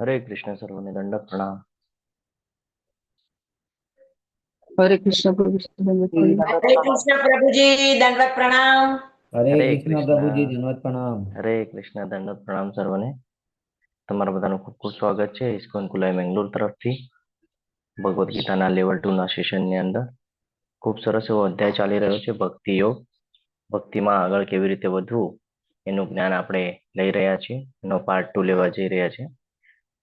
हरे कृष्ण सर्वने दंडक प्रणाम। हरे कृष्ण प्रभु जी, दंडवत प्रणाम। हरे कृष्ण प्रभु जी, दंडवत प्रणाम। हरे हरे कृष्ण कृष्ण। प्रभु जी दंडवत प्रणाम। हरे कृष्ण दंडक प्रणाम सर्वने। તમારા બધાનું ખૂબ ખૂબ સ્વાગત છે ઇસ્કોન કુલાઈ મેંગલોર તરફથી ભગવદ્ ગીતાના લેવલ 2 ના સેશનની અંદર ખૂબ સરસ એવો અધ્યાય ચાલી રહ્યો છે ભક્તિ યોગ. ભક્તિમાં આગળ કેવી રીતે વધવું એનું જ્ઞાન આપણે લઈ રહ્યા છીએ. એનો પાર્ટ 2 લેવા જઈ રહ્યા છે.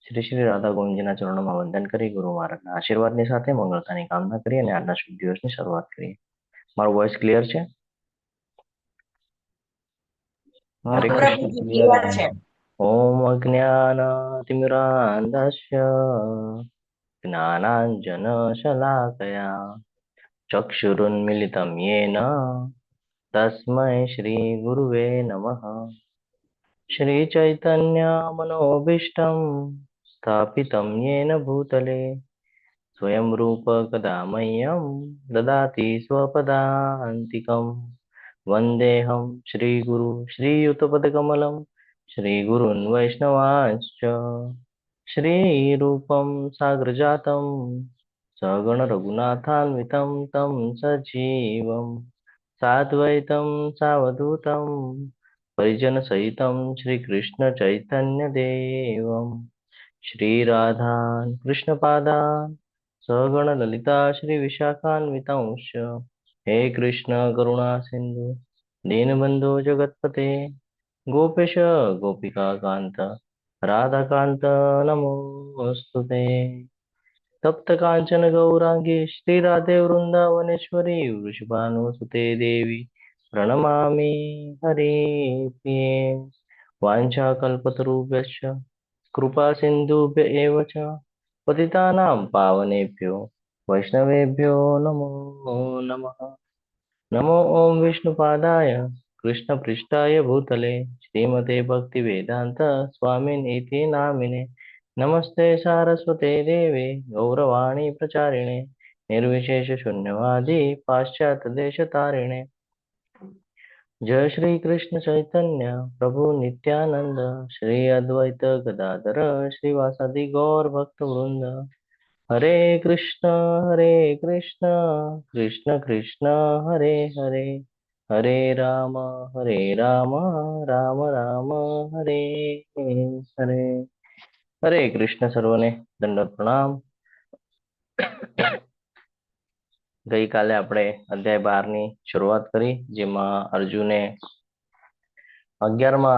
શ્રી શ્રી રાધા ગોવિંદજીના ચરણોમાં વંદન કરી ગુરુ મહારાજના આશીર્વાદની સાથે મંગળતાની કામના કરી અને આજના શુભ દિવસની શરૂઆત કરીએ. મારું વોઇસ ક્લિયર છે? हाँ हरे प्रभु प्रभु जी जी क्लियर क्लियर है। है। ओम अज्ञानातिमिरान्धस्य ज्ञानाञ्जनशलाकया चक्षुरुन्मिलितं येन तस्मै श्रीगुरुवे नमः। श्रीचैतन्यमनोभीष्टं स्थापितं येन भूतले स्वयं रूप कदा मह्यं ददाति स्वपदान्तिकम्। वन्देऽहं श्रीगुरु श्रीयुतपदकमलं श्रीगुरून् वैष्णवांश्च श्रीरूपं साग्रजातं सगणरघुनाथान्वितं तं सजीवं साद्वैतं सावधूतं परिजनसहितं श्रीकृष्णचैतन्यदेवं श्रीराधान् कृष्णपादान् सगणललिता श्रीविशाखान्वितांश्च हे कृष्ण करुणा सिंधु दीनबंधु जगतपते गोपेश गोपिका कांत राधाकांत नमोस्तुते। तप्त कांचन गौरांगी श्री राधे वृंदावनेश्वरी वृषभानुसुते देवी प्रणमामि हरिप्रिये। वाञ्छाकल्पतरुभ्यश्च कृपा सिन्धुभ्य एव च पतितानां पावनेभ्यो वैष्णवेभ्यो नमो नमः। नमो ओम विष्णुपादाय कृष्णपृष्ठाय भूतले श्रीमते भक्तिवेदांत स्वामिन् इति नामिने। नमस्ते सारस्वते देवे गौरवाणी प्रचारिणे निर्विशेष शून्यवादी पाश्चात्य देश तारिणे। जय श्री कृष्ण चैतन्य प्रभु नित्यानंद श्री अद्वैत गदाधर श्रीवासादि गौर भक्त वृंद। हरे कृष्ण कृष्ण कृष्ण हरे हरे हरे राम राम राम राम हरे हरे। हरे कृष्ण सर्वने दंडवत प्रणाम। ગઈકાલે આપણે અધ્યાય 12 ની શરૂઆત કરી, જેમાં અર્જુને 11મા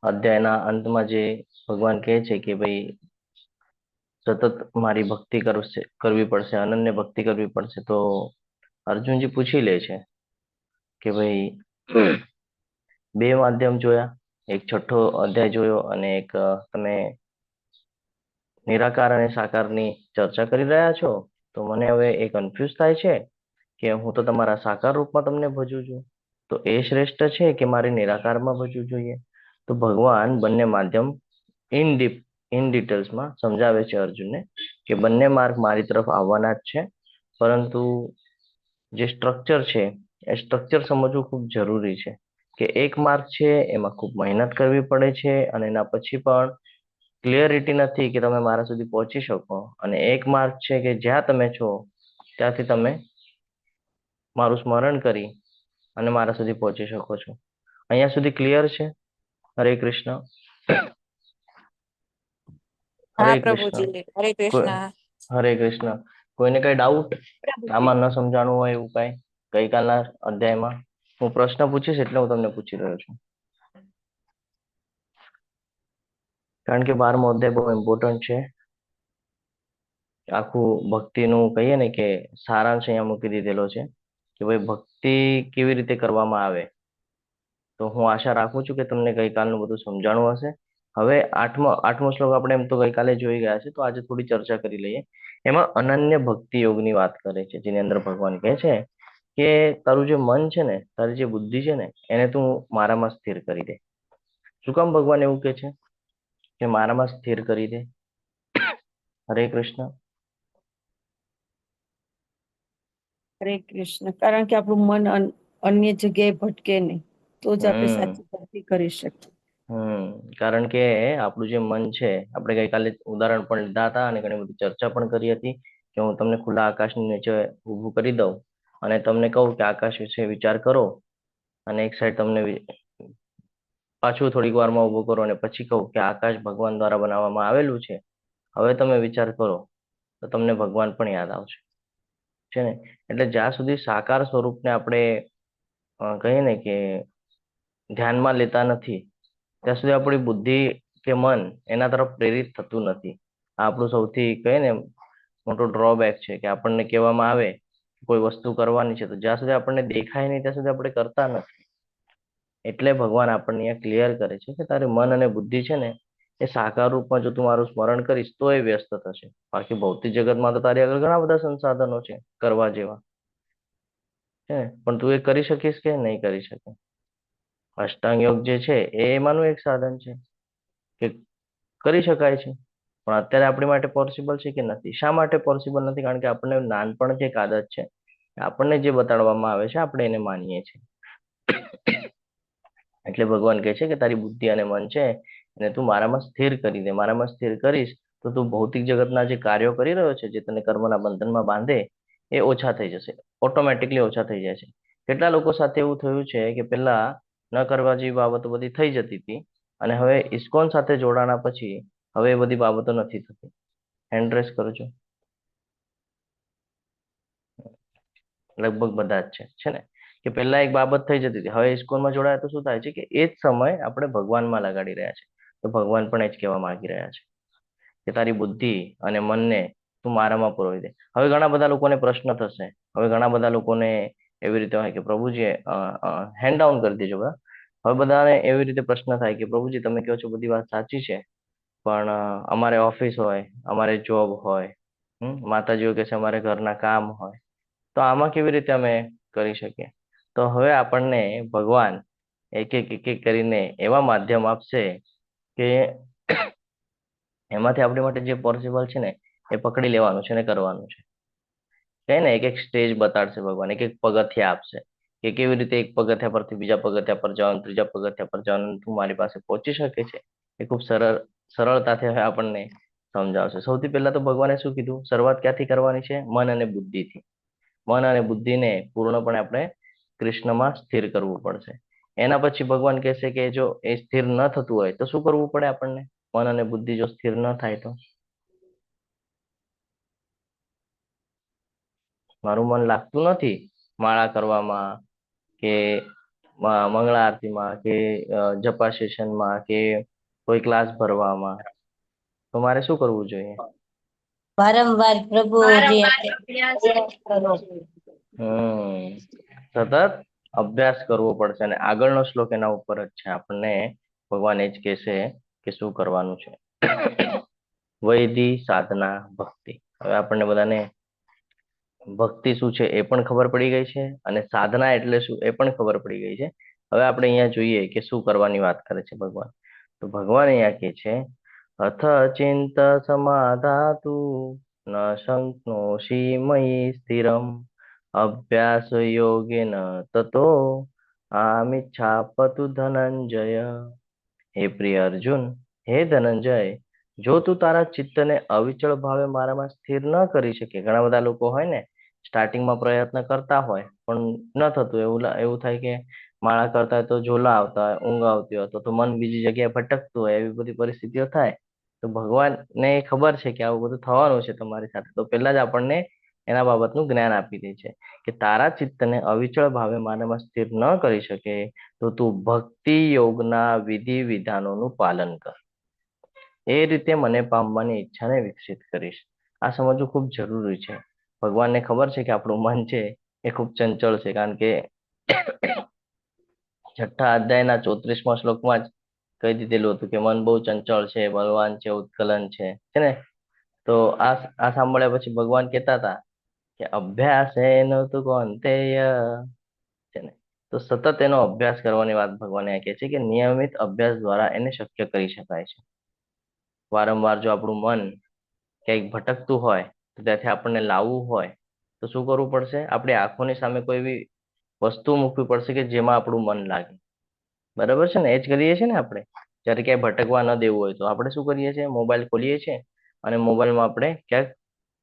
અધ્યાયના અંતમાં જે ભગવાન કહે છે કે ભાઈ સતત મારી ભક્તિ કરવી પડશે, અનન્ય ભક્તિ કરવી પડશે. તો અર્જુનજી પૂછી લે છે કે ભાઈ બે માધ્યમ જોયા, એક છઠ્ઠો અધ્યાય જોયો અને એક તમે નિરાકાર અને સાકારની ચર્ચા કરી રહ્યા છો. તો મને હવે એ કન્ફ્યુઝ થાય છે કે હું તો તમારા સાકાર રૂપમાં તમને ભજું છું, તો એ શ્રેષ્ઠ છે કે મારે નિરાકારમાં ભજવું જોઈએ? તો ભગવાન બંને માધ્યમ ઇન ડિટેલ્સમાં સમજાવે છે અર્જુનને કે બંને માર્ગ મારી તરફ આવવાના જ છે, પરંતુ જે સ્ટ્રક્ચર છે એ સ્ટ્રક્ચર સમજવું ખૂબ જરૂરી છે. કે એક માર્ગ છે એમાં ખૂબ મહેનત કરવી પડે છે અને એના પછી પણ ક્લિયરિટી નથી કે તમે મારા સુધી પહોંચી શકો, અને એક માર્ગ છે કે જ્યાં તમે છો ત્યાંથી તમે મારું સ્મરણ કરી અને મારા સુધી પહોંચી શકો છો. અહીંયા સુધી ક્લિયર છે? હરે કૃષ્ણ. હરે हाँ प्रभु કૃષ્ણ. जी, हरे કોઈ कृष्णा। હરે કૃષ્ણ. કોઈને કઈ ડાઉટ प्रभु जी। આમાં ન સમજાણું હોય એવું કઈ ગઈકાલના અધ્યાયમાં? હું પ્રશ્ન પૂછીશ એટલે હું તમને પૂછી રહ્યો છું, કારણ કે 12મો અધ્યાય બહુ ઇમ્પોર્ટન્ટ છે. આખું ભક્તિનું કહીએ ને કે સારાંશ અહીંયા મૂકી દીધેલો છે કે ભાઈ ભક્તિ કેવી રીતે કરવામાં આવે. તો હું આશા રાખું છું કે તમને ગઈકાલનું બધું સમજાણું હશે. હવે આઠમો શ્લોક આપણે એમ તો ગઈકાલે જોઈ ગયા છે, તો આજે થોડી ચર્ચા કરી લઈએ. એમાં અનન્ય ભક્તિ યોગની વાત કરે છે, જેની અંદર ભગવાન કહે છે કે તારું જે મન છે ને, તારી જે બુદ્ધિ છે ને, એને તું મારામાં સ્થિર કરી દે. શું કામ ભગવાન એવું કહે છે કે મારામાં સ્થિર કરી દે? હરે કૃષ્ણ. હરે કૃષ્ણ. કારણ કે આપણું મન અન્ય જગ્યાએ ભટકે નહીં, તો જ આપણે હમ સાચી ભક્તિ કરી શકીએ. કારણ કે આપણું જે મન છે, આપણે ગઈકાલે ઉદાહરણ પણ લીધા હતા અને ઘણી બધી ચર્ચા પણ કરી હતી કે હું તમને ખુલ્લા આકાશની નીચે ઊભું કરી દઉં અને તમને કહું કે આકાશ વિશે વિચાર કરો, અને એક સાઈડ તમને પાછું થોડીક વારમાં ઊભું કરો અને પછી કહું કે આકાશ ભગવાન દ્વારા બનાવવામાં આવેલું છે. હવે તમે વિચાર કરો તો તમને ભગવાન પણ યાદ આવશે, છે ને. એટલે જ્યાં સુધી સાકાર સ્વરૂપને આપણે કહીએ ને કે ધ્યાનમાં લેતા નથી, ત્યાં સુધી આપણી બુદ્ધિ કે મન એના તરફ પ્રેરિત થતું નથી. આ આપણું સૌથી કહીએ ને મોટો ડ્રોબેક છે કે આપણને કહેવામાં આવે કોઈ વસ્તુ કરવાની છે, તો જ્યાં સુધી આપણને દેખાય નહીં ત્યાં સુધી આપણે કરતા નથી. એટલે ભગવાન આપણને અહીંયા ક્લિયર કરે છે કે તારે મન અને બુદ્ધિ છે ને એ સાકાર રૂપમાં જો તું મારું સ્મરણ કરીશ તો એ વ્યસ્ત થશે. બાકી ભૌતિક જગતમાં તો તારી આગળ ઘણા બધા સંસાધનો છે કરવા જેવા, છે ને, પણ તું એ કરી શકીશ કે નહીં કરી શકે. અષ્ટાંગ યોગ જે છે એ એમાંનું એક સાધન છે કે કરી શકાય છે, પણ અત્યારે આપણી માટે પોસિબલ છે કે નથી? શા માટે પોસિબલ નથી? કારણ કે આપણને નાનપણથી એક આદત છે, આપણને જે બતાડવામાં આવે છે આપણે એને માનીએ છીએ. એટલે ભગવાન કહે છે કે તારી બુદ્ધિ અને મન છે એને તું મારામાં સ્થિર કરી દે. મારામાં સ્થિર કરીશ તો તું ભૌતિક જગતના જે કાર્યો કરી રહ્યો છે, જે તને કર્મના બંધનમાં બાંધે, એ ઓછા થઈ જશે, ઓટોમેટિકલી ઓછા થઈ જાય છે. કેટલા લોકો સાથે એવું થયું છે કે પેલા ન કરવા જેવી બાબતો બધી થઈ જતી હતી, અને હવે ઇસ્કોન સાથે જોડાણા પછી હવે એ બધી બાબતો નથી થતી. હેન્ડ રેસ કરજો. લગભગ બધા જ છે ને, કે પહેલા એક બાબત થઈ જતી હતી, હવે ઇસ્કોનમાં જોડાયા તો શું થાય છે કે એ જ સમય આપણે ભગવાનમાં લગાડી રહ્યા છે. તો ભગવાન પણ એ જ કહેવા માંગી રહ્યા છે કે તારી બુદ્ધિ અને મનને તું મારામાં પુરોવી દે. હવે ઘણા બધા લોકોને પ્રશ્ન થશે, હવે ઘણા બધા લોકોને એવી રીતે હોય કે પ્રભુજી હેન્ડ ડાઉન કરી દેજો બધા. હવે બધાને એવી રીતે પ્રશ્ન થાય કે પ્રભુજી તમે કહો છો બધી વાત સાચી છે, પણ અમારે ઓફિસ હોય, અમારે જોબ હોય, માતાજીઓ કહે છે અમારે ઘરના કામ હોય, તો આમાં કેવી રીતે અમે કરી શકીએ? તો હવે આપણને ભગવાન એક એક કરીને એવા માધ્યમ આપશે કે એમાંથી આપણી માટે જે પોસિબલ છે ને એ પકડી લેવાનું છે ને કરવાનું છે. કઈ ને એક એક સ્ટેજ બતાડશે ભગવાન, એક એક પગથિયા આપશે કે કેવી રીતે એક પગથિયા પરથી બીજા પગથિયા પર જવાનું, ત્રીજા પગથિયા પર જવાનું, તું મારી પાસે પહોંચી શકે છે. એ ખૂબ સરળતાથી હવે આપણને સમજાવશે. સૌથી પહેલા તો ભગવાને શું કીધું? શરૂઆત ક્યાંથી કરવાની છે? મન અને બુદ્ધિથી. મન અને બુદ્ધિને પૂર્ણપણે આપણે કૃષ્ણમાં સ્થિર કરવું પડશે. એના પછી ભગવાન કહેશે કે જો એ સ્થિર ન થતું હોય તો શું કરવું પડે આપણને? મન અને બુદ્ધિ જો સ્થિર ન થાય તો મારું મન લાગતું નથી માળા કરવામાં કે મંગળા આરતીમાં કે જપા સેશનમાં કે કોઈ ક્લાસ ભરવામાં, તો મારે શું કરવું જોઈએ? વારંવાર પ્રભુજી સતત અભ્યાસ કરવો પડશે. અને આગળનો શ્લોક એના ઉપર જ છે. આપણને ભગવાન એ જ કહેશે કે શું કરવાનું છે. વૈદિ, સાધના, ભક્તિ. હવે આપણને બધાને ભક્તિ શું છે એ પણ ખબર પડી ગઈ છે, અને સાધના એટલે શું એ પણ ખબર પડી ગઈ છે. હવે આપણે અહીંયા જોઈએ કે શું કરવાની વાત કરે છે ભગવાન. તો ભગવાન અહીંયા કહે છે અથ ચિંત સમાધાતુ ન શંકનોષિ મયી સ્થિરમ અભ્યાસ યોગેન તતો આમિચ્છાપતુ ધનંજય. હે પ્રિય અર્જુન, હે ધનંજય, જો તું તારા ચિત્તને અવિચળ ભાવે મારામાં સ્થિર ન કરી શકે. ઘણા બધા લોકો હોય ને સ્ટાર્ટિંગમાં પ્રયત્ન કરતા હોય પણ ન થતું, એવું થાય કે માળા કરતા હોય તો ઝોલા આવતા હોય, ઊંઘ આવતી હોય, તો મન બીજી જગ્યાએ ભટકતું હોય, એવી બધી પરિસ્થિતિઓ થાય. તો ભગવાનને ખબર છે કે આવું બધું થવાનું છે તમારી સાથે, તો પહેલા જ આપણને એના બાબતનું જ્ઞાન આપી દે છે કે તારા ચિત્તને અવિચળ ભાવે મારામાં સ્થિર ન કરી શકે તો તું ભક્તિ યોગના વિધિ વિધાનોનું પાલન કર. એ રીતે મને પામવાની ઈચ્છાને વિકસિત કરીશ. આ સમજવું ખૂબ જરૂરી છે. ભગવાનને ખબર છે કે આપણું મન છે એ ખૂબ ચંચળ છે, કારણ કે 6ઠ્ઠા અધ્યાયના 34મા શ્લોકમાં જ કહી દીધેલું હતું કે મન બહુ ચંચળ છે, બલવાન છે, ઉત્કલન છે ને. તો આ સાંભળ્યા પછી ભગવાન કહેતા હતા કે અભ્યાસ એનો તો કૌંતેય છે ને. તો સતત એનો અભ્યાસ કરવાની વાત ભગવાન કહે છે કે નિયમિત અભ્યાસ દ્વારા એને શક્ય કરી શકાય છે. વારંવાર જો આપણું મન ક્યાંક ભટકતું હોય તો ત્યાંથી આપણને લાવવું હોય તો શું કરવું પડશે? આપણી આંખોની સામે કોઈ એવી વસ્તુ મૂકવી પડશે કે જેમાં આપણું મન લાગે. બરાબર છે ને? એ જ કરીએ છીએ ને આપણે. જ્યારે ક્યાંય ભટકવા ન દેવું હોય તો આપણે શું કરીએ છીએ? મોબાઈલ ખોલીએ છીએ અને મોબાઈલમાં આપણે ક્યાંક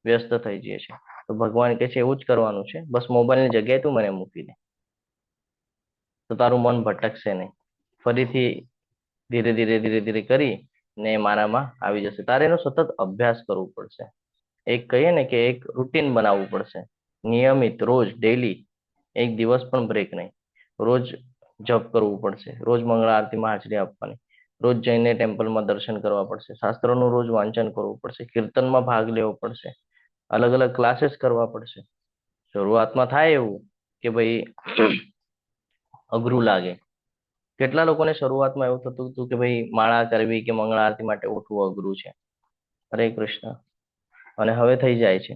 વ્યસ્ત થઈ જઈએ છીએ. તો ભગવાન કહે છે એવું જ કરવાનું છે, બસ મોબાઈલની જગ્યાએ તું મને મૂકી દે, તો તારું મન ભટકશે નહીં. ફરીથી ધીરે ધીરે ધીરે ધીરે કરી ને મારામાં આવી જશે. તારે એનો સતત અભ્યાસ કરવો પડશે. એક કહીએ ને કે એક રૂટીન બનાવવું પડશે, નિયમિત, રોજ ડેલી, એક દિવસ પણ બ્રેક નહીં. રોજ જપ કરવું પડશે, રોજ મંગળા આરતીમાં હાજરી આપવાની, રોજ જઈને ટેમ્પલમાં દર્શન કરવા પડશે, શાસ્ત્રોનું રોજ વાંચન કરવું પડશે, કીર્તનમાં ભાગ લેવો પડશે, અલગ અલગ ક્લાસીસ કરવા પડશે. શરૂઆતમાં થાય એવું કે ભાઈ અઘરું લાગે. કેટલા લોકોને શરૂઆતમાં એવું થતું હતું કે ભાઈ માળા કરવી કે મંગળા આરતી માટે ઉઠવું અઘરું છે. હરે કૃષ્ણ. અને હવે થઈ જાય છે.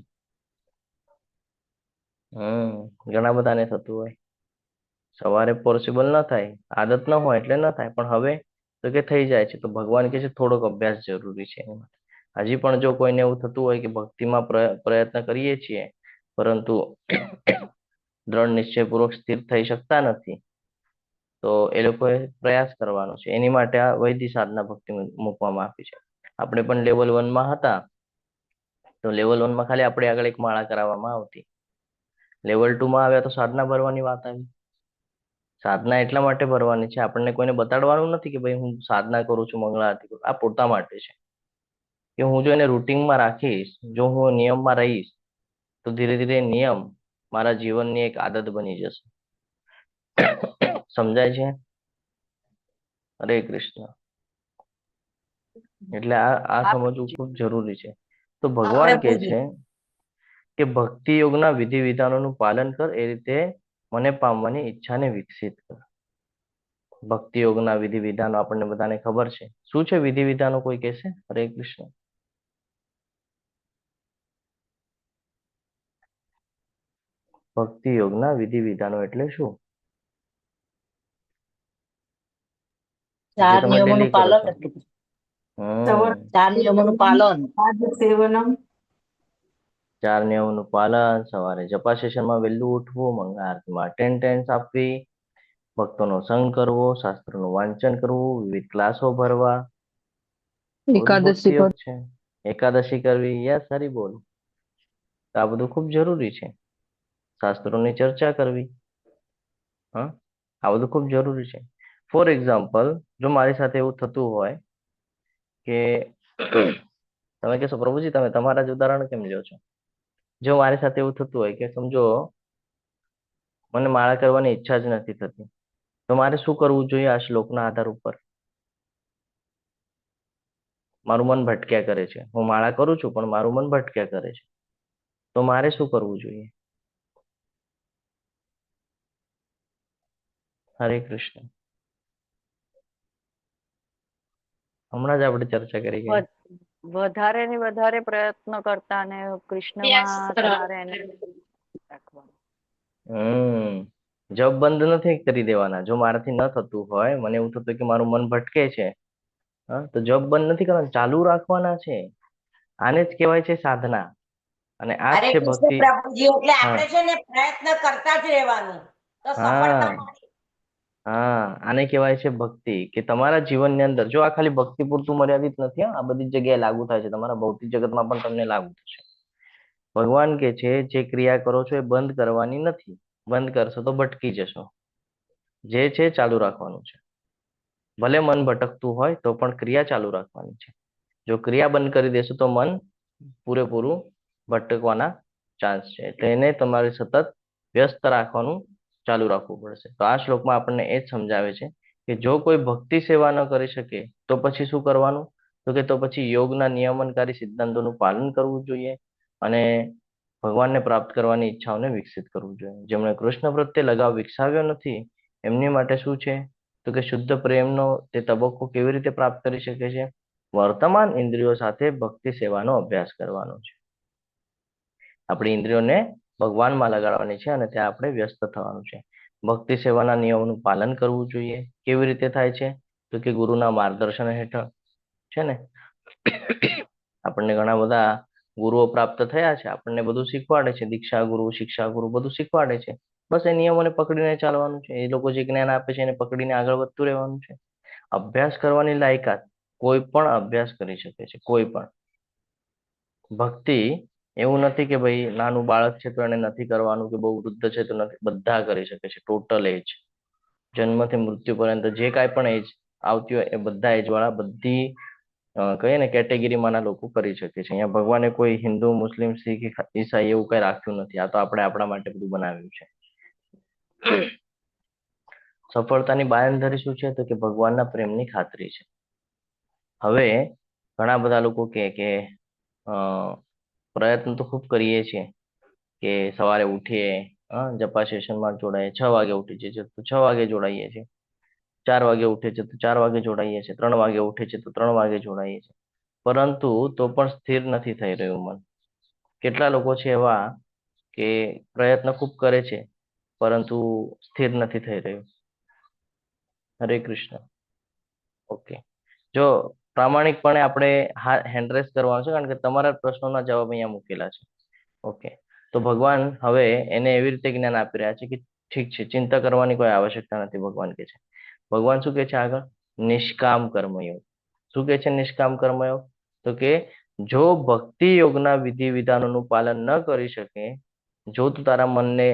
ઘણા બધાને થતું હોય. સવારે પોસિબલ ન થાય, આદત ન હોય એટલે ન થાય, પણ હવે તો કે થઈ જાય છે. તો ભગવાન કહે છે થોડોક અભ્યાસ જરૂરી છે એમાં. હજી પણ જો કોઈને એવું થતું હોય કે ભક્તિમાં પ્રયત્ન કરીએ છીએ પરંતુ દ્રઢ નિશ્ચયપૂર્વક સ્થિર થઈ શકતા નથી, તો એ લોકોએ પ્રયાસ કરવાનો છે. એની માટે આ વૈદિક સાધના ભક્તિ મૂકવામાં આવી છે. આપણે પણ લેવલ 1 હતા, તો લેવલ 1 ખાલી આપણે આગળ એક માળા કરાવવામાં આવતી. લેવલ 2 આવ્યા તો સાધના ભરવાની વાત આવી. સાધના એટલા માટે ભરવાની છે, આપણને કોઈને બતાડવાનું નથી કે ભાઈ હું સાધના કરું છું, મંગળા આરતી કરું. આ પોતા માટે છે કે હું જો એને રૂટીનમાં રાખીશ, જો હું નિયમમાં રહીશ, તો ધીરે ધીરે નિયમ મારા જીવનની એક આદત બની જશે. સમજાય છે? હરે કૃષ્ણ. એટલે આ સમજવું ખૂબ જરૂરી છે. તો ભગવાન કહે છે કે ભક્તિ યોગના વિધિ વિધાનોનું પાલન કર, એ રીતે મને પામવાની ઈચ્છાને વિકસિત કર. ભક્તિ યોગના વિધિ વિધાનો આપણને બધાને ખબર છે. શું છે વિધિ વિધાનો? કોઈ કહેશે? હરે કૃષ્ણ. ભક્તિ યોગના વિધિ વિધાનો એટલે શું? જે 4 તમે નિયમોનું ડેલી કરો પાલન છો. હતું. હમ 4 નિયમોનું પાલન. સેવનમ 4 નિયમોનું પાલન, સવારે જપા સેશનમાં વહેલું ઉઠવું, મંગળા આરતીમાં અટેન્ડન્સ આપવી, ભક્તોનો સંગ કરવો, શાસ્ત્રોનું વાંચન કરવું, વિવિધ ક્લાસો ભરવા, ભક્તિ યોગ છે. એકાદશી કરવી. યસ, હરી બોલ. તો આ બધું ખૂબ જરૂરી છે. શાસ્ત્રોની ચર્ચા કરવી, હા, આ બધું ખૂબ જરૂરી છે. ફોર એક્ઝામ્પલ, જો મારી સાથે એવું થતું હોય કે તમે કહેશો પ્રભુજી તમે તમારા જ ઉદાહરણ કેમ લ્યો છો? જો મારી સાથે એવું થતું હોય કે સમજો મને માળા કરવાની ઈચ્છા જ નથી થતી, તો મારે શું કરવું જોઈએ? આ શ્લોકના આધાર ઉપર મારું મન ભટક્યા કરે છે, હું માળા કરું છું પણ મારું મન ભટક્યા કરે છે, તો મારે શું કરવું જોઈએ? હરે કૃષ્ણ. હમણાં જ આપણે ચર્ચા કરી ગયા. વધારે ને વધારે પ્રયત્ન કરતા અને કૃષ્ણમાં વધારે એને રાખવાનું. જબ બંધ નથી કરી દેવાના. જો મારાથી ન થતું હોય, મને એવું થતું કે મારું મન ભટકે છે, હા, તો જબ બંધ નથી કરવાના, ચાલુ રાખવાના છે. આને જ કહેવાય છે સાધના. અને આ જ હરે છે કૃષ્ણ ભક્તિ. પ્રભુજી. એટલે હા આપણે છે ને પ્રયત્ન કરતા જ રહેવાનું, તો સફળતા હા મળે. હા, આને કહેવાય છે ભક્તિ. કે તમારા જીવનની અંદર, જો આ ખાલી ભક્તિ પૂરતું મર્યાદિત નથી, આ બધી જ જગ્યાએ લાગુ થાય છે. તમારા ભૌતિક જગતમાં પણ તમને લાગુ થશે. ભગવાન કે છે જે ક્રિયા કરો છો એ બંધ કરવાની નથી. બંધ કરશો તો ભટકી જશો. જે છે ચાલુ રાખવાનું છે. ભલે મન ભટકતું હોય તો પણ ક્રિયા ચાલુ રાખવાની છે. જો ક્રિયા બંધ કરી દેશો તો મન પૂરેપૂરું ભટકવાના ચાન્સ છે. એટલે એને તમારે સતત વ્યસ્ત રાખવાનું ચાલુ રાખવું પડશે. તો આ શ્લોકમાં આપણને એ જ સમજાવે છે કે જો કોઈ ભક્તિ સેવા ન કરી શકે તો પછી શું કરવાનું? તો કે તો પછી યોગના નિયમનકારી સિદ્ધાંતોનું પાલન કરવું જોઈએ અને ભગવાનને પ્રાપ્ત કરવાની ઈચ્છાઓને વિકસિત કરવું જોઈએ. જેમણે કૃષ્ણ પ્રત્યે લગાવ વિકસાવ્યો નથી એમની માટે શું છે? તો કે શુદ્ધ પ્રેમનો તે તબક્કો કેવી રીતે પ્રાપ્ત કરી શકે છે? વર્તમાન ઇન્દ્રિયો સાથે ભક્તિ સેવાનો અભ્યાસ કરવાનો છે. આપણી ઇન્દ્રિયોને ભગવાનમાં લગાડવાની છે અને ત્યાં આપણે વ્યસ્ત થવાનું છે. ભક્તિ સેવાના નિયમોનું પાલન કરવું જોઈએ. કેવી રીતે થાય છે? તો કે ગુરુના માર્ગદર્શન હેઠળ છે ને. આપણને ઘણા બધા ગુરુઓ પ્રાપ્ત થયા છે, આપણને બધું શીખવાડે છે. દીક્ષા ગુરુ, શિક્ષા ગુરુ બધું શીખવાડે છે. બસ એ નિયમોને પકડીને ચાલવાનું છે. એ લોકો જે જ્ઞાન આપે છે એને પકડીને આગળ વધતું રહેવાનું છે. અભ્યાસ કરવાની લાયકાત કોઈ પણ અભ્યાસ કરી શકે છે, કોઈ પણ. ભક્તિ એવું નથી કે ભાઈ નાનું બાળક છે તો એને નથી કરવાનું, કે બહુ વૃદ્ધ છે તો નથી, બધા કરી શકે છે. ટોટલ એજ, જન્મથી મૃત્યુ પર્યંત જે કાંઈ પણ એજ આવતી હોય એ બધા એજ વાળા, બધી કહીએ ને કેટેગરીમાં ના લોકો કરી શકે છે. અહીંયા ભગવાને કોઈ હિન્દુ, મુસ્લિમ, શીખ, ઈસાઈ એવું કઈ રાખ્યું નથી. આ તો આપણે આપણા માટે બધું બનાવ્યું છે. સફળતાની બાંયધરી શું છે? તો કે ભગવાનના પ્રેમની ખાતરી છે. હવે ઘણા બધા લોકો કે પ્રયત્ન તો ખૂબ કરીએ છીએ કે સવારે ઉઠીએ, જપા સેશનમાં જોડાઈએ, 6 વાગે ઉઠી જઈએ તો 6 વાગે જોડાઈએ છીએ, 4 વાગે ઉઠે છે તો 4 વાગે જોડાઈએ છીએ, 3 વાગે ઉઠે છે તો 3 વાગે જોડાઈએ છીએ. પરંતુ તો પણ સ્થિર નથી થઈ રહ્યું મન. કેટલા લોકો છે એવા કે પ્રયત્ન ખૂબ કરે છે પરંતુ સ્થિર નથી થઈ રહ્યું. હરે કૃષ્ણ. ઓકે, જો પ્રામાણિકપણે આપણે હેન્ડ રેસ કરવાનું છે, કારણ કે તમારા પ્રશ્નોના જવાબ અહીંયા મૂકેલા છે. ઓકે, તો ભગવાન હવે એને એવી રીતે જ્ઞાન આપી રહ્યા છે કે ઠીક છે, ચિંતા કરવાની કોઈ આવશ્યકતા નથી. ભગવાન કે છે, ભગવાન શું કે છે આગળ? નિષ્કામ કર્મયોગ. શું કે છે નિષ્કામ કર્મયોગ? તો કે જો ભક્તિ યોગના વિધિ વિધાનોનું પાલન ન કરી શકે, જો તું તારા મનને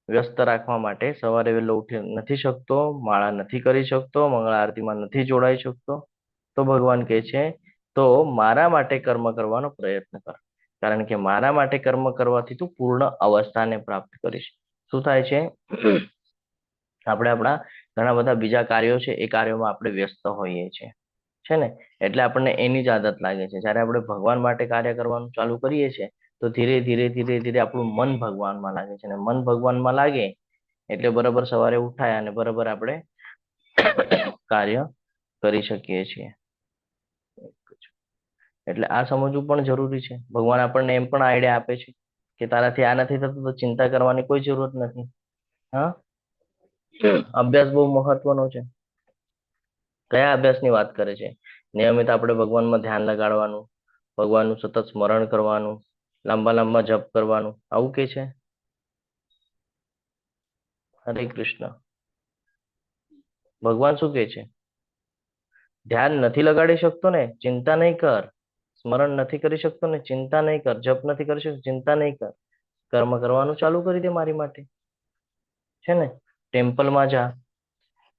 વ્યસ્ત રાખવા માટે સવારે વહેલો ઉઠી નથી શકતો, માળા નથી કરી શકતો, મંગળા આરતીમાં નથી જોડાઈ શકતો, તો ભગવાન કહે છે તો મારા માટે કર્મ કરવાનો પ્રયત્ન કર. કારણ કે મારા માટે કર્મ કરવાથી તું પૂર્ણ અવસ્થાને પ્રાપ્ત કરીશ. શું થાય છે? આપણે આપણા ઘણા બધા બીજા કાર્યો છે એ કાર્યોમાં આપણે વ્યસ્ત હોઈએ છીએ, છે ને? એટલે આપણને એની જ આદત લાગે છે. જ્યારે આપણે ભગવાન માટે કાર્ય કરવાનું ચાલુ કરીએ છીએ તો ધીરે ધીરે ધીરે ધીરે આપણું મન ભગવાનમાં લાગે છે, અને મન ભગવાનમાં લાગે એટલે બરાબર સવારે ઉઠાય અને બરાબર આપણે કાર્ય કરી શકીએ છીએ. એટલે આ સમજવું પણ જરૂરી છે. ભગવાન આપણને એમ પણ આઈડિયા આપે છે કે તારાથી આ નથી થતું તો ચિંતા કરવાની કોઈ જરૂરત નથી. હા, અભ્યાસ બહુ મહત્વનો છે. કયા અભ્યાસની વાત કરે છે? નિયમિત આપણે ભગવાનમાં ધ્યાન લગાડવાનું, ભગવાનનું સતત સ્મરણ કરવાનું, લાંબા લાંબા જપ કરવાનું, આવું કે છે. હરે કૃષ્ણ. ભગવાન શું કે છે? ધ્યાન નથી લગાડી શકતો ને, ચિંતા નહીં કર. સ્મરણ નથી કરી શકતો ને, ચિંતા નહીં કર. જપ નથી કરી શકતો, ચિંતા નહીં કર. કર્મ કરવાનું ચાલુ કરી દે મારી માટે, છે ને? ટેમ્પલમાં જા,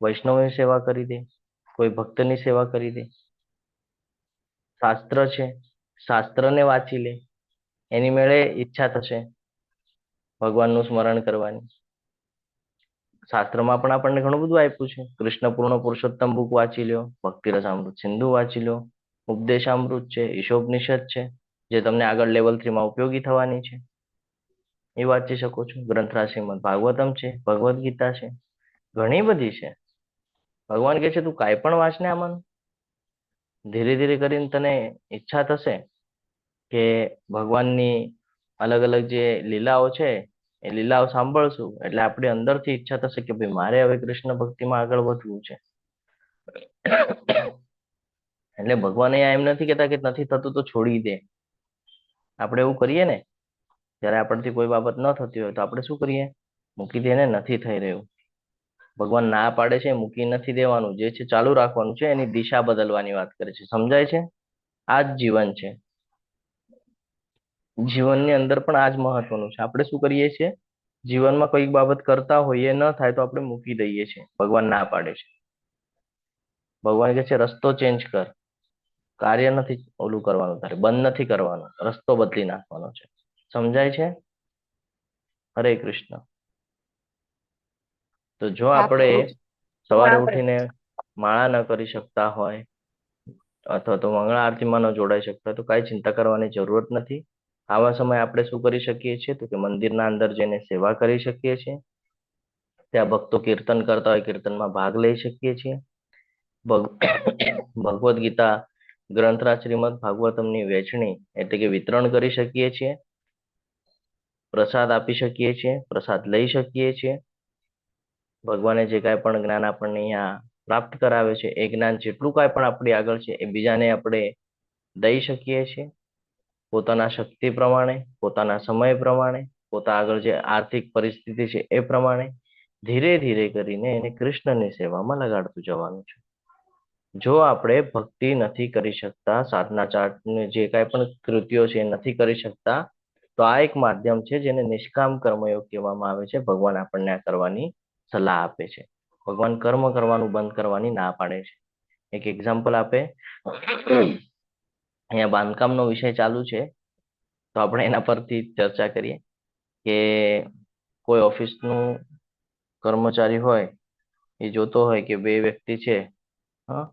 વૈષ્ણવની સેવા કરી દે, કોઈ ભક્તની સેવા કરી દે. શાસ્ત્ર છે, શાસ્ત્રને વાંચી લે, એની મેળે ઈચ્છા થશે ભગવાનનું સ્મરણ કરવાની. શાસ્ત્રમાં પણ આપણને ઘણું બધું આપ્યું છે. કૃષ્ણ પૂર્ણ પુરુષોત્તમ બુક વાંચી લ્યો, ભક્તિરસામૃત સિંધુ વાંચી લો, ઉપદેશામૃત છે, ઈશોપનિષદ છે, જે તમને આગળ લેવલ 3 માં ઉપયોગી થવાની છે, એ વાંચી શકો છો. ગ્રંથરાજ શ્રીમદ ભાગવતમ છે, ભગવદ્ ગીતા છે, ઘણી બધી છે. ભગવાન કહે છે તું કાંઈ પણ વાંચને આમાં. ધીરે ધીરે કરીને તને ઈચ્છા થશે કે ભગવાનની અલગ અલગ જે લીલાઓ છે એ લીલાઓ સાંભળશું એટલે આપણી અંદરથી ઈચ્છા થશે કે ભાઈ મારે હવે કૃષ્ણ ભક્તિમાં આગળ વધવું છે. એટલે ભગવાન અહીંયા એમ નથી કહેતા કે નથી થતું તો છોડી દે. આપણે એવું કરીએ ને, જ્યારે આપણથી કોઈ બાબત ન થતી હોય તો આપણે શું કરીએ? મૂકી દે ને, નથી થઈ રહ્યું. ભગવાન ના પાડે છે, મૂકી નથી દેવાનું, જે છે ચાલુ રાખવાનું છે. એની દિશા બદલવાની વાત કરે છે. સમજાય છે? આ જ જીવન છે. જીવનની અંદર પણ આ જ મહત્વનું છે. આપણે શું કરીએ છીએ? જીવનમાં કોઈક બાબત કરતા હોઈએ, ન થાય તો આપણે મૂકી દઈએ છીએ. ભગવાન ના પાડે છે. ભગવાન કહે છે રસ્તો ચેન્જ કર. કાર્ય નથી ઓલું કરવાનું, તારે બંધ નથી કરવાનું, રસ્તો બદલી નાખવાનો છે. સમજાય છે? હરે કૃષ્ણ. તો જો આપણે સવારે ઉઠીને માળા ન કરી શકતા હોય અથવા તો મંગળા આરતીમાં ન જોડાઈ શકતા હોય તો કાંઈ ચિંતા કરવાની જરૂરત નથી. આવા સમયે આપણે શું કરી શકીએ છીએ? તો કે મંદિરના અંદર જઈને સેવા કરી શકીએ છીએ. ત્યાં ભક્તો કીર્તન કરતા હોય, કીર્તનમાં ભાગ લઈ શકીએ છીએ. ભગવદ્ ગીતા, ગ્રંથરાજ શ્રીમદ ભાગવતમની વહેંચણી એટલે કે વિતરણ કરી શકીએ છીએ. પ્રસાદ આપી શકીએ છીએ, પ્રસાદ લઈ શકીએ છીએ. ભગવાને જે કાંઈ પણ જ્ઞાન આપણને અહીંયા પ્રાપ્ત કરાવે છે એ જ્ઞાન જેટલું કાંઈ પણ આપણી આગળ છે એ બીજાને આપણે દઈ શકીએ છીએ. પોતાના શક્તિ પ્રમાણે, પોતાના સમય પ્રમાણે, પોતા આગળ જે આર્થિક પરિસ્થિતિ છે એ પ્રમાણે ધીરે ધીરે કરીને એને કૃષ્ણની સેવામાં લગાડતું જવાનું છે. જો આપણે ભક્તિ નથી કરી શકતા, સાધના ચાર્ટ ને જે કાંઈ પણ કૃત્યો છે એ નથી કરી શકતા, તો આ એક માધ્યમ છે જેને નિષ્કામ કર્મયોગ કહેવામાં આવે છે. ભગવાન આપણને આ કરવાની સલાહ આપે છે. ભગવાન કર્મ કરવાનું બંધ કરવાની ના પાડે છે. એક એક્ઝામ્પલ આપે, અહીંયા બાંધકામનો વિષય ચાલુ છે, તો આપણે એના પરથી ચર્ચા કરીએ કે કોઈ ઓફિસનું કર્મચારી હોય, એ જોતો હોય કે બે વ્યક્તિ છે, હા,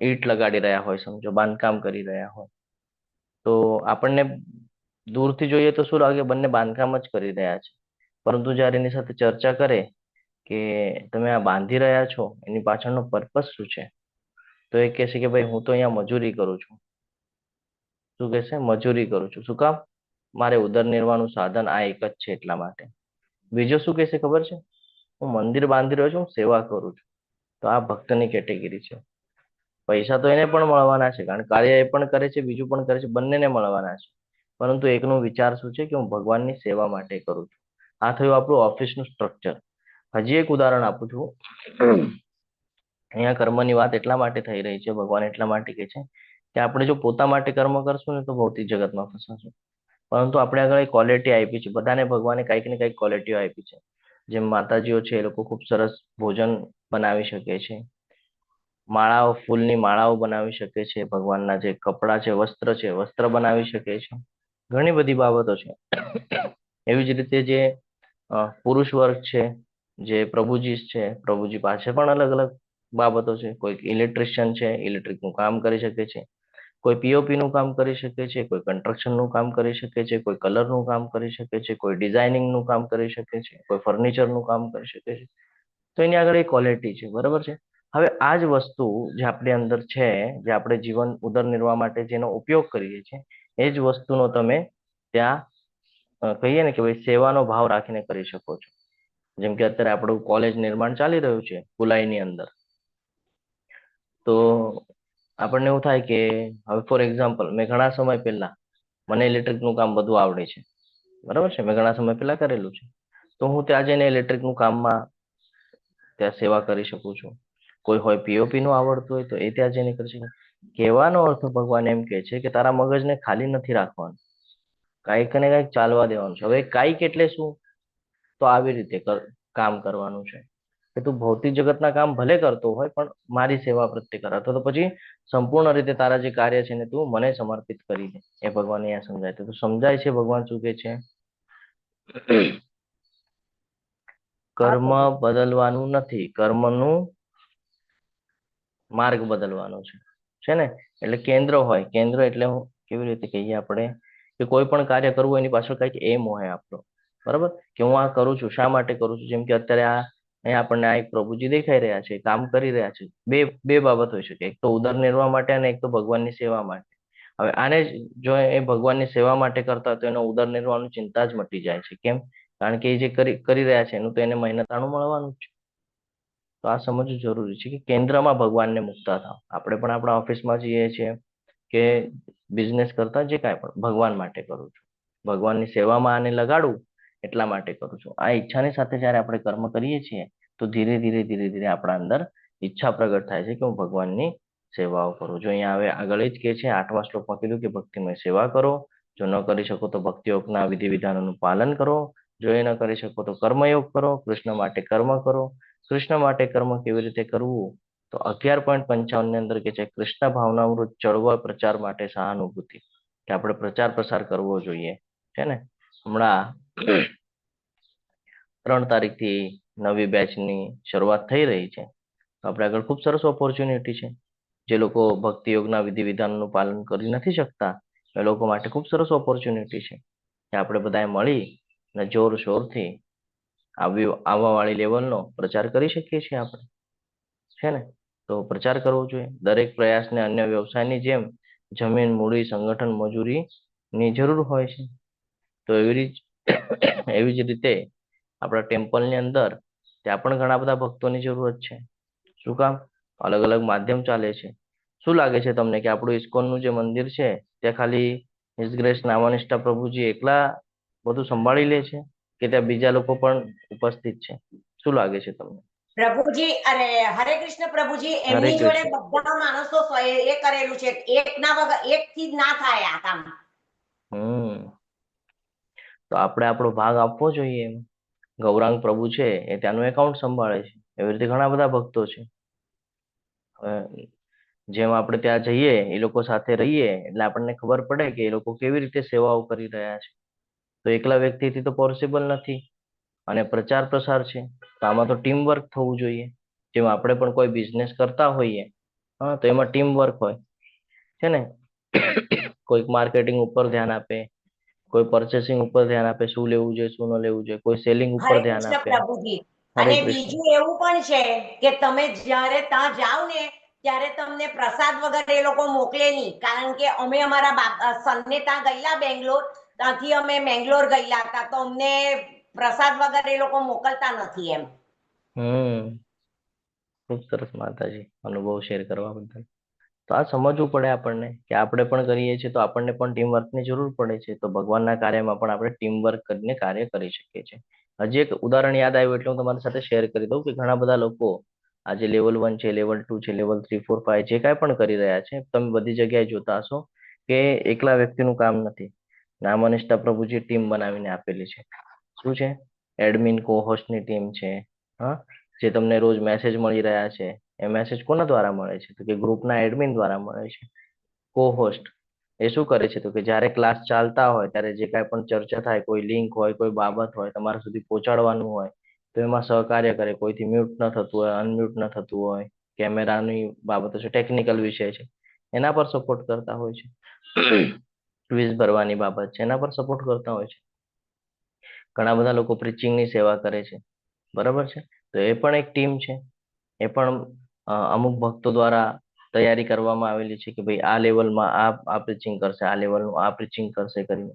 ઈંટ લગાડી રહ્યા હોય, સમજો બાંધકામ કરી રહ્યા હોય, તો આપણને દૂરથી જોઈએ તો શું લાગે, બંને બાંધકામ જ કરી રહ્યા છે. પરંતુ જ્યારે એની સાથે ચર્ચા કરે કે તમે આ બાંધી રહ્યા છો એની પાછળનો પર્પસ શું છે, તો એ કહેશે કે ભાઈ હું તો અહીંયા મજૂરી કરું છું. શું કહેશે? મજૂરી કરું છું. શું કામ? મારે ઉદરનિર્વાહનું સાધન આ એક જ છે એટલા માટે. બીજો શું કહેશે ખબર છે? હું મંદિર બાંધી રહ્યો છું, હું સેવા કરું છું. તો આ ભક્તની કેટેગરી છે. પૈસા તો એને પણ મળવાના છે, કારણ કાર્ય એ પણ કરે છે, બીજું પણ કરે છે, બંનેને મળવાના છે. પરંતુ એકનો વિચાર શું છે કે હું ભગવાનની સેવા માટે કરું છું. આ થયું આપણું ઓફિસનું સ્ટ્રક્ચર. હજી એક ઉદાહરણ આપું છું. અહીંયા કર્મની વાત એટલા માટે થઈ રહી છે, ભગવાન એટલા માટે કહે છે કે આપણે જો પોતા માટે કર્મ કરશું ને તો ભૌતિક જગતમાં ફસાશું. પરંતુ આપણે આગળ એક ક્વોલિટી આપી છે. બધાને ભગવાને કંઈક ને કંઈક ક્વોલિટીઓ આપી છે. જેમ માતાજીઓ છે, એ લોકો ખૂબ સરસ ભોજન બનાવી શકે છે, માળાઓ, ફૂલની માળાઓ બનાવી શકે છે, ભગવાનના જે કપડાં છે, વસ્ત્ર બનાવી શકે છે. ઘણી બધી બાબતો છે. એવી જ રીતે જે પુરુષ વર્ગ છે, જે પ્રભુજી છે, પ્રભુજી પાસે પણ અલગ અલગ બાબતો છે. કોઈ ઇલેક્ટ્રિશિયન છે, ઇલેક્ટ્રિકનું કામ કરી શકે છે, કોઈ પીઓપી નું કામ કરી શકે છે, કોઈ કન્સ્ટ્રક્શન નું કામ કરી શકે છે, કોઈ કલર નું કામ કરી શકે છે, કોઈ ડિઝાઇનિંગ નું કામ કરી શકે છે, કોઈ ફર્નિચર નું કામ કરી શકે છે. તો એની આગળ એક ક્વોલિટી છે, બરાબર છે. હવે આ જ વસ્તુ જે આપણી અંદર છે, જે આપણે જીવન ઉદરનિર્વાહ માટે જેનો ઉપયોગ કરીએ છીએ, એ જ વસ્તુનો તમે ત્યાં કહીએ ને કે ભાઈ સેવાનો ભાવ રાખીને કરી શકો છો. જેમ કે અત્યારે આપણું કોલેજ નિર્માણ ચાલી રહ્યું છે કુલાઈની અંદર, તો આપણને એવું થાય કે હવે ફોર એક્ઝામ્પલ મેં ઘણા સમય પહેલા, મને ઇલેક્ટ્રિકનું કામ બધું આવડે છે, બરાબર છે, મેં ઘણા સમય પહેલા કરેલું છે, તો હું ત્યાં જઈને ઇલેક્ટ્રિકનું કામમાં ત્યાં સેવા કરી શકું છું. કોઈ હોય પીઓપી નું આવડતું હોય તો એ ત્યાં જઈને કરી શકે. કહેવાનો અર્થ ભગવાન એમ કે છે કે તારા મગજને ખાલી નથી રાખવાનું, કાંઈક ને કાંઈક ચાલવા દેવાનું છે. હવે કાંઈક એટલે શું? તો આવી રીતે કામ કરવાનું છે કે તું ભૌતિક જગતના કામ ભલે કરતો હોય પણ મારી સેવા પ્રત્યે કરાતો, તો પછી સંપૂર્ણ રીતે તારા જે કાર્ય છે ને તું મને સમર્પિત કરી દે. એ ભગવાન અહીંયા સમજાય. તો સમજાય છે ભગવાન શું કે છે? કર્મ બદલવાનું નથી, કર્મનું માર્ગ બદલવાનો છે ને. એટલે કેન્દ્ર હોય, કેન્દ્ર એટલે હું કેવી રીતે કહીએ આપણે કે કોઈ પણ કાર્ય કરવું એની પાછળ કંઈક એમ હોય આપણો, બરાબર, કે હું આ કરું છું શા માટે કરું છું. જેમ કે અત્યારે અહીંયા આપણને આ એક પ્રભુજી દેખાઈ રહ્યા છે, કામ કરી રહ્યા છે. બે બાબત હોઈ શકે, એક તો ઉદરનિર્વાહ માટે અને એક તો ભગવાનની સેવા માટે. હવે આને જો એ ભગવાનની સેવા માટે કરતા હોય તો એનો ઉદરનિર્વાહની ચિંતા જ મટી જાય છે. કેમ? કારણ કે એ જે કરી રહ્યા છે એનું તો એને મહેનતાણું મળવાનું જ છે. તો આ સમજવું જરૂરી છે કે કેન્દ્રમાં ભગવાનને મુકતા થાવ. આપણે પણ આપણા ઓફિસમાં જઈએ છીએ કે બિઝનેસ કરતા જે કાંઈ પણ ભગવાન માટે કરું છું, ભગવાનની સેવામાં આને લગાડું એટલા માટે કરું છું. આ ઈચ્છાની સાથે જ્યારે આપણે કર્મ કરીએ છીએ તો ધીરે ધીરે આપણા અંદર ઈચ્છા પ્રગટ થાય છે કે હું ભગવાનની સેવાઓ કરું. જો અહીંયા હવે આગળ જ કે છે 8મા શ્લોકમાં કીધું કે ભક્તિમય સેવા કરો. જો ન કરી શકો તો ભક્તિયોગના વિધિ વિધાનોનું પાલન કરો. જો એ ન કરી શકો તો કર્મયોગ કરો. કૃષ્ણ માટે કર્મ કરો. કૃષ્ણ માટે કર્મ કેવી રીતે કરવું? તો 11.55 ની અંદર કે છે કૃષ્ણ ભાવનામૃત ચળવળ પ્રચાર માટે સહાનુભૂતિ, કે આપણે પ્રચાર પ્રસાર કરવો જોઈએ, છે ને. હમણાં 3 તારીખથી નવી બેચની શરૂઆત થઈ રહી છે. તો આપણે આગળ ખૂબ સરસ ઓપોર્ચ્યુનિટી છે. જે લોકો ભક્તિ યોગના વિધિ વિધાનનું પાલન કરી નથી શકતા એ લોકો માટે ખૂબ સરસ ઓપોર્ચ્યુનિટી છે કે આપણે બધાએ મળી અને જોરશોરથી આવવા વાળી લેવલનો પ્રચાર કરી શકીએ છીએ આપણે, છે ને. તો પ્રચાર કરવો જોઈએ. દરેક પ્રયાસને અન્ય વ્યવસાયની જેમ જમીન, મૂડી, સંગઠન, મજૂરીની જરૂર હોય છે. તો એવી જ રીતે આપણા ટેમ્પલની અંદર ત્યાં પણ ઘણા બધા ભક્તોની જરૂરત છે. શું કામ? અલગ અલગ માધ્યમ ચાલે છે. શું લાગે છે તમને કે આપણું ઇસ્કોનનું જે મંદિર છે ત્યાં ખાલી હિઝ ગ્રેસ નામાનિષ્ઠા પ્રભુજી એકલા બધું સંભાળી લે છે કે ત્યાં બીજા લોકો પણ ઉપસ્થિત છે? શું લાગે છે તમને? પ્રભુજી અરે હરે કૃષ્ણ પ્રભુજી હરે એમની જોડે કૃષ્ણ. બધા માણસો એ કરેલું છે એક ના વગર એક થી જ ના થાય આ કામ. હમ તો આપણે આપણો ભાગ આપવો જોઈએ એમ. ગૌરાંગ પ્રભુ છે એ ત્યાંનું એકાઉન્ટ સંભાળે છે, એવી રીતે ઘણા બધા ભક્તો છે. હવે જેમ આપણે ત્યાં જઈએ, એ લોકો સાથે રહીએ એટલે આપણને ખબર પડે કે એ લોકો કેવી રીતે સેવાઓ કરી રહ્યા છે. તો એકલા વ્યક્તિથી તો પોસિબલ નથી. અને પ્રચાર પ્રસાર છે તો આમાં તો ટીમ વર્ક થવું જોઈએ. જેમ આપણે પણ કોઈ બિઝનેસ કરતા હોઈએ, હા, તો એમાં ટીમ વર્ક હોય છે ને. કોઈક માર્કેટિંગ ઉપર ધ્યાન આપે, કોઈ પરચેસિંગ ઉપર ધ્યાન આપે, શું લેવું જોઈએ શું ન લેવું જોઈએ, કોઈ સેલિંગ ઉપર હરે ધ્યાન કૃષ્ણ આપે. પ્રભુજી. હરે અને કૃષ્ણ. બીજું એવું પણ છે કે તમે જ્યારે ત્યાં જાઓ ને ત્યારે તમને પ્રસાદ વગર એ લોકો મોકલે નહીં. કારણ કે અમે અમારા સનને ત્યાં ગયેલા બેંગ્લોર, ત્યાંથી અમે મેંગ્લોર ગયેલા હતા, તો અમને પ્રસાદ વગર એ લોકો મોકલતા નથી એમ. હમ ખૂબ સરસ માતાજી, અનુભવ શેર કરવા બદલ. તો આ સમજવું પડે આપણને કે આપણે પણ કરીએ છીએ તો આપણને પણ ટીમ વર્કની જરૂર પડે છે. તો ભગવાનના કાર્યમાં પણ આપણે ટીમ વર્ક કરીને કાર્ય કરી શકીએ છીએ. હજી એક ઉદાહરણ યાદ આવ્યું એટલે હું તમારી સાથે શેર કરી દઉં કે ઘણા બધા લોકો આજે લેવલ 1 છે, લેવલ 2 છે, લેવલ 3, 4, 5 જે કાંઈ પણ કરી રહ્યા છે, તમે બધી જગ્યાએ જોતા હશો કે એકલા વ્યક્તિનું કામ નથી. નામનિષ્ઠા પ્રભુજી ટીમ બનાવીને આપેલી છે. શું છે? એડમિન કો હોસ્ટની ટીમ છે. હા, જે તમને રોજ મેસેજ મળી રહ્યા છે, એ મેસેજ કોના દ્વારા મળે છે? તો કે ગ્રુપના એડમિન દ્વારા મળે છે. કો હોસ્ટ એ શું કરે છે? તો કે જ્યારે ક્લાસ ચાલતા હોય ત્યારે જે કાંઈ પણ ચર્ચા થાય, કોઈ લિંક હોય, કોઈ બાબત હોય, તમારા સુધી પહોંચાડવાનું હોય, તો એમાં સહકાર્ય કરે. કોઈથી મ્યુટ ન થતું હોય, અનમ્યુટ ન થતું હોય, કેમેરાની બાબતો છે, ટેકનિકલ વિષય છે, એના પર સપોર્ટ કરતા હોય છે. ક્વિઝ ભરવાની બાબત છે, એના પર સપોર્ટ કરતા હોય છે. ઘણા બધા લોકો પ્રીચિંગની સેવા કરે છે, બરાબર છે. તો એ પણ એક ટીમ છે. એ પણ અમુક ભક્તો દ્વારા તૈયારી કરવામાં આવેલી છે કે ભાઈ આ લેવલમાં આ પ્રીચિંગ કરશે, આ લેવલનું આ પ્રીચિંગ કરશે કરીને.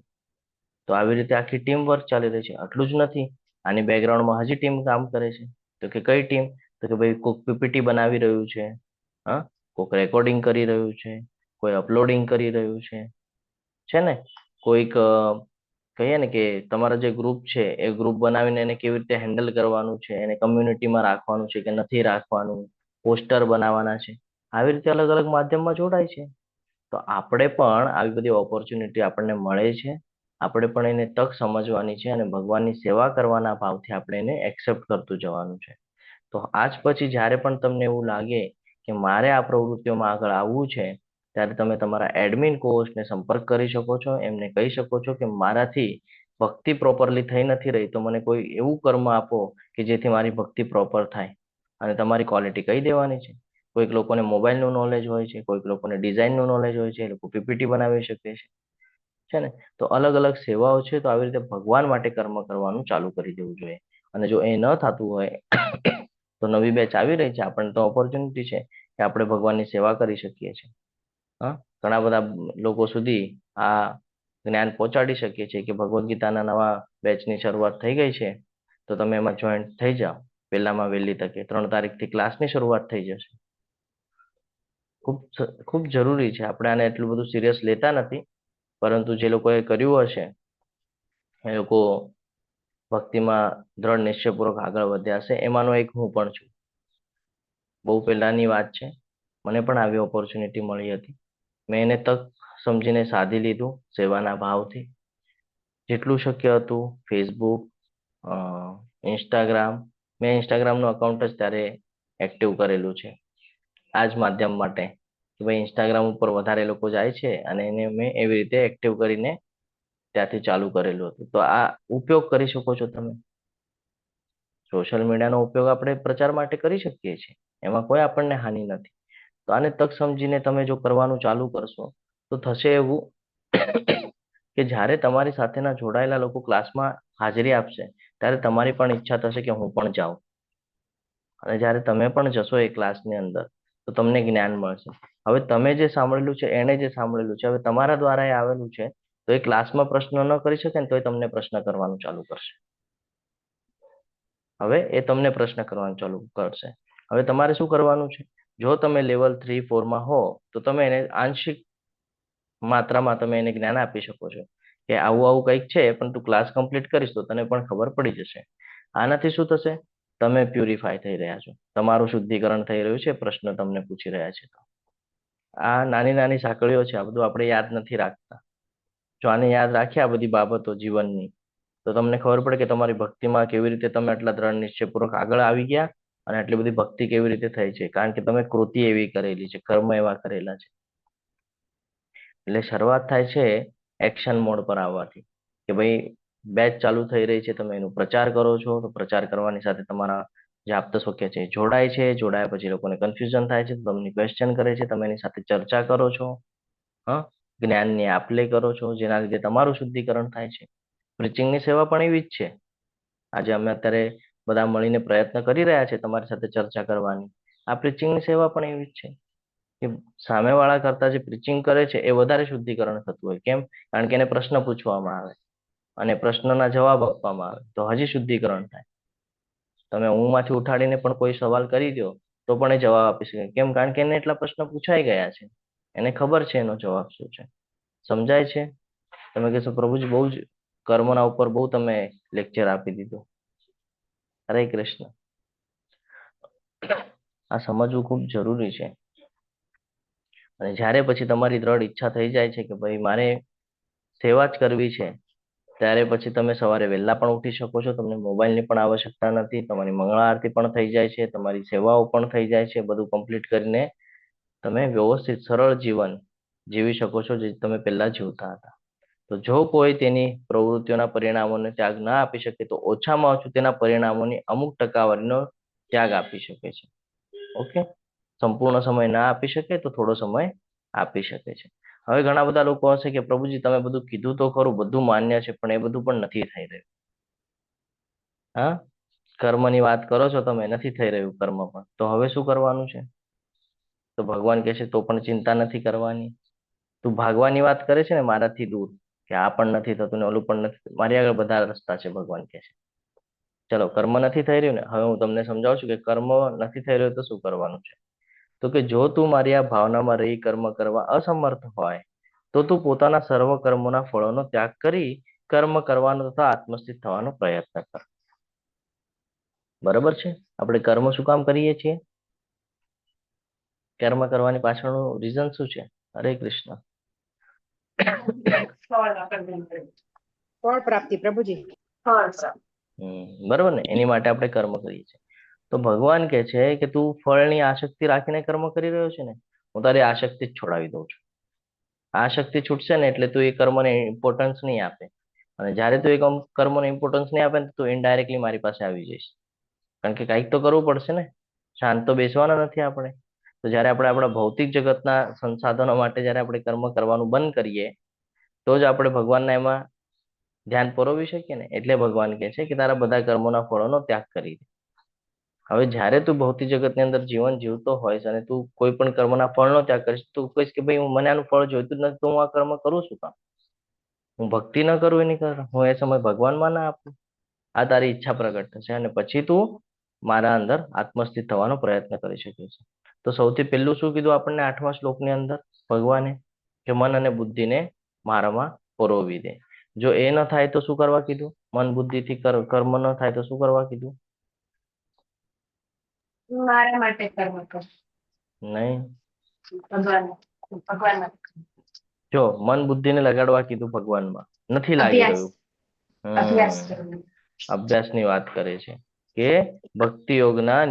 તો આવી રીતે આખી ટીમ વર્ક ચાલી રહી છે. આટલું જ નથી, આની બેકગ્રાઉન્ડમાં હજી ટીમ કામ કરે છે. તો કે કઈ ટીમ? તો કે ભાઈ કોઈક પીપીટી બનાવી રહ્યું છે, હા, કોઈક રેકોર્ડિંગ કરી રહ્યું છે, કોઈ અપલોડિંગ કરી રહ્યું છે ને. કોઈક કહીએ ને કે તમારા જે ગ્રુપ છે એ ગ્રુપ બનાવીને એને કેવી રીતે હેન્ડલ કરવાનું છે, એને કમ્યુનિટીમાં રાખવાનું છે કે નથી રાખવાનું, પોસ્ટર બનાવવાના છે. આવી રીતે અલગ અલગ માધ્યમમાં જોડાય છે. તો આપણે પણ આવી બધી ઓપોર્ચ્યુનિટી આપણને મળે છે. આપણે પણ એને તક સમજવાની છે અને ભગવાનની સેવા કરવાના ભાવથી આપણે એને એક્સેપ્ટ કરતું જવાનું છે. તો આજ પછી જ્યારે પણ તમને એવું લાગે કે મારે આ પ્રવૃત્તિઓમાં આગળ આવવું છે, ત્યારે તમે તમારા એડમિન કોર્સને સંપર્ક કરી શકો છો. એમને કહી શકો છો કે મારાથી ભક્તિ પ્રોપરલી થઈ નથી રહી, તો મને કોઈ એવું કર્મ આપો કે જેથી મારી ભક્તિ પ્રોપર થાય. અને તમારી ક્વોલિટી કહી દેવાની છે. કોઈક લોકોને મોબાઈલનું નોલેજ હોય છે, કોઈક લોકોને ડિઝાઇનનું નોલેજ હોય છે, એ લોકો પીપીટી બનાવી શકે છે ને. તો અલગ અલગ સેવાઓ છે. તો આવી રીતે ભગવાન માટે કર્મ કરવાનું ચાલુ કરી દેવું જોઈએ. અને જો એ ન થતું હોય તો નવી બેચ આવી રહી છે, આપણને તો ઓપોર્ચ્યુનિટી છે કે આપણે ભગવાનની સેવા કરી શકીએ છીએ. હા, ઘણા બધા લોકો સુધી આ જ્ઞાન પહોંચાડી શકીએ છીએ કે ભગવદ્ ગીતાના નવા બેચની શરૂઆત થઈ ગઈ છે, તો તમે એમાં જોઈન્ટ થઈ જાઓ વહેલામાં વહેલી તકે. 3 તારીખથી ક્લાસની શરૂઆત થઈ જશે. ખૂબ ખૂબ જરૂરી છે. આપણે આને એટલું બધું સિરિયસ લેતા નથી, પરંતુ જે લોકોએ કર્યું હશે એ લોકો ભક્તિમાં દ્રઢ નિશ્ચયપૂર્વક આગળ વધ્યા હશે. એમાંનો એક હું પણ છું. બહુ પહેલાની વાત છે, મને પણ આવી ઓપોર્ચ્યુનિટી મળી હતી. મેં એને તક સમજીને સાધી લીધું સેવાના ભાવથી. જેટલું શક્ય હતું ફેસબુક, ઇન્સ્ટાગ્રામ, મેં ઇન્સ્ટાગ્રામનું અકાઉન્ટ જ ત્યારે એક્ટિવ કરેલું છે આ જ માધ્યમ માટે કે ભાઈ ઇન્સ્ટાગ્રામ ઉપર વધારે લોકો જાય છે અને એને મેં એવી રીતે એક્ટિવ કરીને ત્યાંથી ચાલુ કરેલું હતું. તો આ ઉપયોગ કરી શકો છો તમે. સોશિયલ મીડિયાનો ઉપયોગ આપણે પ્રચાર માટે કરી શકીએ છીએ, એમાં કોઈ આપણને હાનિ નથી. તો આને તક સમજીને તમે જો કરવાનું ચાલુ કરશો તો થશે એવું કે જ્યારે તમારી સાથેના જોડાયેલા લોકો ક્લાસમાં હાજરી આપશે ત્યારે તમારી પણ ઈચ્છા થશે કે હું પણ જાઉં. અને જ્યારે તમે પણ જશો એ ક્લાસની અંદર તો તમને જ્ઞાન મળશે. હવે તમે જે સાંભળેલું છે, એણે જે સાંભળેલું છે, હવે તમારા દ્વારા એ આવેલું છે, તો એ ક્લાસમાં પ્રશ્ન ન કરી શકે ને તો એ તમને પ્રશ્ન કરવાનું ચાલુ કરશે. હવે એ તમને પ્રશ્ન કરવાનું ચાલુ કરશે. હવે તમારે શું કરવાનું છે? જો તમે લેવલ 3, 4 માં હો તો તમે એને આંશિક માત્રામાં તમે એને જ્ઞાન આપી શકો છો કે આવું આવું કંઈક છે, પણ તું ક્લાસ કમ્પ્લીટ કરીશ તો તને પણ ખબર પડી જશે. આનાથી શું થશે? તમે પ્યુરિફાય થઈ રહ્યા છો, તમારું શુદ્ધિકરણ થઈ રહ્યું છે, પ્રશ્ન તમને પૂછી રહ્યા છે. આ નાની નાની સાંકળીઓ છે, આ બધું આપણે યાદ નથી રાખતા. જો આને યાદ રાખીએ આ બધી બાબતો જીવનની, તો તમને ખબર પડે કે તમારી ભક્તિમાં કેવી રીતે તમે આટલા દ્રઢ નિશ્ચયપૂર્વક આગળ આવી ગયા અને આટલી બધી ભક્તિ કેવી રીતે થઈ છે. કારણ કે તમે કૃતિ એવી કરેલી છે, કર્મ એવા કરેલા છે. એટલે શરૂઆત થાય છે એક્શન મોડ પર આવવાથી, કે ભાઈ બેચ ચાલુ થઈ રહી છે, તમે એનો પ્રચાર કરો છો, તો પ્રચાર કરવાની સાથે તમારા જે આપ્તસ્વકીય છે જોડાય છે, જોડાયા પછી લોકોને કન્ફ્યુઝન થાય છે, તમને ક્વેશ્ચન કરે છે, તમે એની સાથે ચર્ચા કરો છો, હા, જ્ઞાનની આપ લે કરો છો, જેના લીધે તમારું શુદ્ધિકરણ થાય છે. પ્રીચિંગની સેવા પણ એવી જ છે. આજે અમે અત્યારે બધા મળીને પ્રયત્ન કરી રહ્યા છે તમારી સાથે ચર્ચા કરવાની. આ પ્રીચિંગની સેવા પણ એવી જ છે કે સામેવાળા કરતા જે પ્રીચિંગ કરે છે એ વધારે શુદ્ધિકરણ થતું હોય. કેમ? કારણ કે એને પ્રશ્ન પૂછવામાં આવે અને પ્રશ્નના જવાબ આપવામાં આવે તો હજી શુદ્ધિકરણ થાય. તમે ઊંઘમાંથી ઉઠાડીને પણ કોઈ સવાલ કરી દો તો પણ એ જવાબ આપી શકે. કેમ? કારણ કે એને એટલા પ્રશ્ન પૂછાઈ ગયા છે, એને ખબર છે એનો જવાબ શું છે. સમજાય છે? તમે કહેશો પ્રભુજી બહુ જ કર્મના ઉપર બહુ તમે લેક્ચર આપી દીધું. હરે કૃષ્ણ. આ સમજવું ખૂબ જરૂરી છે. અને જ્યારે પછી તમારી દ્રઢ ઈચ્છા થઈ જાય છે કે ભાઈ મારે સેવા જ કરવી છે, ત્યારે પછી તમે સવારે વહેલા પણ ઉઠી શકો છો, તમને મોબાઈલની પણ આવશ્યકતા નથી, તમારી મંગળા આરતી પણ થઈ જાય છે, તમારી સેવાઓ પણ થઈ જાય છે. બધું કમ્પ્લીટ કરીને તમે વ્યવસ્થિત સરળ જીવન જીવી શકો છો જે તમે પહેલા જીવતા હતા. તો જો કોઈ તેની પ્રવૃત્તિઓના પરિણામોને ત્યાગ ના આપી શકે તો ઓછામાં ઓછું તેના પરિણામોની અમુક ટકાવારીનો ત્યાગ આપી શકે છે. ઓકે, સંપૂર્ણ સમય ના આપી શકે તો થોડો સમય આપી શકે છે. હવે ઘણા બધા લોકો હશે કે પ્રભુજી તમે બધું કીધું તો ખરું, બધું માન્ય છે, પણ એ બધું પણ નથી થઈ રહ્યું. હા, કર્મની વાત કરો છો તમે, નથી થઈ રહ્યું કર્મ પણ, તો હવે શું કરવાનું છે? તો ભગવાન કહે છે તો પણ ચિંતા નથી કરવાની. તું ભાગવાની વાત કરે છે ને મારાથી દૂર, કે આ પણ નથી થતું ને ઓલું પણ નથી, મારી આગળ બધા રસ્તા છે. ભગવાન કહે છે ચલો કર્મ નથી થઈ રહ્યું ને, હવે હું તમને સમજાવું છું કે કર્મ નથી થઈ રહ્યું તો શું કરવાનું છે. તો કે જો તું મારી આ ભાવનામાં રહી કર્મ કરવા અસમર્થ હોય તો તું પોતાના સર્વ કર્મોના ફળોનો ત્યાગ કરી કર્મ કરવાનો તથા આત્મસ્થિત થવાનો પ્રયત્ન કર. બરાબર છે? આપણે કર્મ શું કામ કરીએ છીએ? કર્મ કરવાની પાછળનું રીઝન શું છે? હરે કૃષ્ણ. ફળ પ્રાપ્તિ પ્રભુજી. બરાબર ને, એની માટે આપણે કર્મ કરીએ છીએ. તો ભગવાન કહે છે કે તું ફળની આસક્તિ રાખીને કર્મ કરી રહ્યો છે ને, હું તારી આસક્તિ જ છોડાવી દઉં છું. આસક્તિ છૂટશે ને એટલે તું એ કર્મને ઇમ્પોર્ટન્સ નહીં આપે, અને જ્યારે તું એ કર્મને ઇમ્પોર્ટન્સ નહીં આપે ને તું ઇનડાયરેક્ટલી મારી પાસે આવી જઈશ. કારણ કે કંઈક તો કરવું પડશે ને, શાંત તો બેસવાના નથી આપણે. તો જ્યારે આપણે આપણા ભૌતિક જગતના સંસાધનો માટે જ્યારે આપણે કર્મ કરવાનું બંધ કરીએ તો જ આપણે ભગવાનના એમાં ધ્યાન પરોવી શકીએ ને. એટલે ભગવાન કહે છે કે તારા બધા કર્મોના ફળોનો ત્યાગ કરી દે. હવે જ્યારે તું ભૌતિક જગતની અંદર જીવન જીવતો હોઈશ અને તું કોઈ પણ કર્મના ફળનો ત્યાગ કરીશ, તું કહીશ કે ભાઈ મને આનું ફળ જોઈતું જ નથી તો હું આ કર્મ કરું છું કામ? હું ભક્તિ ન કરું એની કર, હું એ સમય ભગવાનમાં ના આપું? આ તારી ઈચ્છા પ્રગટ થશે અને પછી તું મારા અંદર આત્મસ્થિત થવાનો પ્રયત્ન કરી શકે છે. તો સૌથી પહેલું શું કીધું આપણને 8મા શ્લોકની અંદર ભગવાને? કે મન અને બુદ્ધિને મારામાં પરોવી દે. જો એ ન થાય તો શું કરવા કીધું? મન બુદ્ધિથી કર્મ ન થાય તો શું કરવા કીધું? મારા માટે કર્મ કર. નહીં, ભગવાન જો મન બુદ્ધિને લગાડવા કીધું ભગવાનમાં, નથી લાગી રહ્યું. અભ્યાસની વાત કરે છે કે ભક્તિ યોગના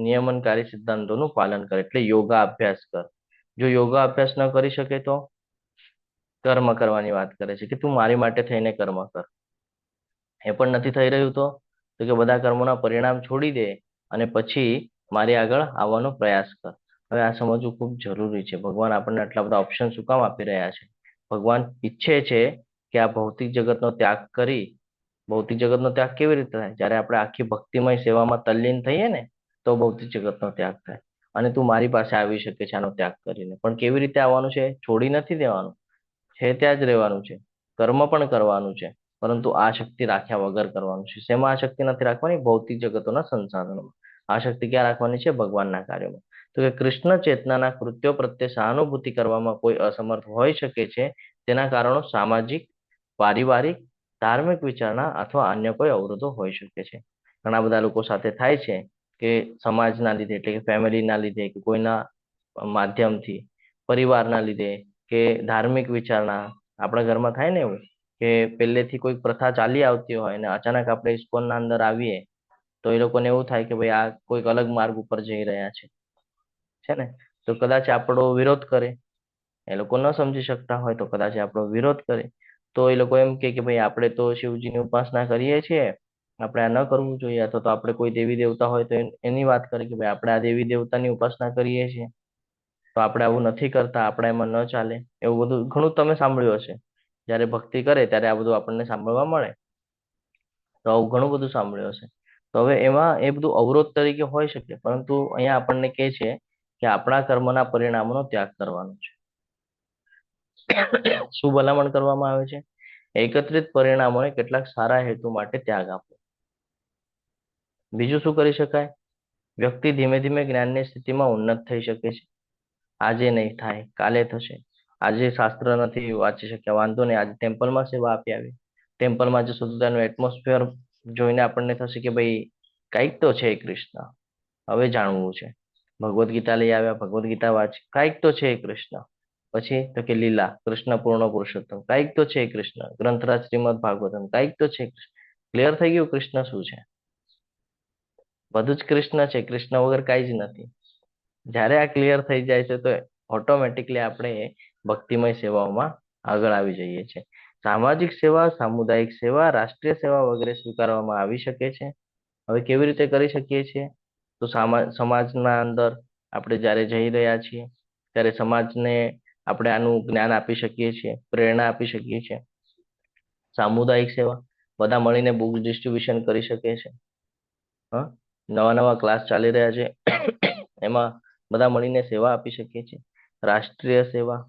નિયમનકારી સિદ્ધાંતોનું પાલન કરે, એટલે યોગા અભ્યાસ કર. જો યોગા અભ્યાસ ન કરી શકે તો કર્મ કરવાની વાત કરે છે કે તું મારી માટે થઈને કર્મ કર. એ પણ નથી થઈ રહ્યું તો કે બધા કર્મોના પરિણામ છોડી દે અને પછી મારી આગળ આવવાનો પ્રયાસ કર. હવે આ સમજવું ખૂબ જરૂરી છે. ભગવાન આપણને આટલા બધા ઓપ્શન શું કામ આપી રહ્યા છે? ભગવાન ઈચ્છે છે કે આ ભૌતિક જગતનો ત્યાગ કરી. ભૌતિક જગતનો ત્યાગ કેવી રીતે થાય? જ્યારે આપણે આખી ભક્તિમય સેવામાં તલ્લીન થઈએ ને તો ભૌતિક જગતનો ત્યાગ થાય. અને તું મારી પાસે આવી શકે છે આનો ત્યાગ કરીને. પણ કેવી રીતે આવવાનું છે? છોડી નથી દેવાનું છે, ત્યાં જ રહેવાનું છે. કર્મ પણ કરવાનું છે, પરંતુ આ શક્તિ રાખ્યા વગર કરવાનું છે. શેમાં આ શક્તિ નથી રાખવાની? ભૌતિક જગતોના સંસાધનોમાં. આ શક્તિ ક્યાં રાખવાની છે? ભગવાનના કાર્યોમાં. તો કે કૃષ્ણ ચેતનાના કૃત્યો પ્રત્યે સહાનુભૂતિ કરવામાં કોઈ અસમર્થ હોઈ શકે છે. તેના કારણો સામાજિક, પારિવારિક, ધાર્મિક વિચારણા અથવા અન્ય કોઈ અવરોધો હોઈ શકે છે. ઘણા બધા લોકો સાથે થાય છે કે સમાજના લીધે એટલે કે ફેમિલીના લીધે કે કોઈના માધ્યમથી, પરિવારના લીધે કે ધાર્મિક વિચારણા આપણા ઘરમાં થાય ને એવું કે પહેલેથી કોઈ પ્રથા ચાલી આવતી હોય અને અચાનક આપણે ઇસ્કોનના અંદર આવીએ તો એ લોકોને એવું થાય કે ભાઈ આ કોઈક અલગ માર્ગ ઉપર જઈ રહ્યા છે ને, તો કદાચ આપણો વિરોધ કરે. એ લોકો ન સમજી શકતા હોય તો કદાચ આપણો વિરોધ કરે તો એ લોકો એમ કે ભાઈ આપણે તો શિવજીની ઉપાસના કરીએ છીએ, આપણે આ ન કરવું જોઈએ. અથવા તો આપણે કોઈ દેવી દેવતા હોય તો એની વાત કરે કે ભાઈ આપણે આ દેવી દેવતાની ઉપાસના કરીએ છીએ તો આપણે આવું નથી કરતા, આપણે એમાં ન ચાલે. એવું બધું ઘણું તમે સાંભળ્યું હશે. જ્યારે ભક્તિ કરે ત્યારે આ બધું આપણને સાંભળવા મળે. તો આવું ઘણું બધું સાંભળ્યું હશે. તો હવે એમાં એ બધું અવરોધ તરીકે હોઈ શકે, પરંતુ અહીંયા આપણને કહે છે કે આપણા કર્મના પરિણામોનો ત્યાગ કરવાનો છે. શું ભલામણ કરવામાં આવે છે? એકત્રિત પરિણામોને કેટલાક સારા હેતુ માટે ત્યાગ આપો. બીજું શું કરી શકાય? વ્યક્તિ ધીમે ધીમે જ્ઞાનની સ્થિતિમાં ઉન્નત થઈ શકે છે. આજે નહીં થાય, કાલે થશે. આજે શાસ્ત્ર નથી વાંચી શક્યા, વાંધો નહીં, આજે ટેમ્પલમાં સેવા આપી આવી. ટેમ્પલમાં જે શુદ્ધતાનું એટમોસ્ફિયર જોઈને આપણને થશે કે ભાઈ કાંઈક તો છે કૃષ્ણ, હવે જાણવું છે. ભગવદ્ ગીતા લઈ આવ્યા, ભગવદ્ ગીતા વાંચી, કાંઈક તો છે કૃષ્ણ. પછી તો કે લીલા, કૃષ્ણ પૂર્ણ પુરુષોત્તમ, કાંઈક તો છે કૃષ્ણ. ગ્રંથરાજ શ્રીમદ ભાગવતમ, કાંઈક તો છે કૃષ્ણ. ક્લિયર થઈ ગયું કૃષ્ણ શું છે? બધું જ કૃષ્ણ છે, કૃષ્ણ વગર કાંઈ જ નથી. જ્યારે આ ક્લિયર થઈ જાય છે તો ઓટોમેટિકલી આપણે ભક્તિમય સેવાઓમાં આગળ આવી જઈએ છીએ. સામાજિક સેવા, સામુદાયિક સેવા, રાષ્ટ્રીય સેવા વગેરે સ્વીકારવામાં આવી શકે છે. હવે કેવી રીતે કરી શકીએ છીએ? તો સમાજના અંદર આપણે જ્યારે જઈ રહ્યા છીએ ત્યારે સમાજને આપણે આનું જ્ઞાન આપી શકીએ છીએ, પ્રેરણા આપી શકીએ છીએ. સામુદાયિક સેવા, બધા મળીને બુક ડિસ્ટ્રીબ્યુશન કરી શકે છે. હા, નવા નવા ક્લાસ ચાલી રહ્યા છે એમાં બધા મળીને સેવા આપી શકીએ છીએ. રાષ્ટ્રીય સેવા,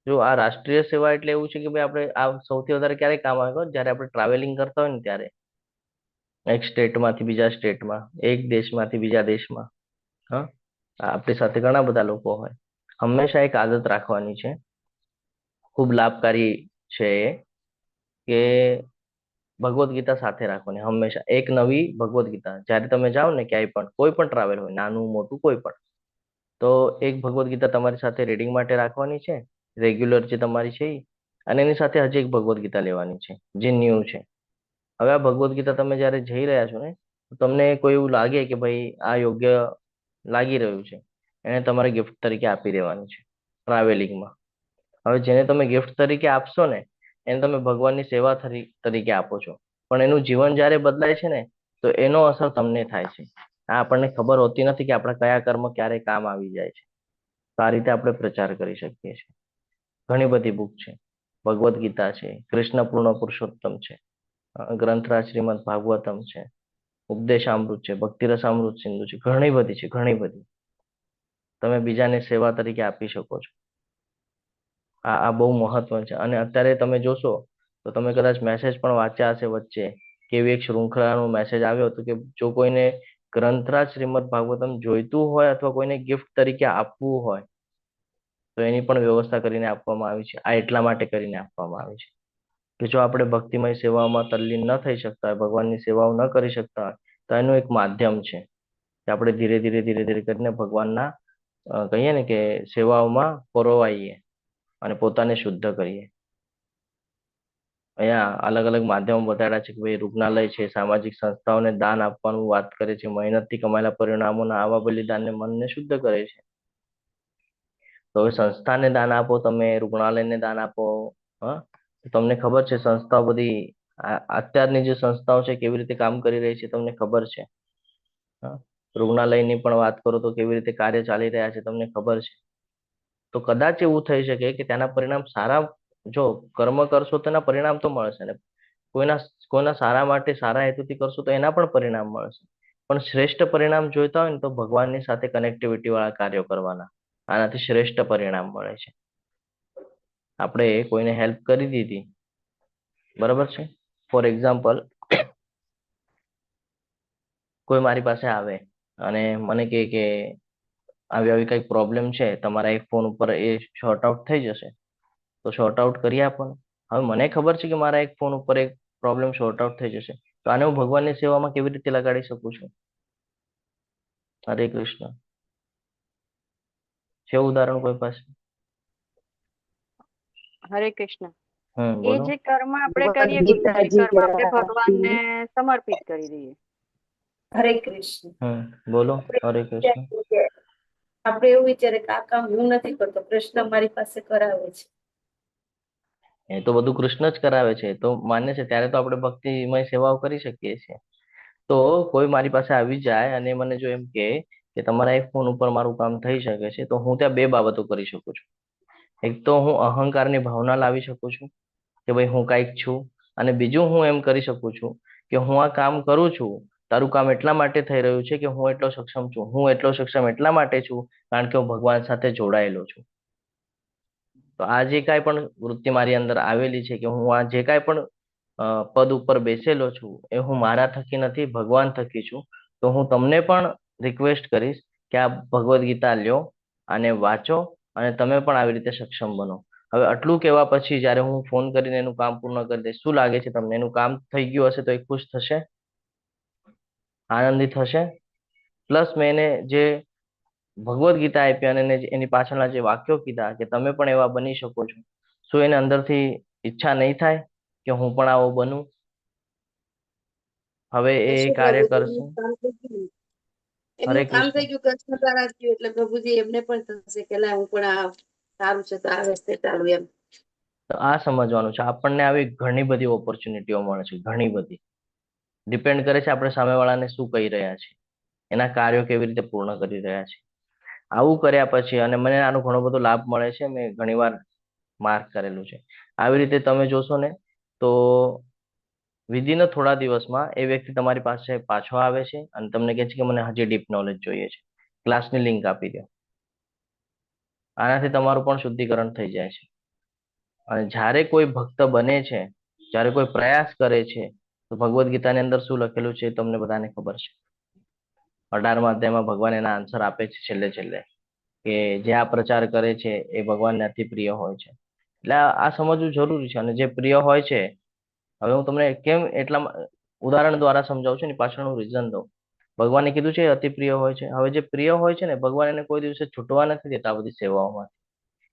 જો આ રાષ્ટ્રીય સેવા એટલે એવું છે કે ભાઈ આપણે આ સૌથી વધારે ક્યારે કામ આવે ખબર? જ્યારે આપણે ટ્રાવેલિંગ કરતા હોય ને ત્યારે, એક સ્ટેટમાંથી બીજા સ્ટેટમાં, એક દેશમાંથી બીજા દેશમાં. હા, આપણી સાથે ઘણા બધા લોકો હોય. હંમેશા એક આદત રાખવાની છે, ખૂબ લાભકારી છે એ, કે ભગવદ્ ગીતા સાથે રાખવાની. હંમેશા એક નવી ભગવદ્ ગીતા જ્યારે તમે જાઓ ને ક્યાંય પણ, કોઈ પણ ટ્રાવેલ હોય, નાનું મોટું કોઈ પણ, તો એક ભગવદ્ ગીતા તમારી સાથે રીડિંગ માટે રાખવાની છે, રેગ્યુલર જે તમારી છે એ. અને એની સાથે હજી એક ભગવદ્ ગીતા લેવાની છે જે ન્યૂ છે. હવે આ ભગવદ્ ગીતા તમે જ્યારે જઈ રહ્યા છો ને, તમને કોઈ એવું લાગે કે ભાઈ આ યોગ્ય લાગી રહ્યું છે, એને તમારે ગિફ્ટ તરીકે આપી દેવાની છે ટ્રાવેલિંગમાં. હવે જેને તમે ગિફ્ટ તરીકે આપશો ને એને તમે ભગવાનની સેવા તરીકે આપો છો, પણ એનું જીવન જ્યારે બદલાય છે ને તો એનો અસર તમને થાય છે. આ આપણને ખબર હોતી નથી કે આપણા કયા કર્મ ક્યારે કામ આવી જાય છે. તો આ રીતે આપણે પ્રચાર કરી શકીએ છીએ. ઘણી બધી બુક છે, ભગવદ્ ગીતા છે, કૃષ્ણ પૂર્ણ પુરુષોત્તમ છે, ગ્રંથરાજ શ્રીમદ ભાગવતમ છે, ઉપદેશામૃત છે, ભક્તિરસામૃત સિંધુ છે, ઘણી બધી છે, ઘણી બધી. તમે બીજાને સેવા તરીકે આપી શકો છો. આ બહુ મહત્વ છે. અને અત્યારે તમે જોશો તો તમે કદાચ મેસેજ પણ વાંચ્યા હશે વચ્ચે, કેવી એક શૃંખલાનો મેસેજ આવ્યો હતો કે જો કોઈને ગ્રંથરાજ શ્રીમદ ભાગવતમ જોઈતું હોય અથવા કોઈને ગિફ્ટ તરીકે આપવું હોય તો એની પણ વ્યવસ્થા કરીને આપવામાં આવી છે. આ એટલા માટે કરીને આપવામાં આવી છે કે જો આપણે ભક્તિમય સેવાઓમાં તલ્લીન ન થઈ શકતા હોય, ભગવાનની સેવાઓ ન કરી શકતા હોય, તો એનું એક માધ્યમ છે કે આપણે ધીરે ધીરે કરીને ભગવાનના કહીએ ને કે સેવાઓમાં પરોવાઈએ અને પોતાને શુદ્ધ કરીએ. અહીંયા અલગ અલગ માધ્યમો બતાડ્યા છે કે ભાઈ રૂગ્ણાલય છે, સામાજિક સંસ્થાઓને દાન આપવાનું વાત કરે છે, મહેનતથી કમાયેલા પરિણામોના આવા બલિદાનને મનને શુદ્ધ કરે છે. તો હવે સંસ્થાને દાન આપો, તમે રૂગ્ણાલયને દાન આપો. હા, તમને ખબર છે સંસ્થાઓ બધી અત્યારની જે સંસ્થાઓ છે કેવી રીતે કામ કરી રહી છે તમને ખબર છે. હા, રૂગ્ણાલયની પણ વાત કરો તો કેવી રીતે કાર્ય ચાલી રહ્યા છે તમને ખબર છે. તો કદાચ એવું થઈ શકે કે તેના પરિણામ સારા, જો કર્મ કરશો તો એના પરિણામ તો મળશે ને, કોઈના સારા માટે સારા હેતુથી કરશો તો એના પણ પરિણામ મળશે. પણ શ્રેષ્ઠ પરિણામ જોઈતા હોય ને તો ભગવાનની સાથે કનેક્ટિવિટી વાળા કાર્યો કરવાના, આનાથી શ્રેષ્ઠ પરિણામ મળે છે. આપણે કોઈને હેલ્પ કરી દીધી, બરાબર છે. ફોર એક્ઝામ્પલ, કોઈ મારી પાસે આવે અને મને કહે કે આવી આવી કંઈક પ્રોબ્લેમ છે, તમારા એક ફોન ઉપર એ શોર્ટ આઉટ થઈ જશે, તો શોર્ટ આઉટ કરી આપો ને. હવે મને ખબર છે કે મારા એક ફોન ઉપર એક પ્રોબ્લેમ શોર્ટ આઉટ થઈ જશે, તો આને હું ભગવાનની સેવામાં કેવી રીતે લગાડી શકું છું? હરે કૃષ્ણ. છે ઉદાહરણ કોઈ પાસે? હરે કૃષ્ણ. એ બોલો. જે કર્મ આપણે કરીએ ગુરુ, એ ગીતાજી કર્મ આપણે ભગવાનને સમર્પિત કરી દઈએ. હરે કૃષ્ણ. બોલો. હરે કૃષ્ણ. આપણે એવું વિચારે કે આ કામ હું નથી કરતો, કૃષ્ણ મારી પાસે કરાવે છે. એ તો બધું કૃષ્ણ જ કરાવે છે, તો માન્ય છે, ત્યારે તો આપણે ભક્તિમય સેવાઓ કરી શકીએ છીએ. તો કોઈ મારી પાસે આવી જાય અને મને જો એમ કે તમારા એક ફોન ઉપર મારું કામ થઈ શકે છે, તો હું ત્યાં બે બાબતો કરી શકું છું. એક તો હું અહંકારની ભાવના લાવી શકું છું કે ભાઈ હું કાંઈક છું, અને બીજું હું એમ કરી શકું છું કે હું આ કામ કરું છું, તારું કામ એટલા માટે થઈ રહ્યું છે કે હું એટલો સક્ષમ છું. હું એટલો સક્ષમ એટલા માટે છું કારણ કે હું ભગવાન સાથે જોડાયેલો છું. તો આ જે કાંઈ પણ વૃત્તિ મારી અંદર આવેલી છે કે હું આ જે કાંઈ પણ પદ ઉપર બેસેલો છું, એ હું મારા થકી નથી, ભગવાન થકી છું. તો હું તમને પણ રિક્વેસ્ટ કરીશ કે આ ભગવદ્ ગીતા લ્યો, આને વાંચો, અને તમે પણ આવી રીતે સક્ષમ બનો. હવે આટલું કહેવા પછી જ્યારે હું ફોન કરીને એનું કામ પૂર્ણ કરી દઈશ, શું લાગે છે તમને? એનું કામ થઈ ગયું હશે તો એ ખુશ થશે, આનંદિત થશે. પ્લસ મેં એને જે ભગવદ્ ગીતા આપી અને એની પાછળના જે વાક્યો કીધા કે તમે પણ એવા બની શકો છો, શું એને અંદરથી ઈચ્છા નહીં થાય કે હું પણ આવો બનું? હવે એ શું કાર્ય પ્રભુજી કરશે. એમનું કામ થઈ ગયું. હરે એમનું કામ થઈ કૃષ્ણ. ગયું, કૃષ્ણ દ્વારા થયું, એટલે પ્રભુજી એમને પણ થશે કે લા હું પણ આ સારું છે તો આ રસ્તે ચાલુ એમ. તો આ સમજવાનું છે, આપણને આવી ઘણી બધી ઓપોર્ચ્યુનિટીઓ મળે છે, ઘણી બધી. ડિપેન્ડ કરે છે આપણે સામેવાળાને શું કહી રહ્યા છે, એના કાર્યો કેવી રીતે પૂર્ણ કરી રહ્યા છે. આવું કર્યા પછી, અને મને આનો ઘણો બધો લાભ મળે છે, મેં ઘણીવાર માર્ક કરેલું છે. આવી રીતે તમે જોશો ને તો વિધિન થોડા દિવસમાં એ વ્યક્તિ તમારી પાસે પાછો આવે છે અને તમને કહે છે કે મને હજી ડીપ નોલેજ જોઈએ છે, ક્લાસની લિંક આપી દો. આનાથી તમારું પણ શુદ્ધિકરણ થઈ જાય છે. અને જ્યારે કોઈ ભક્ત બને છે, જ્યારે કોઈ પ્રયાસ કરે છે, તો ભગવદ્ ગીતાની અંદર શું લખેલું છે એ તમને બધાને ખબર છે. 18મા અધ્યાયમાં ભગવાન એના આન્સર આપે છે છેલ્લે છેલ્લે, કે જે આ પ્રચાર કરે છે એ ભગવાનને અતિ પ્રિય હોય છે. એટલે આ સમજવું જરૂરી છે. અને જે પ્રિય હોય છે, હવે હું તમને કેમ એટલા ઉદાહરણ દ્વારા સમજાવું છું ને, પાછળનું રીઝન દઉં. ભગવાને કીધું છે અતિ પ્રિય હોય છે. હવે જે પ્રિય હોય છે ને, ભગવાન એને કોઈ દિવસે છૂટવા નથી દેતા આ બધી સેવાઓમાં.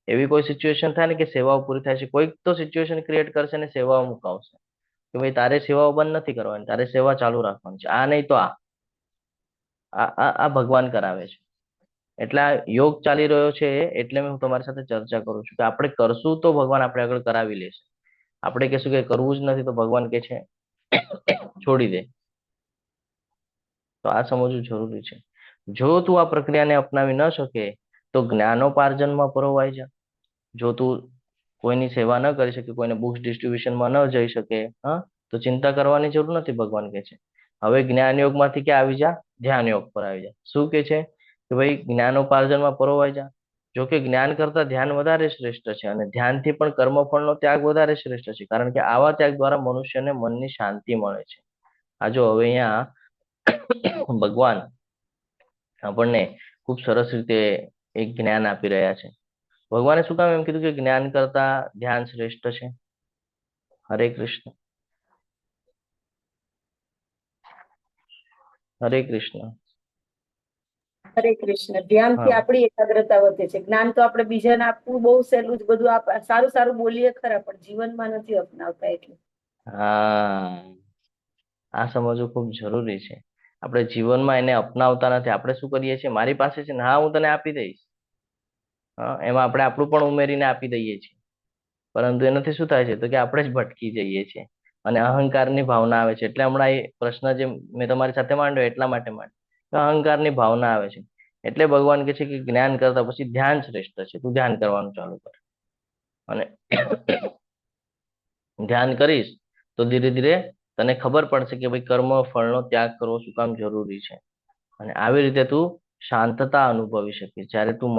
એવી કોઈ સિચ્યુએશન થાય ને કે સેવાઓ પૂરી થાય છે, કોઈક તો સિચ્યુએશન ક્રિએટ કરશે ને સેવાઓ મુકાવશે કે ભાઈ તારે સેવાઓ બંધ નથી કરવાની, તારે સેવા ચાલુ રાખવાની છે, આ નહીં તો આ ભગવાન કરાવે છે. એટલે આ યોગ ચાલી રહ્યો છે, એટલે હું તમારી સાથે ચર્ચા કરું છું કે આપણે કરશું તો ભગવાન આપણે આગળ કરાવી લેશે. આપણે કહેશું કે કરવું જ નથી તો ભગવાન કે છે છોડી દે. તો આ સમજવું જરૂરી છે. જો તું આ પ્રક્રિયાને અપનાવી ન શકે તો જ્ઞાનોપાર્જનમાં પરોવાઈ જા. જો તું કોઈની સેવા ન કરી શકે, કોઈને બુક્સ ડિસ્ટ્રીબ્યુશનમાં ન જઈ શકે, હા, તો ચિંતા કરવાની જરૂર નથી, ભગવાન કે છે. હવે જ્ઞાન યોગમાંથી ક્યાં આવી જા? ધ્યાન યોગ પર આવી જા. શું કે છે કે ભાઈ જ્ઞાનોપાર્જનમાં પરોવાઈ જા. જો કે જ્ઞાન કરતા ધ્યાન વધારે શ્રેષ્ઠ છે, અને ધ્યાનથી પણ કર્મફળનો ત્યાગ વધારે શ્રેષ્ઠ છે, કારણ કે આવા ત્યાગ દ્વારા મનુષ્યને મનની શાંતિ મળે છે. આ જો હવે અહીંયા ભગવાન આપણને ખૂબ સરસ રીતે એક જ્ઞાન આપી રહ્યા છે. ભગવાને શું કામ એમ કીધું કે જ્ઞાન કરતા ધ્યાન શ્રેષ્ઠ છે? હરે કૃષ્ણ. હરે કૃષ્ણ. હરે કૃષ્ણ. ધ્યાનથી હા. આપણી એકાગ્રતા વધે છે. જ્ઞાન તો આપણે બીજાને આપવું બહુ સહેલું જ, બધું સારું સારું બોલીએ ખરા, પણ જીવનમાં નથી અપનાવતા એટલે. હા, આ સમજવું ખૂબ જરૂરી છે. આપણે જીવનમાં એને અપનાવતા નથી. આપણે શું કરીએ છીએ, મારી પાસે છે ને, હા હું તને આપી દઈશ, હા, એમાં આપણે આપણું પણ ઉમેરીને આપી દઈએ છીએ. પરંતુ એનાથી શું થાય છે તો કે આપણે જ ભટકી જઈએ છીએ અને અહંકારની ભાવના આવે છે. એટલે હમણાં એ પ્રશ્ન જે મેં તમારી સાથે માંડ્યો એટલા માટે માંડ્યો, અહંકારની ભાવના આવે છે. એટલે ભગવાન કહે છે કે જ્ઞાન કરતા પછી ધ્યાન શ્રેષ્ઠ છે. તું ધ્યાન કરવાનું ચાલુ કર, અને ધ્યાન કરીશ તો ધીરે ધીરે તને ખબર પડશે કે ભાઈ કર્મ ફળનો ત્યાગ કરવો શું કામ જરૂરી છે. અને આવી રીતે તું શાંતતા અનુભવી શકીશ. જ્યારે તું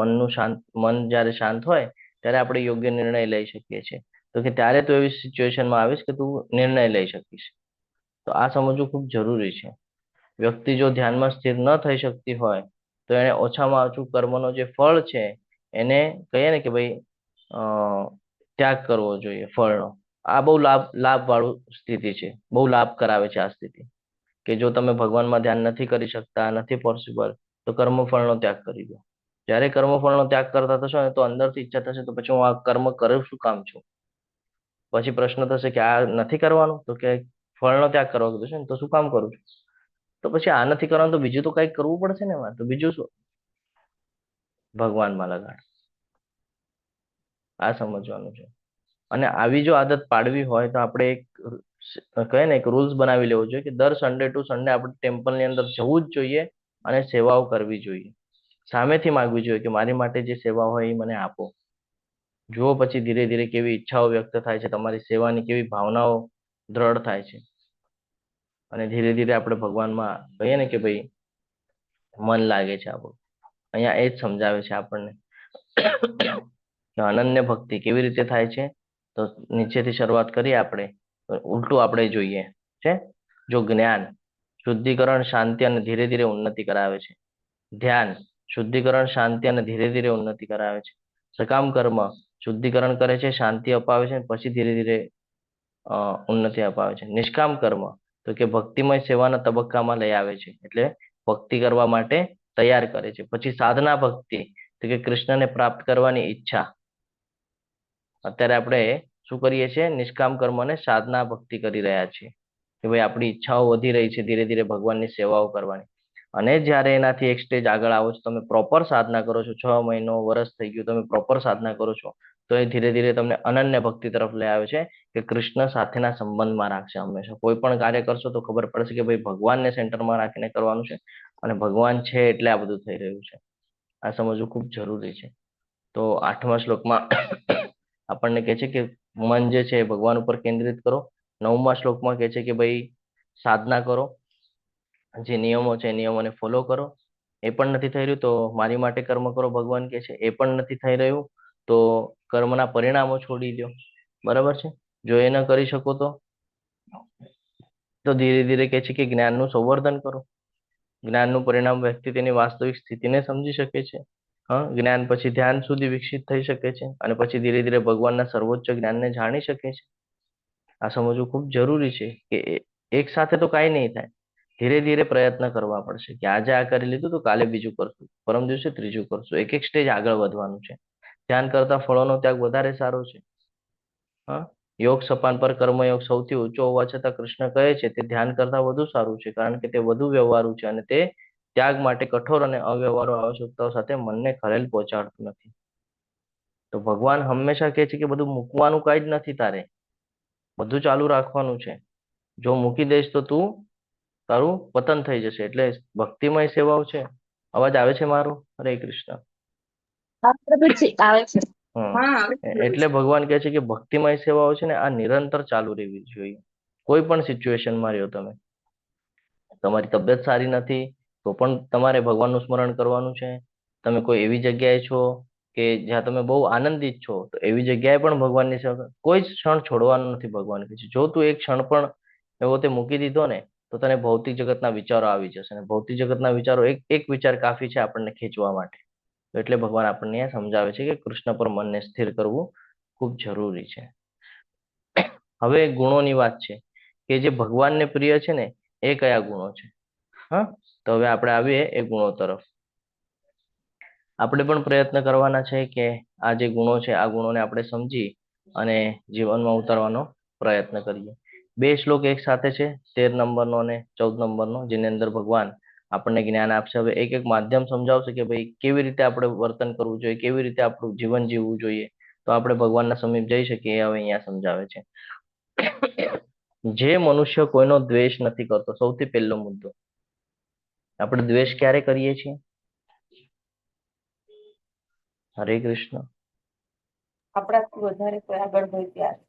મન જ્યારે શાંત હોય ત્યારે આપણે યોગ્ય નિર્ણય લઈ શકીએ છીએ. તો કે ત્યારે તું એવી સિચ્યુએશનમાં આવીશ કે તું નિર્ણય લઈ શકીશ. તો આ સમજવું ખૂબ જરૂરી છે. વ્યક્તિ જો ધ્યાનમાં સ્થિર ન થઈ શકતી હોય તો એને ઓછામાં ઓછું કર્મનો જે ફળ છે એને કહીએ ને કે ભાઈ અ ત્યાગ કરવો જોઈએ ફળનો. આ બહુ લાભ વાળું સ્થિતિ છે, બહુ લાભ કરાવે છે આ સ્થિતિ, કે જો તમે ભગવાનમાં ધ્યાન નથી કરી શકતા, નથી પોસિબલ, તો કર્મફળનો ત્યાગ કરી દો. જ્યારે કર્મફળનો ત્યાગ કરતા થશો ને તો અંદરથી ઈચ્છા થશે તો પછી હું આ કર્મ કરું શું કામ છું. પછી પ્રશ્ન થશે કે આ નથી કરવાનું, તો કે ફળનો ત્યાગ કરવા કીધું છે ને તો શું કામ કરું છું. તો પછી આ નથી કરવાનું તો બીજું તો કંઈક કરવું પડશે ને એમાં, તો બીજું શું, ભગવાનમાં લગાડ. આ સમજવાનું છે. અને આવી જો આદત પાડવી હોય તો આપણે એક કહે ને એક રૂલ્સ બનાવી લેવો જોઈએ કે દર સન્ડે ટુ સન્ડે આપણે ટેમ્પલની અંદર જવું જ જોઈએ અને સેવાઓ કરવી જોઈએ. સામેથી માંગવી જોઈએ કે મારી માટે જે સેવા હોય એ મને આપો. જુઓ પછી ધીરે ધીરે કેવી ઈચ્છાઓ વ્યક્ત થાય છે, તમારી સેવાની કેવી ભાવનાઓ દ્રઢ થાય છે. અને ધીરે ધીરે આપણે ભગવાનમાં કહીએ ને કે ભાઈ મન લાગે છે આપણું. અહીંયા એ જ સમજાવે છે આપણને કે અનન્ય ભક્તિ કેવી રીતે થાય છે. તો નીચેથી શરૂઆત કરીએ આપણે, ઉલટું આપણે જોઈએ છે. જો જ્ઞાન શુદ્ધિકરણ, શાંતિ અને ધીરે ધીરે ઉન્નતિ કરાવે છે. ધ્યાન શુદ્ધિકરણ, શાંતિ અને ધીરે ધીરે ઉન્નતિ કરાવે છે. સકામ કર્મ શુદ્ધિકરણ કરે છે, શાંતિ અપાવે છે, પછી ધીરે ધીરે ઉન્નતિ અપાવે છે. નિષ્કામ કર્મ તો કે ભક્તિમય સેવાના તબક્કામાં લઈ આવે છે, એટલે ભક્તિ કરવા માટે તૈયાર કરે છે. પછી સાધના ભક્તિ તો કે કૃષ્ણને પ્રાપ્ત કરવાની ઈચ્છા. અત્યારે આપણે શું કરીએ છીએ, નિષ્કામ કર્મ અને સાધના ભક્તિ કરી રહ્યા છીએ કે ભાઈ આપણી ઈચ્છાઓ વધી રહી છે ધીરે ધીરે ભગવાનની સેવાઓ કરવાની. અને જ્યારે એનાથી એક સ્ટેજ આગળ આવો છો, તમે પ્રોપર સાધના કરો છો, 6 મહિનો વર્ષ થઈ ગયું, તમે પ્રોપર સાધના કરો છો, તો એ ધીરે ધીરે તમને અનન્ય ભક્તિ તરફ લઈ આવે છે કે કૃષ્ણ સાથેના સંબંધમાં રાખશે. હંમેશા કોઈ પણ કાર્ય કરશો તો ખબર પડશે કે ભાઈ ભગવાનને સેન્ટરમાં રાખીને કરવાનું છે અને ભગવાન છે એટલે આ બધું થઈ રહ્યું છે. આ સમજવું ખૂબ જરૂરી છે. તો 8મા શ્લોકમાં આપણને કહે છે કે મન જે છે એ ભગવાન ઉપર કેન્દ્રિત કરો. 9મા શ્લોકમાં કહે છે કે ભાઈ સાધના કરો, જે નિયમો છે એ નિયમોને ફોલો કરો. એ પણ નથી થઈ રહ્યું તો મારી માટે કર્મ કરો, ભગવાન કહે છે. એ પણ નથી થઈ રહ્યું તો કર્મના પરિણામો છોડી દો. બરાબર છે. જો એ ન કરી શકો તો ધીરે ધીરે કહે છે કે જ્ઞાનનું સંવર્ધન કરો. જ્ઞાનનું પરિણામ વ્યક્તિ તેની વાસ્તવિક સ્થિતિને સમજી શકે છે. હા, જ્ઞાન પછી ધ્યાન સુધી વિકસિત થઈ શકે છે અને પછી ધીરે ધીરે ભગવાનના સર્વોચ્ચ જ્ઞાનને જાણી શકે છે. આ સમજવું ખૂબ જરૂરી છે કે એક સાથે તો કાંઈ નહીં થાય. ધીરે ધીરે પ્રયત્ન કરવા પડશે કે આજે આ કરી લીધું તો કાલે બીજું કરશું, પરમ દિવસે ત્રીજું કરશું. એક એક સ્ટેજ આગળ વધવાનું છે. ધ્યાન કરતા ફળોનો ત્યાગ વધારે સારો છે. હા, યોગ સોપાન પર કર્મયોગ સૌથી ઊંચો હોવા છતાં કૃષ્ણ કહે છે તે ધ્યાન કરતા વધુ સારું છે, કારણ કે તે વધુ વ્યવહારુ છે અને તે ત્યાગ માટે કઠોર અને અવ્યવહારુ આવશ્યકતાઓ સાથે મનને ખલેલ પહોંચાડતું નથી. તો ભગવાન હંમેશા કહે છે કે બધું મૂકવાનું કઈ જ નથી, તારે બધું ચાલુ રાખવાનું છે. જો મૂકી દઈશ તો તું તારું પતન થઈ જશે. એટલે ભક્તિમય સેવાઓ છે. અવાજ આવે છે મારો? હરે કૃષ્ણ. આવે છે. હમ હા, આવે છે. એટલે ભગવાન કહે છે કે ભક્તિમય સેવાઓ છે ને આ નિરંતર ચાલુ રહેવી જોઈએ. કોઈ પણ સિચ્યુએશનમાં રહ્યો તમે, તમારી તબિયત સારી નથી તો પણ તમારે ભગવાનનું સ્મરણ કરવાનું છે. તમે કોઈ એવી જગ્યાએ છો કે જ્યાં તમે બહુ આનંદિત છો તો એવી જગ્યાએ પણ ભગવાનની સેવા, કોઈ જ ક્ષણ છોડવાનું નથી. ભગવાન કહે છે જો તું એક ક્ષણ પણ એવો તે મૂકી દીધો ને તો તને ભૌતિક જગતના વિચારો આવી જશે. અને ભૌતિક જગતના વિચારો એક વિચાર કાફી છે આપણને ખેંચવા માટે. એટલે ભગવાન આપણને સમજાવે છે કે કૃષ્ણ પર મનને સ્થિર કરવું ખૂબ જરૂરી છે. હવે ગુણોની વાત છે કે જે ભગવાનને પ્રિય છે ને એ કયા ગુણો છે. હા, તો હવે આપણે આવીએ એ ગુણો તરફ. આપણે પણ પ્રયત્ન કરવાના છે કે આ જે ગુણો છે આ ગુણોને આપણે સમજી અને જીવનમાં ઉતારવાનો પ્રયત્ન કરીએ. 2 શ્લોક એક સાથે છે, 13 નંબરનો અને 14 નંબરનો, જેની અંદર ભગવાન આપણને જ્ઞાન આપશે. હવે એક એક માધ્યમ સમજાવશે કે ભાઈ કેવી રીતે આપણે વર્તન કરવું જોઈએ, કેવી રીતે આપણું જીવન જીવવું જોઈએ, તો આપણે ભગવાનના સમીપ જઈ શકીએ. હવે અહીંયા સમજાવે છે. જે મનુષ્ય કોઈનો દ્વેષ નથી કરતો. સૌથી પહેલો મુદ્દો, આપણે દ્વેષ ક્યારે કરીએ છીએ? હરે કૃષ્ણ. આપણાથી વધારે કોઈ આગળ હોય ત્યારે.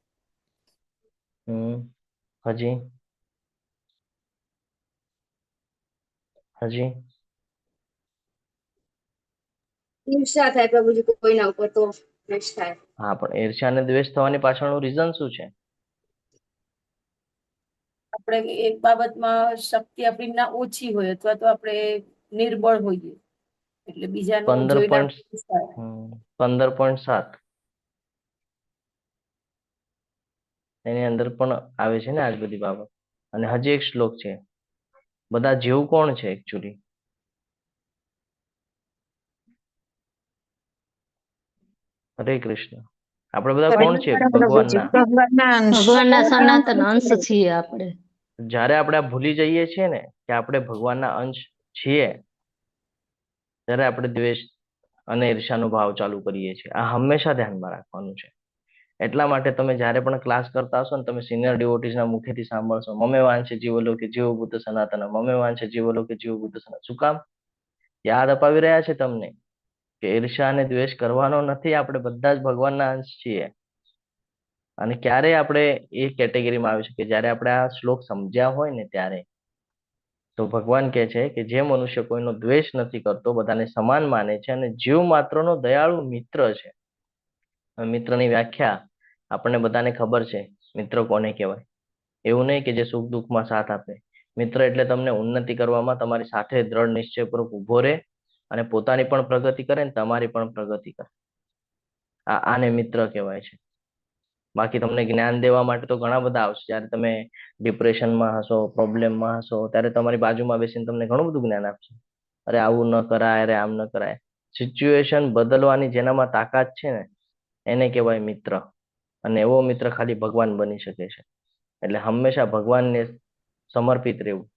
હજી ઈર્ષા થાય પ્રભુજી કોઈના ઉપર તો દ્વેષ થાય. હા, પણ ઈર્ષ્યા અને દ્વેષ થવાની પાછળનું રીઝન શું છે? આપણે એક બાબતમાં શક્તિ આપણી ના ઓછી હોય અથવા તો આપણે નિર્બળ હોઈએ એટલે બીજાનું 15.7 એની અંદર પણ આવે છે ને આ જ બધી બાબત. અને હજી એક શ્લોક છે, બધા જીવ કોણ છે એકચ્યુઅલી? હરે કૃષ્ણ. આપણે બધા કોણ છે ભગવાનના? ભગવાનના સનાતન અંશ છીએ આપણે. જ્યારે આપણે આ ભૂલી જઈએ છીએ ને કે આપણે ભગવાનના અંશ છીએ, ત્યારે આપણે દ્વેષ અને ઈર્ષાનો ભાવ ચાલુ કરીએ છીએ. આ હંમેશા ધ્યાનમાં રાખવાનું છે. એટલા માટે તમે જ્યારે પણ ક્લાસ કરતા હશો ને, તમે સિનિયર ડિવોટીઝના મુખેથી સાંભળશો, મમે વાંચે જીવલોકે જીવભૂત સનાતન, મમે વાંચે જીવલોકે જીવભૂત સનાતન. શું કામ? યાદ અપાવી રહ્યા છે તમને કે ઈર્ષા અને દ્વેષ કરવાનો નથી. આપણે બધા જ ભગવાનના અંશ છીએ. અને ક્યારે આપણે એ કેટેગરીમાં આવી શકીએ? જ્યારે આપણે આ શ્લોક સમજ્યા હોય ને ત્યારે. તો ભગવાન કહે છે કે જે મનુષ્ય કોઈનો દ્વેષ નથી કરતો, બધાને સમાન માને છે અને જીવ માત્રનો દયાળુ મિત્ર છે. મિત્રની વ્યાખ્યા આપણને બધાને ખબર છે. મિત્ર કોને કહેવાય? એવું નહીં કે જે સુખ દુઃખમાં સાથ આપે. મિત્ર એટલે તમને ઉન્નતિ કરવામાં તમારી સાથે દ્રઢ નિશ્ચયપૂર્વક ઉભો રહે અને પોતાની પણ પ્રગતિ કરે ને તમારી પણ પ્રગતિ કરે. આને મિત્ર કહેવાય છે. બાકી તમને જ્ઞાન દેવા માટે તો ઘણા બધા આવશે. જ્યારે તમે ડિપ્રેશનમાં હશો, પ્રોબ્લેમમાં હશો, ત્યારે તમારી બાજુમાં બેસીને તમને ઘણું બધું જ્ઞાન આપશે. અરે આવું ન કરાય, અરે આમ ન કરાય. સિચ્યુએશન બદલવાની જેનામાં તાકાત છે ને, એને કહેવાય મિત્ર. અને એવો મિત્ર ખાલી ભગવાન બની શકે છે. એટલે હંમેશા ભગવાનને સમર્પિત રહેવું,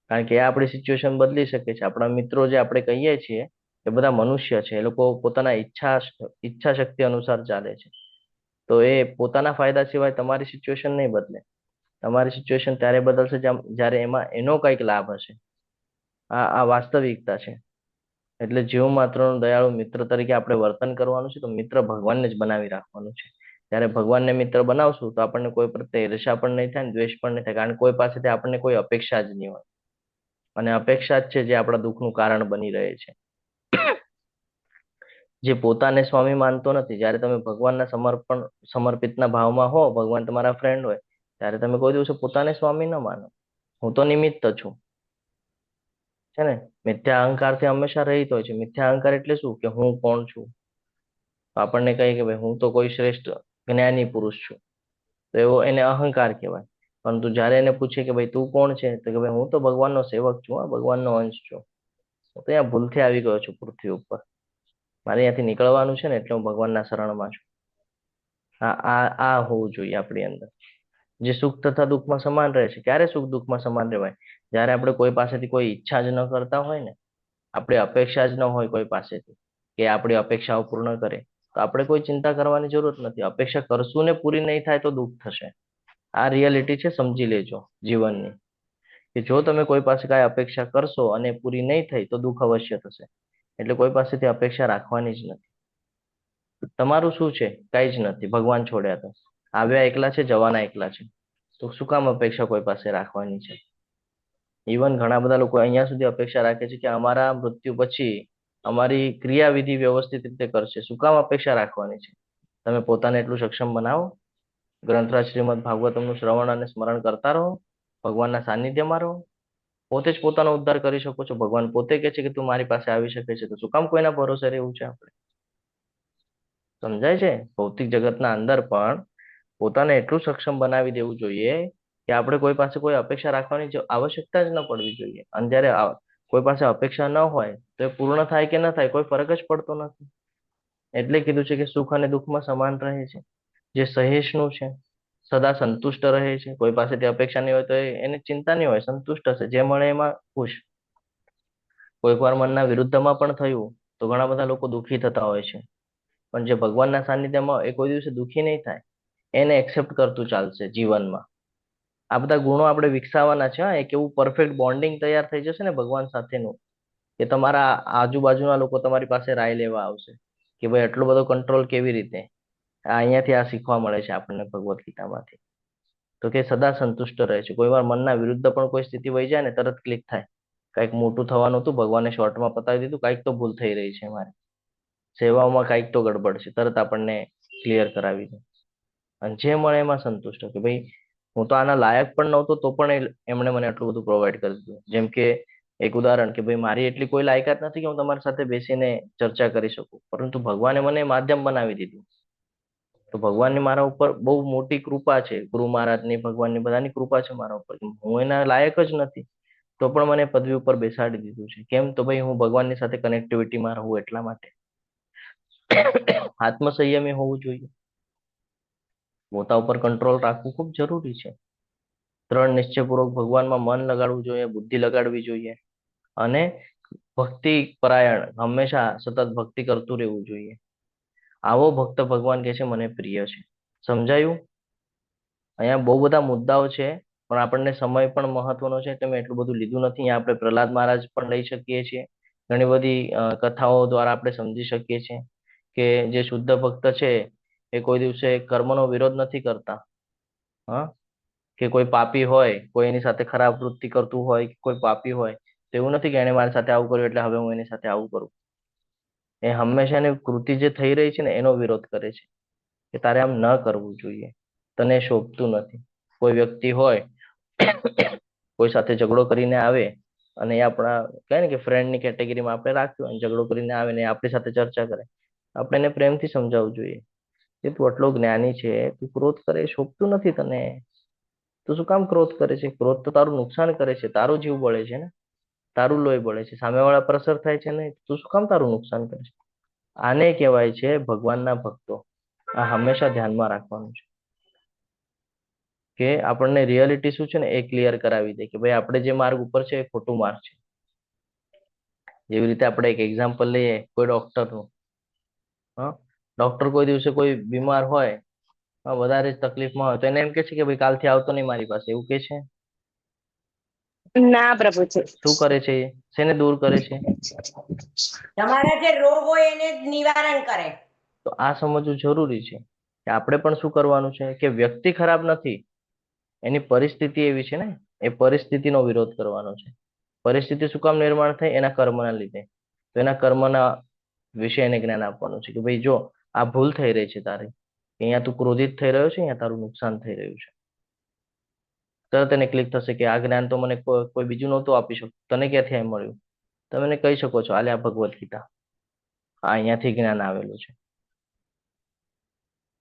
કારણ કે એ આપણી સિચ્યુએશન બદલી શકે છે. આપણા મિત્રો જે આપણે કહીએ છીએ એ બધા મનુષ્ય છે. એ લોકો પોતાના ઈચ્છા શક્તિ અનુસાર ચાલે છે. તો એ પોતાના ફાયદા સિવાય તમારી સિચ્યુએશન નહીં બદલે. તમારી સિચ્યુએશન ત્યારે બદલશે જ્યારે એમાં એનો કંઈક લાભ હશે. આ વાસ્તવિકતા છે. એટલે જીવ માત્રનો દયાળુ મિત્ર તરીકે આપણે વર્તન કરવાનું છે. તો મિત્ર ભગવાનને જ બનાવી રાખવાનું છે. ત્યારે ભગવાનને મિત્ર બનાવશું તો આપણને કોઈ પ્રત્યે ઈર્ષા પણ નહીં થાય, દ્વેષ પણ નહીં થાય, કારણ કે કોઈ પાસેથી આપણને કોઈ અપેક્ષા જ નહીં હોય. અને અપેક્ષા જ છે જે આપણા દુઃખનું કારણ બની રહે છે. જે પોતાને સ્વામી માનતો નથી, જ્યારે તમે ભગવાનના સમર્પિતના ભાવમાં હો, ભગવાન તમારા ફ્રેન્ડ હોય, ત્યારે તમે કોઈ દિવસે પોતાને સ્વામી ન માનો. હું તો નિમિત્ત છું, છે ને. મિથ્યા અહંકારથી હંમેશા રહિત હોય છે. મિથ્યા અહંકાર એટલે શું? કે હું કોણ છું. તો આપણને કહે કે ભાઈ હું તો કોઈ શ્રેષ્ઠ જ્ઞાની પુરુષ છું, તો એવો એને અહંકાર કહેવાય. પરંતુ જ્યારે એને પૂછે કે ભાઈ તું કોણ છે, તો કે ભાઈ હું તો ભગવાનનો સેવક છું, ભગવાનનો અંશ છું. હું તો અહીંયા ભૂલથી આવી ગયો છું પૃથ્વી ઉપર. મારે અહીંયાથી નીકળવાનું છે ને, એટલે હું ભગવાનના શરણમાં છું. આ હોવું જોઈએ આપણી અંદર. જે સુખ તથા દુઃખમાં સમાન રહે છે. ક્યારે સુખ દુઃખમાં સમાન રહેવાય? જ્યારે આપણે કોઈ પાસેથી કોઈ ઈચ્છા જ ન કરતા હોય ને, આપણે અપેક્ષા જ ન હોય કોઈ પાસેથી કે આપણી અપેક્ષાઓ પૂર્ણ કરે, તો આપણે કોઈ ચિંતા કરવાની જરૂર નથી. અપેક્ષા કરશું ને પૂરી નહીં થાય તો દુઃખ થશે. આ રિયાલિટી છે, સમજી લેજો જીવનની. કે જો તમે કોઈ પાસે કાંઈ અપેક્ષા કરશો અને પૂરી નહીં થઈ તો દુઃખ અવશ્ય થશે. એટલે કોઈ પાસેથી અપેક્ષા રાખવાની જ નથી. તમારું શું છે? કાંઈ જ નથી. ભગવાન છોડ્યા તો આવ્યા એકલા છે, જવાના એકલા છે. તો શું કામ અપેક્ષા કોઈ પાસે રાખવાની છે? ઇવન ઘણા બધા લોકો અહીંયા સુધી અપેક્ષા રાખે છે કે અમારા મૃત્યુ પછી અમારી ક્રિયાવિધિ વ્યવસ્થિત રીતે કરશે. શું કામ અપેક્ષા રાખવાની છે? તમે પોતાને એટલું સક્ષમ બનાવો. ગ્રંથરાજ શ્રીમદ ભાગવતમનું શ્રવણ અને સ્મરણ કરતા રહો. ભગવાનના સાનિધ્યમાં રહો. પોતે જ પોતાનો ઉદ્ધાર કરી શકો છો. ભગવાન પોતે કહે છે કે તું મારી પાસે આવી શકે છે. તો શું કામ કોઈના ભરોસે રહેવું છે આપણે? સમજાય છે? ભૌતિક જગતના અંદર પણ પોતાને એટલું સક્ષમ બનાવી દેવું જોઈએ કે આપણે કોઈ પાસે કોઈ અપેક્ષા રાખવાની આવશ્યકતા જ ન પડવી જોઈએ. અને જ્યારે કોઈ પાસે અપેક્ષા ન હોય તો એ પૂર્ણ થાય કે ન થાય કોઈ ફરક જ પડતો નથી. એટલે કીધું છે કે સુખ અને દુઃખમાં સમાન રહે છે. જે સહિષ્ણુ છે, સદા સંતુષ્ટ રહે છે. કોઈ પાસેથી અપેક્ષા નહીં હોય તો એને ચિંતા નહીં હોય, સંતુષ્ટ હશે. જે મળે એમાં ખુશ. કોઈક વાર મનના વિરુદ્ધમાં પણ થયું તો ઘણા બધા લોકો દુઃખી થતા હોય છે. પણ જે ભગવાનના સાનિધ્યમાં એ કોઈ દિવસે દુઃખી નહીં થાય. એને એક્સેપ્ટ કરતું ચાલશે જીવનમાં. આ બધા ગુણો આપણે વિકસાવવાના છે. એક એવું પરફેક્ટ બોન્ડિંગ તૈયાર થઈ જશે ને ભગવાન સાથેનું, કે તમારા આજુબાજુના લોકો તમારી પાસે રાય લેવા આવશે કે ભાઈ એટલો બધો કંટ્રોલ કેવી રીતે? અહીંયાથી આ શીખવા મળે છે આપણને ભગવદ્ ગીતામાંથી. તો કે સદા સંતુષ્ટ રહે છે. કોઈ વાર મનના વિરુદ્ધ પણ કોઈ સ્થિતિ વહી જાય ને, તરત ક્લિક થાય. કંઈક મોટું થવાનું હતું, ભગવાને શોર્ટમાં પતાવી દીધું. કંઈક તો ભૂલ થઈ રહી છે મારે, સેવામાં કંઈક તો ગડબડ છે. તરત આપણને ક્લિયર કરાવી દે. અને જે મળે એમાં સંતુષ્ટ કે ભાઈ હું તો આના લાયક પણ નહોતો, તો પણ એમણે મને આટલું બધું પ્રોવાઈડ કરી દીધું. જેમ કે એક ઉદાહરણ કે ભાઈ મારી એટલી કોઈ લાયકાત નથી કે હું તમારી સાથે બેસીને ચર્ચા કરી શકું, પરંતુ ભગવાને મને માધ્યમ બનાવી દીધું. તો ભગવાનની મારા ઉપર બહુ મોટી કૃપા છે, ગુરુ મહારાજની, ભગવાનની, બધાની કૃપા છે મારા ઉપર. હું એના લાયક જ નથી, તો પણ મને પદવી ઉપર બેસાડી દીધું છે. કેમ? તો ભાઈ હું ભગવાનની સાથે કનેક્ટિવિટીમાં રહું એટલા માટે. આત્મસંયમી હોવું જોઈએ, પોતા ઉપર કંટ્રોલ રાખવું ખૂબ જરૂરી છે. દ્રઢ નિશ્ચયપૂર્વક ભગવાનમાં મન લગાડવું જોઈએ, બુદ્ધિ લગાડવી જોઈએ, અને ભક્તિ પરાયણ, હંમેશા સતત ભક્તિ કરતું રહેવું જોઈએ. આવો ભક્ત ભગવાન કહે છે મને પ્રિય છે. સમજાયું? અહીંયા બહુ બધા મુદ્દાઓ છે, પણ આપણને સમય પણ મહત્વનો છે એટલે મેં એટલું બધું લીધું નથી. અહીંયા આપણે પ્રહલાદ મહારાજ પણ લઈ શકીએ છીએ. ઘણી બધી કથાઓ દ્વારા આપણે સમજી શકીએ છીએ કે જે શુદ્ધ ભક્ત છે એ કોઈ દિવસે કર્મનો વિરોધ નથી કરતા. હા, કે કોઈ પાપી હોય, કોઈ એની સાથે ખરાબ વૃત્તિ કરતું હોય, કોઈ પાપી હોય, તો એવું નથી કે એને મારી સાથે આવું કર્યું એટલે હવે હું એની સાથે આવું કરું. એ હંમેશા એની કૃતિ જે થઈ રહી છે ને એનો વિરોધ કરે છે કે તારે આમ ન કરવું જોઈએ, તને શોભતું નથી. કોઈ વ્યક્તિ હોય કોઈ સાથે ઝઘડો કરીને આવે અને એ આપણા કહે ને કે ફ્રેન્ડની કેટેગરીમાં આપણે રાખ્યું, અને ઝઘડો કરીને આવે ને આપણી સાથે ચર્ચા કરે, આપણે એને પ્રેમથી સમજાવવું જોઈએ કે તું આટલો જ્ઞાની છે, તું ક્રોધ કરે, શોભતું નથી તને. તું શું કામ ક્રોધ કરે છે? ક્રોધ તો તારું નુકસાન કરે છે, તારો જીવ બળે છે ને, તારું લોહી બળે છે, સામેવાળા પર અસર થાય છે ને, તું શું કામ તારું નુકસાન કરે છે? આને કહેવાય છે ભગવાનના ભક્તો. આ હંમેશા ધ્યાનમાં રાખવાનું છે કે આપણને રિયાલિટી શું છે ને એ ક્લિયર કરાવી દે કે ભાઈ આપણે જે માર્ગ ઉપર છે એ ખોટું માર્ગ છે. જેવી રીતે આપણે એક એક્ઝામ્પલ લઈએ કોઈ ડોક્ટરનું. હા, ડોક્ટર કોઈ દિવસે કોઈ બીમાર હોય, વધારે જ તકલીફમાં હોય, તો એને એમ કે છે કે ભાઈ કાલથી આવતો નહીં મારી પાસે, એવું કે છે? ના પ્રભુજી. શું કરે છે? શેને દૂર કરે છે? તમારા જે રોગ હોય એને નિવારણ કરે. તો આ સમજવું જરૂરી છે કે આપણે પણ શું કરવાનું છે કે વ્યક્તિ ખરાબ નથી, એની પરિસ્થિતિ એવી છે ને, એ પરિસ્થિતિનો વિરોધ કરવાનો છે. પરિસ્થિતિ શું કામ નિર્માણ થઈ? એના કર્મના લીધે. તો એના કર્મના વિશે એને જ્ઞાન આપવાનું છે કે ભાઈ જો આ ભૂલ થઈ રહી છે તારી, અહીંયા તું ક્રોધિત થઈ રહ્યો છે, અહીંયા તારું નુકસાન થઈ રહ્યું છે. તરત એને ક્લિક થશે કે આ જ્ઞાન તો મને કોઈ બીજું નહોતું આપી શકતું, તને ક્યાંથી આ મળ્યું? તમે એને કહી શકો છો, આલે આ ભગવદ્ ગીતા, આ અહીંયાથી જ્ઞાન આવેલું છે.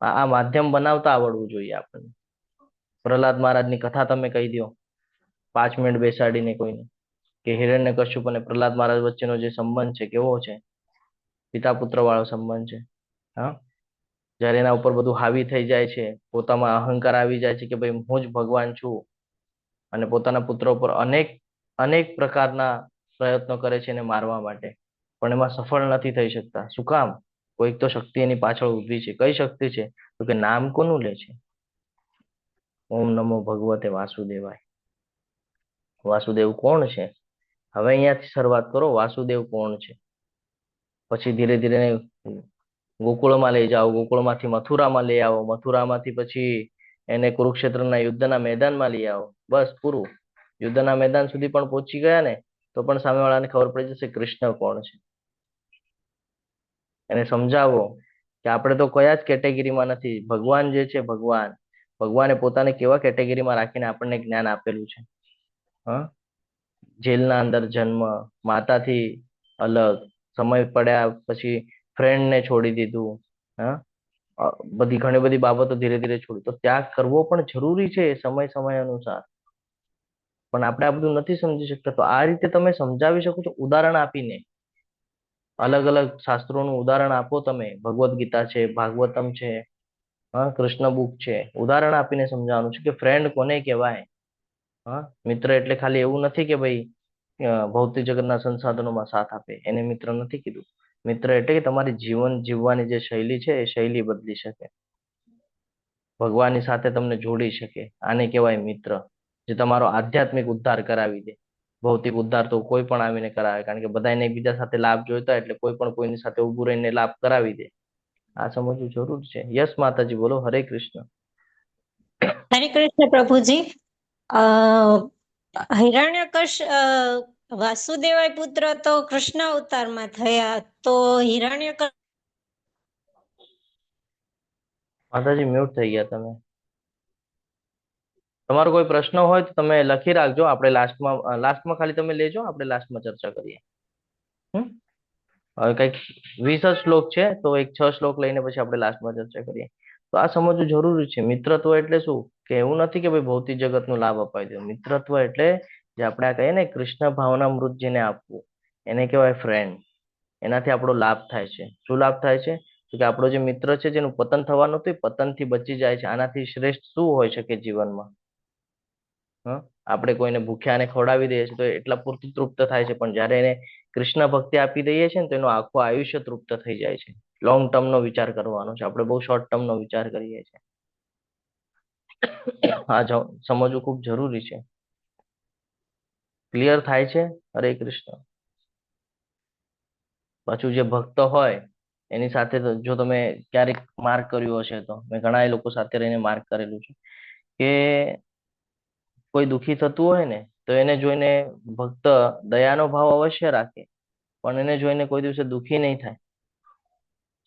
આ માધ્યમ બનાવતા આવડવું જોઈએ આપણને. પ્રહલાદ મહારાજની કથા તમે કહી દો 5 મિનિટ બેસાડીને કોઈને, કે હિરણ્યકશ્યપ અને પ્રહલાદ મહારાજ વચ્ચેનો જે સંબંધ છે કેવો છે, પિતા પુત્ર વાળો સંબંધ છે. હા, જ્યારે એના ઉપર બધું હાવી થઈ જાય છે, પોતામાં અહંકાર આવી જાય છે કે ભાઈ હું જ ભગવાન છું, અને પોતાના પુત્ર ઉપર અનેક પ્રકારના પ્રયત્નો કરે છે એને મારવા માટે, પણ એમાં સફળ નથી થઈ શકતા. શું કામ? કોઈક તો શક્તિ એની પાછળ ઊભી છે. કઈ શક્તિ છે? તો કે નામ કોનું લે છે? ઓમ નમો ભગવતે વાસુદેવાય. વાસુદેવ કોણ છે? હવે અહીંયાથી શરૂઆત કરો, વાસુદેવ કોણ છે? પછી ધીરે ધીરે ગોકુળમાં લઈ જાઓ, ગોકુળમાંથી મથુરામાં લઈ આવો, મથુરામાંથી પછી એને કુરુક્ષેત્રના યુદ્ધના મેદાનમાં લઈ આવો. બસ પૂરું. યુદ્ધના મેદાન સુધી પણ પહોંચી ગયા ને તો પણ સામેવાળાને ખબર પડી જશે કૃષ્ણ કોણ છે. એને સમજાવો કે આપણે તો કયા જ કેટેગરીમાં નથી. ભગવાન જે છે, ભગવાને પોતાને કેવા કેટેગરીમાં રાખીને આપણને જ્ઞાન આપેલું છે. હા, જેલના અંદર જન્મ, માતાથી અલગ, સમય પડ્યા પછી ફ્રેન્ડને છોડી દીધું, હા, ઘણી બધી બાબતો ધીરે ધીરે છોડી. તો ત્યાગ કરવો પણ જરૂરી છે સમય અનુસાર, પણ આપણે આ બધું નથી સમજી શકતા. તો આ રીતે તમે સમજાવી શકો છો ઉદાહરણ આપીને. અલગ અલગ શાસ્ત્રોનું ઉદાહરણ આપો તમે. ભગવદ્ ગીતા છે, ભાગવતમ છે, હા, કૃષ્ણ બુક છે. ઉદાહરણ આપીને સમજાવવાનું છે કે ફ્રેન્ડ કોને કહેવાય. હા, મિત્ર એટલે ખાલી એવું નથી કે ભાઈ ભૌતિક જગતના સંસાધનોમાં સાથ આપે, એને મિત્ર નથી કીધું. મિત્ર એટલે કે તમારી જીવન જીવવાની જે શૈલી છે એ શૈલી બદલી શકે, ભગવાનની સાથે તમને જોડી શકે, આને કહેવાય મિત્ર. જે તમારો આધ્યાત્મિક ઉદ્ધાર કરાવી દે. ભૌતિક ઉદ્ધાર તો કોઈ પણ આવીને કરાવે, કારણ કે બધાને એકબીજા સાથે લાભ જોઈતા, એટલે કોઈ પણ કોઈની સાથે ઉભું રહીને લાભ કરાવી દે. આ સમજવું જરૂર છે. યસ માતાજી, બોલો. હરે કૃષ્ણ. હરે કૃષ્ણ પ્રભુજી. હિરણ્યકશ વાસુદેવાય પુત્ર તો કૃષ્ણ અવતારમાં થયા, તો હિરણ્યકશ માતાજી મ્યુટ થઈ ગયા તમે. તમારો કોઈ પ્રશ્ન હોય તો તમે લખી રાખજો, આપણે લાસ્ટમાં ખાલી તમે લેજો, આપણે લાસ્ટમાં ચર્ચા કરીએ. હવે કઈક 20 જ શ્લોક છે, તો એક 6 શ્લોક લઈને પછી આપણે લાસ્ટમાં ચર્ચા કરીએ. તો આ સમજવું જરૂરી છે. મિત્રત્વ એટલે શું કે એવું નથી કે ભાઈ ભૌતિક જગતનો લાભ અપાઈ દો. મિત્રત્વ એટલે જે આપણે આ કહીએ ને કૃષ્ણ ભાવનામૃત જેને આપવું એને કહેવાય ફ્રેન્ડ. એનાથી આપણો લાભ થાય છે. શું લાભ થાય છે? તો કે આપણો જે મિત્ર છે જેનું પતન થવાનું હતું એ પતનથી બચી જાય છે. આનાથી શ્રેષ્ઠ શું હોઈ શકે જીવનમાં? આપણે કોઈને ભૂખ્યાને ખવડાવી દઈએ છીએ તો એટલા પૂરતું તૃપ્ત થાય છે, પણ જ્યારે એને કૃષ્ણ ભક્તિ આપી દઈએ છીએ ને તો એનું આખું આયુષ્ય તૃપ્ત થઈ જાય છે. લોંગ ટર્મનો વિચાર કરવાનો છે. આપણે બહુ શોર્ટ ટર્મનો વિચાર કરીએ છીએ. આ સમજવું ખૂબ જરૂરી છે. ક્લિયર થાય છે? હરે કૃષ્ણ. પાછું જે ભક્ત હોય એની સાથે જો તમે ક્યારેક માર્ક કર્યું હશે તો મેં ઘણા લોકો સાથે રહીને માર્ક કરેલું છે કે કોઈ દુઃખી થતું હોય ને તો એને જોઈને ભક્ત દયાનો ભાવ અવશ્ય રાખે, પણ એને જોઈને કોઈ દિવસે દુઃખી નહીં થાય.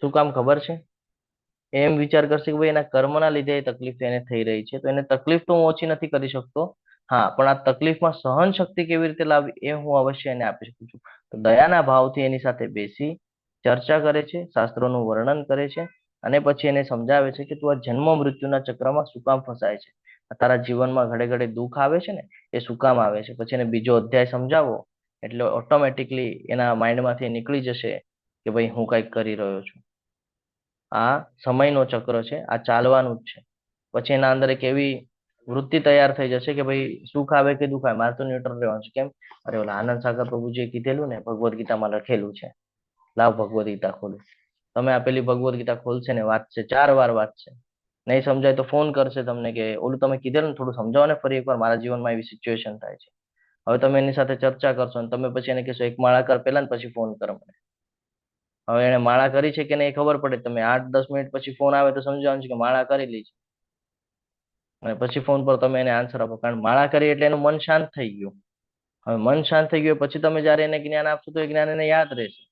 શું કામ ખબર છે? એમ વિચાર કરશે કે ભાઈ એના કર્મના લીધે એ તકલીફ એને થઈ રહી છે, તો એને તકલીફ તો હું ઓછી નથી કરી શકતો, હા, પણ આ તકલીફમાં સહન શક્તિ કેવી રીતે લાવવી એ હું અવશ્ય એને આપી શકું છું. તો દયાના ભાવથી એની સાથે બેસી ચર્ચા કરે છે, શાસ્ત્રોનું વર્ણન કરે છે, અને પછી એને સમજાવે છે કે તું આ જન્મ મૃત્યુના ચક્રમાં શું કામ ફસાય છે. તારા જીવનમાં ઘડે ઘડે દુઃખ આવે છે ને એ શું કામ આવે છે. પછી એને બીજો અધ્યાય સમજાવો એટલે ઓટોમેટિકલી એના માઇન્ડમાંથી નીકળી જશે કે ભાઈ હું કંઈક કરી રહ્યો છું. આ સમયનો ચક્ર છે, આ ચાલવાનું જ છે. પછી એના અંદર એક એવી વૃત્તિ તૈયાર થઈ જશે કે ભાઈ સુખ આવે કે દુઃખ આવે મારે તો ન્યુટ્રલ રહેવાનું છે. કેમ? અરે ઓલા આનંદ સાગર પ્રભુજીએ કીધેલું ને, ભગવદ્ ગીતામાં લખેલું છે. લાવ ભગવદ્ ગીતા ખોલું. તમે આપેલી ભગવદ્ ગીતા ખોલશે ને વાંચશે, 4 વાર વાંચશે. નહીં સમજાય તો ફોન કરશે તમને કે ઓલું તમે કીધેલું ને થોડું સમજાવો ને ફરી એકવાર, મારા જીવનમાં એવી સિચ્યુએશન થાય છે. હવે તમે એની સાથે ચર્ચા કરશો અને તમે પછી એને કહેશો એક માળા કર પહેલા ને પછી ફોન કર મને. હવે એને માળા કરી છે કે નહીં ખબર પડે. તમે 8-10 મિનિટ પછી ફોન આવે તો સમજવાનું છે કે માળા કરેલી છે, અને પછી ફોન પર તમે એને આન્સર આપો. કારણ માળા કરી એટલે એનું મન શાંત થઈ ગયું. હવે મન શાંત થઈ ગયું પછી તમે જ્યારે એને જ્ઞાન આપશો તો એ જ્ઞાન એને યાદ રહેશે.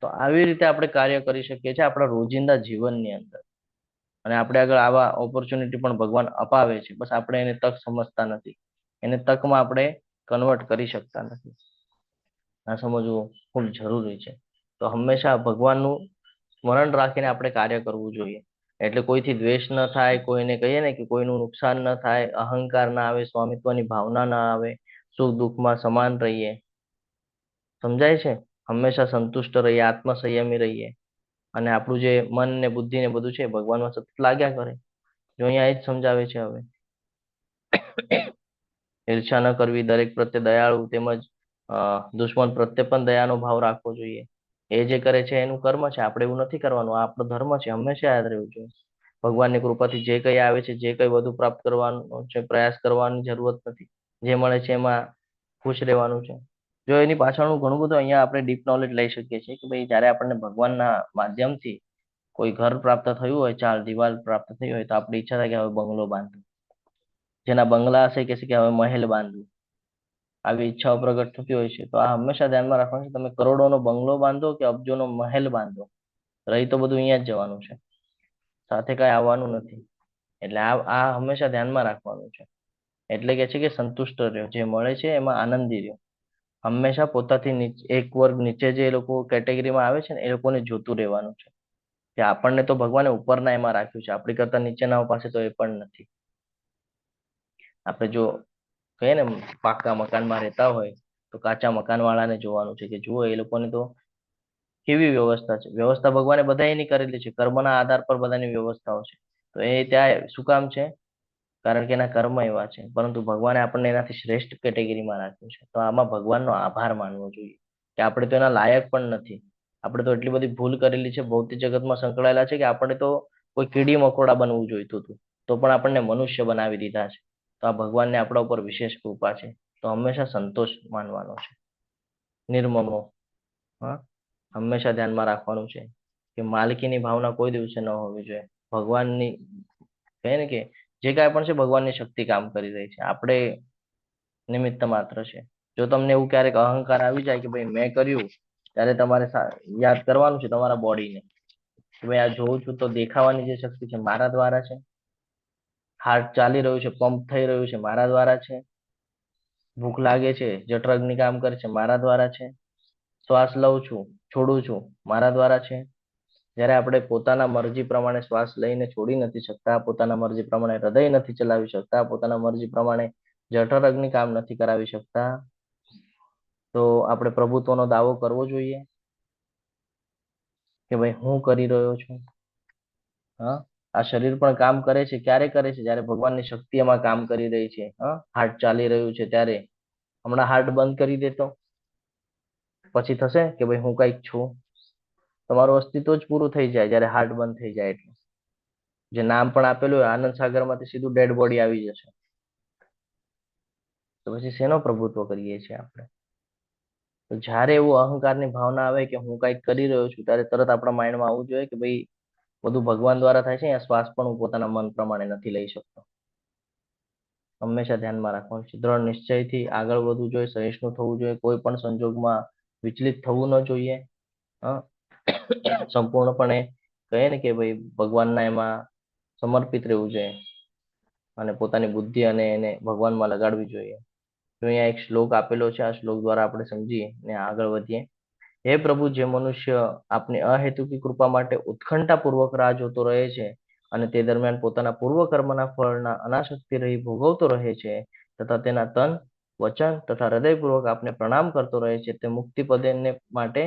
તો આવી રીતે આપણે કાર્ય કરી શકીએ છીએ આપણા રોજિંદા જીવનની અંદર. અને આપણે આગળ આવા ઓપોર્ચ્યુનિટી પણ ભગવાન અપાવે છે, બસ આપણે એને તક સમજતા નથી. એને તકમાં આપણે કન્વર્ટ કરી શકતા નથી. આ સમજવું ખૂબ જરૂરી છે. તો હંમેશા ભગવાનનું સ્મરણ રાખીને આપણે કાર્ય કરવું જોઈએ. એટલે કોઈથી દ્વેષ ન થાય, કોઈને કહીએ ને કે કોઈનું નુકસાન ન થાય, અહંકાર ના આવે, સ્વામિત્વની ભાવના ના આવે, સુખ દુઃખમાં સમાન રહીએ. સમજાય છે? હંમેશા સંતુષ્ટ રહીએ, આત્મસંયમી રહીએ, અને આપણું જે મન ને બુદ્ધિ ને બધું છે ભગવાનમાં સતત લાગ્યા કરે. જો અહીંયા એ જ સમજાવે છે. હવે ઈર્ષા ન કરવી, દરેક પ્રત્યે દયાળુ, તેમજ દુશ્મન પ્રત્યે પણ દયાનો ભાવ રાખવો જોઈએ. એ જે કરે છે એનું કર્મ છે, આપણે એવું નથી કરવાનું. આ આપણો ધર્મ છે, હંમેશા યાદ રહેવું જોઈએ. ભગવાનની કૃપાથી જે કંઈ આવે છે, જે કંઈ વધુ પ્રાપ્ત કરવાનો છે, પ્રયાસ કરવાની જરૂરત નથી. જે મળે છે એમાં ખુશ રહેવાનું છે. જો એની પાછળનું ઘણું બધું અહીંયા આપણે ડીપ નોલેજ લઈ શકીએ છીએ કે ભાઈ જ્યારે આપણને ભગવાનના માધ્યમથી કોઈ ઘર પ્રાપ્ત થયું હોય, ચાર દિવાલ પ્રાપ્ત થઈ હોય, તો આપણી ઈચ્છા થાય કે હવે બંગલો બાંધવું. જેના બંગલા હશે કે છે કે હવે મહેલ બાંધવું. આવી ઈચ્છાઓ પ્રગટ થતી હોય છે. તો આ હંમેશા ધ્યાનમાં રાખવાનું છે. તમે કરોડોનો બંગલો બાંધો કે અબજોનો મહેલ બાંધો, રહી તો બધું અહીંયા જ જવાનું છે, સાથે કઈ આવવાનું નથી. એટલે આ હંમેશા ધ્યાનમાં રાખવાનું છે. એટલે કે છે કે સંતુષ્ટ રહ્યો, જે મળે છે એમાં આનંદી રહ્યો. હંમેશા પોતાથી એક વર્ગ નીચે જે લોકો કેટેગરીમાં આવે છે ને એ લોકોને જોતું રહેવાનું છે કે આપણને તો ભગવાને ઉપરના એમાં રાખ્યું છે, આપણી કરતા નીચેનાઓ પાસે તો એ પણ નથી. આપણે જો કહીએ ને પાકા મકાનમાં રહેતા હોય તો કાચા મકાન વાળાને જોવાનું છે કે જુઓ એ લોકોને તો કેવી વ્યવસ્થા છે. વ્યવસ્થા ભગવાને બધા એની કરેલી છે, કર્મના આધાર પર બધાની વ્યવસ્થાઓ છે. તો એ ત્યાં શું કામ છે? કારણ કે એના કર્મ એવા છે. પરંતુ ભગવાને આપણને એનાથી શ્રેષ્ઠ કેટેગરીમાં રાખ્યું છે. તો આમાં ભગવાનનો આભાર માનવો જોઈએ કે આપણે તો એના લાયક પણ નથી. આપણે તો એટલી બધી ભૂલ કરેલી છે, ભૌતિક જગતમાં સંકળાયેલા છે કે આપણે તો કોઈ કીડી મકોડા બનવું જોઈતું હતું, તો પણ આપણને મનુષ્ય બનાવી દીધા છે. તો આ ભગવાનને આપણા ઉપર વિશેષ કૃપા છે. તો હંમેશા સંતોષ માનવાનો છે, નિર્મમો. હા, હંમેશા ધ્યાનમાં રાખવાનું છે કે માલકીની ભાવના કોઈ દિવસે ન હોવી જોઈએ. ભગવાનની કહે ને કે જે કાંઈ પણ છે ભગવાનની શક્તિ કામ કરી રહી છે, આપણે નિમિત્ત માત્ર છે. જો તમને એવું ક્યારેક અહંકાર આવી જાય કે ભાઈ મેં કર્યું, ત્યારે તમારે યાદ કરવાનું છે તમારા બોડીને કે ભાઈ આ જોઉં છું તો દેખાવાની જે શક્તિ છે મારા દ્વારા છે. હાર્ટ ચાલી રહ્યું છે, પંપ થઈ રહ્યું છે, મારા દ્વારા છે. ભૂખ લાગે છે, જઠરાગ્નિ કામ કરે છે, મારા દ્વારા છે. શ્વાસ લઉં છું, છોડું છું, મારા દ્વારા છે. જ્યારે આપણે પોતાના મરજી પ્રમાણે શ્વાસ લઈને છોડી નથી શકતા, પોતાના મરજી પ્રમાણે હૃદય નથી ચલાવી શકતા, પોતાના મરજી પ્રમાણે જઠર અગ્નિ કામ નથી કરાવી શકતા, તો આપણે પ્રભુત્વનો દાવો કરવો જોઈએ કે ભાઈ હું કરી રહ્યો છું. હા, આ શરીર પણ કામ કરે છે. ક્યારે કરે છે? જ્યારે ભગવાનની શક્તિ એમાં કામ કરી રહી છે. હાર્ટ ચાલી રહ્યું છે ત્યારે. હમણાં હાર્ટ બંધ કરી દેતો પછી થશે કે ભાઈ હું કઈક છું? તમારું અસ્તિત્વ જ પૂરું થઈ જાય જ્યારે હાર્ટ બંધ થઈ જાય. એટલે જે નામ પણ આપેલું હોય આનંદ સાગરમાંથી સીધું ડેડ બોડી આવી જશે. તો પછી શેનો પ્રભુત્વ કરીએ છીએ આપણે? તો જ્યારે એવું અહંકારની ભાવના આવે કે હું કઈક કરી રહ્યો છું, ત્યારે તરત આપણા માઇન્ડમાં આવવું જોઈએ કે ભાઈ બધું ભગવાન દ્વારા થાય છે. શ્વાસ પણ હું પોતાના મન પ્રમાણે નથી લઈ શકતો. હંમેશા ધ્યાનમાં રાખવાનું છે. દ્રઢ નિશ્ચયથી આગળ વધવું જોઈએ, સહિષ્ણુ થવું જોઈએ, કોઈ પણ સંજોગમાં વિચલિત થવું ન જોઈએ. સંપૂર્ણપણે કહે ને કે ભાઈ ભગવાનના એમાં સમર્પિત રહેવું જોઈએ અને પોતાની બુદ્ધિ અને એને ભગવાનમાં લગાડવી જોઈએ. તો અહીંયા એક શ્લોક આપેલો છે. આ શ્લોક દ્વારા આપણે સમજીએ ને આગળ વધીએ. હે પ્રભુ, જે મનુષ્ય આપની અહેતુકી કૃપા માટે ઉત્કંઠાપૂર્વક રાહ જોતો રહે છે અને તે દરમિયાન પોતાના પૂર્વ કર્મના ફળના અનાસક્તિ રહી ભોગવતો રહે છે તથા તેના તન, વચન તથા હૃદયપૂર્વક આપને પ્રણામ કરતો રહે છે, તે મુક્તિ પદેને માટે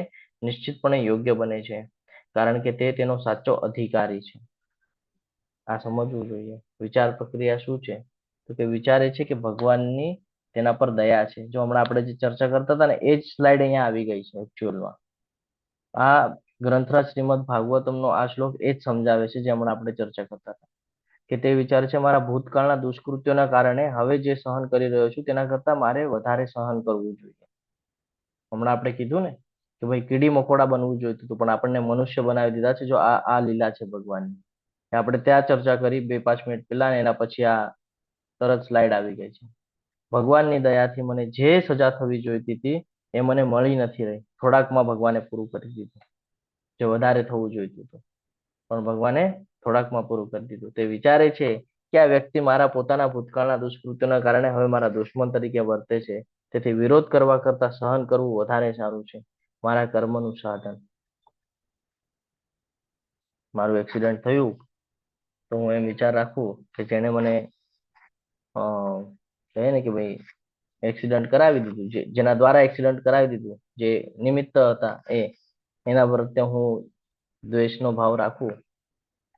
નિશ્ચિતપણે યોગ્ય બને છે, કારણ કે તે તેનો સાચો અધિકારી છે. આ સમજવું જોઈએ. વિચાર પ્રક્રિયા શું છે? તો કે વિચારે છે કે ભગવાનની તેના પર દયા છે. જો હમણાં આપણે જે ચર્ચા કરતા હતા ને એ જ સ્લાઇડ અહીંયા આવી ગઈ છે. એકચ્યુઅલમાં આ ગ્રંથરાજ શ્રીમદ ભાગવતમનો આ શ્લોક એ જ સમજાવે છે જે હમણાં આપણે ચર્ચા કરતા હતા. કે તે વિચાર છે મારા ભૂતકાળના દુષ્કૃત્યોના કારણે હવે જે સહન કરી રહ્યો છું તેના કરતા મારે વધારે સહન કરવું જોઈએ. હમણાં આપણે કીધું ને કે ભાઈ કીડી મકોડા બનવું જોઈતું હતું, પણ આપણને મનુષ્ય બનાવી દીધા છે. જો આ લીલા છે ભગવાનની. આપણે ત્યાં ચર્ચા કરી 2-5 મિનિટ પહેલા, એના પછી આ તરત સ્લાઇડ આવી ગઈ છે. ભગવાનની દયાથી મને જે સજા થવી જોઈતી હતી એ મને મળી નથી રહી. થોડાકમાં ભગવાને પૂરું કરી દીધું. જે વધારે થવું જોઈતું હતું પણ ભગવાને થોડાકમાં પૂરું કરી દીધું. તે વિચારે છે કે આ વ્યક્તિ મારા પોતાના ભૂતકાળના દુષ્કૃત્યોના કારણે હવે મારા દુશ્મન તરીકે વર્તે છે, તેથી વિરોધ કરવા કરતા સહન કરવું વધારે સારું છે. મારા કર્મનું સાધન. મારું એક્સિડન્ટ થયું તો હું એમ વિચાર રાખું કે જેને મને કહે ને કે ભાઈ એક્સિડન્ટ કરાવી દીધું, જેના દ્વારા એક્સિડન્ટ કરાવી દીધું, જે નિમિત્ત હતા એના પ્રત્યે હું દ્વેષનો ભાવ રાખું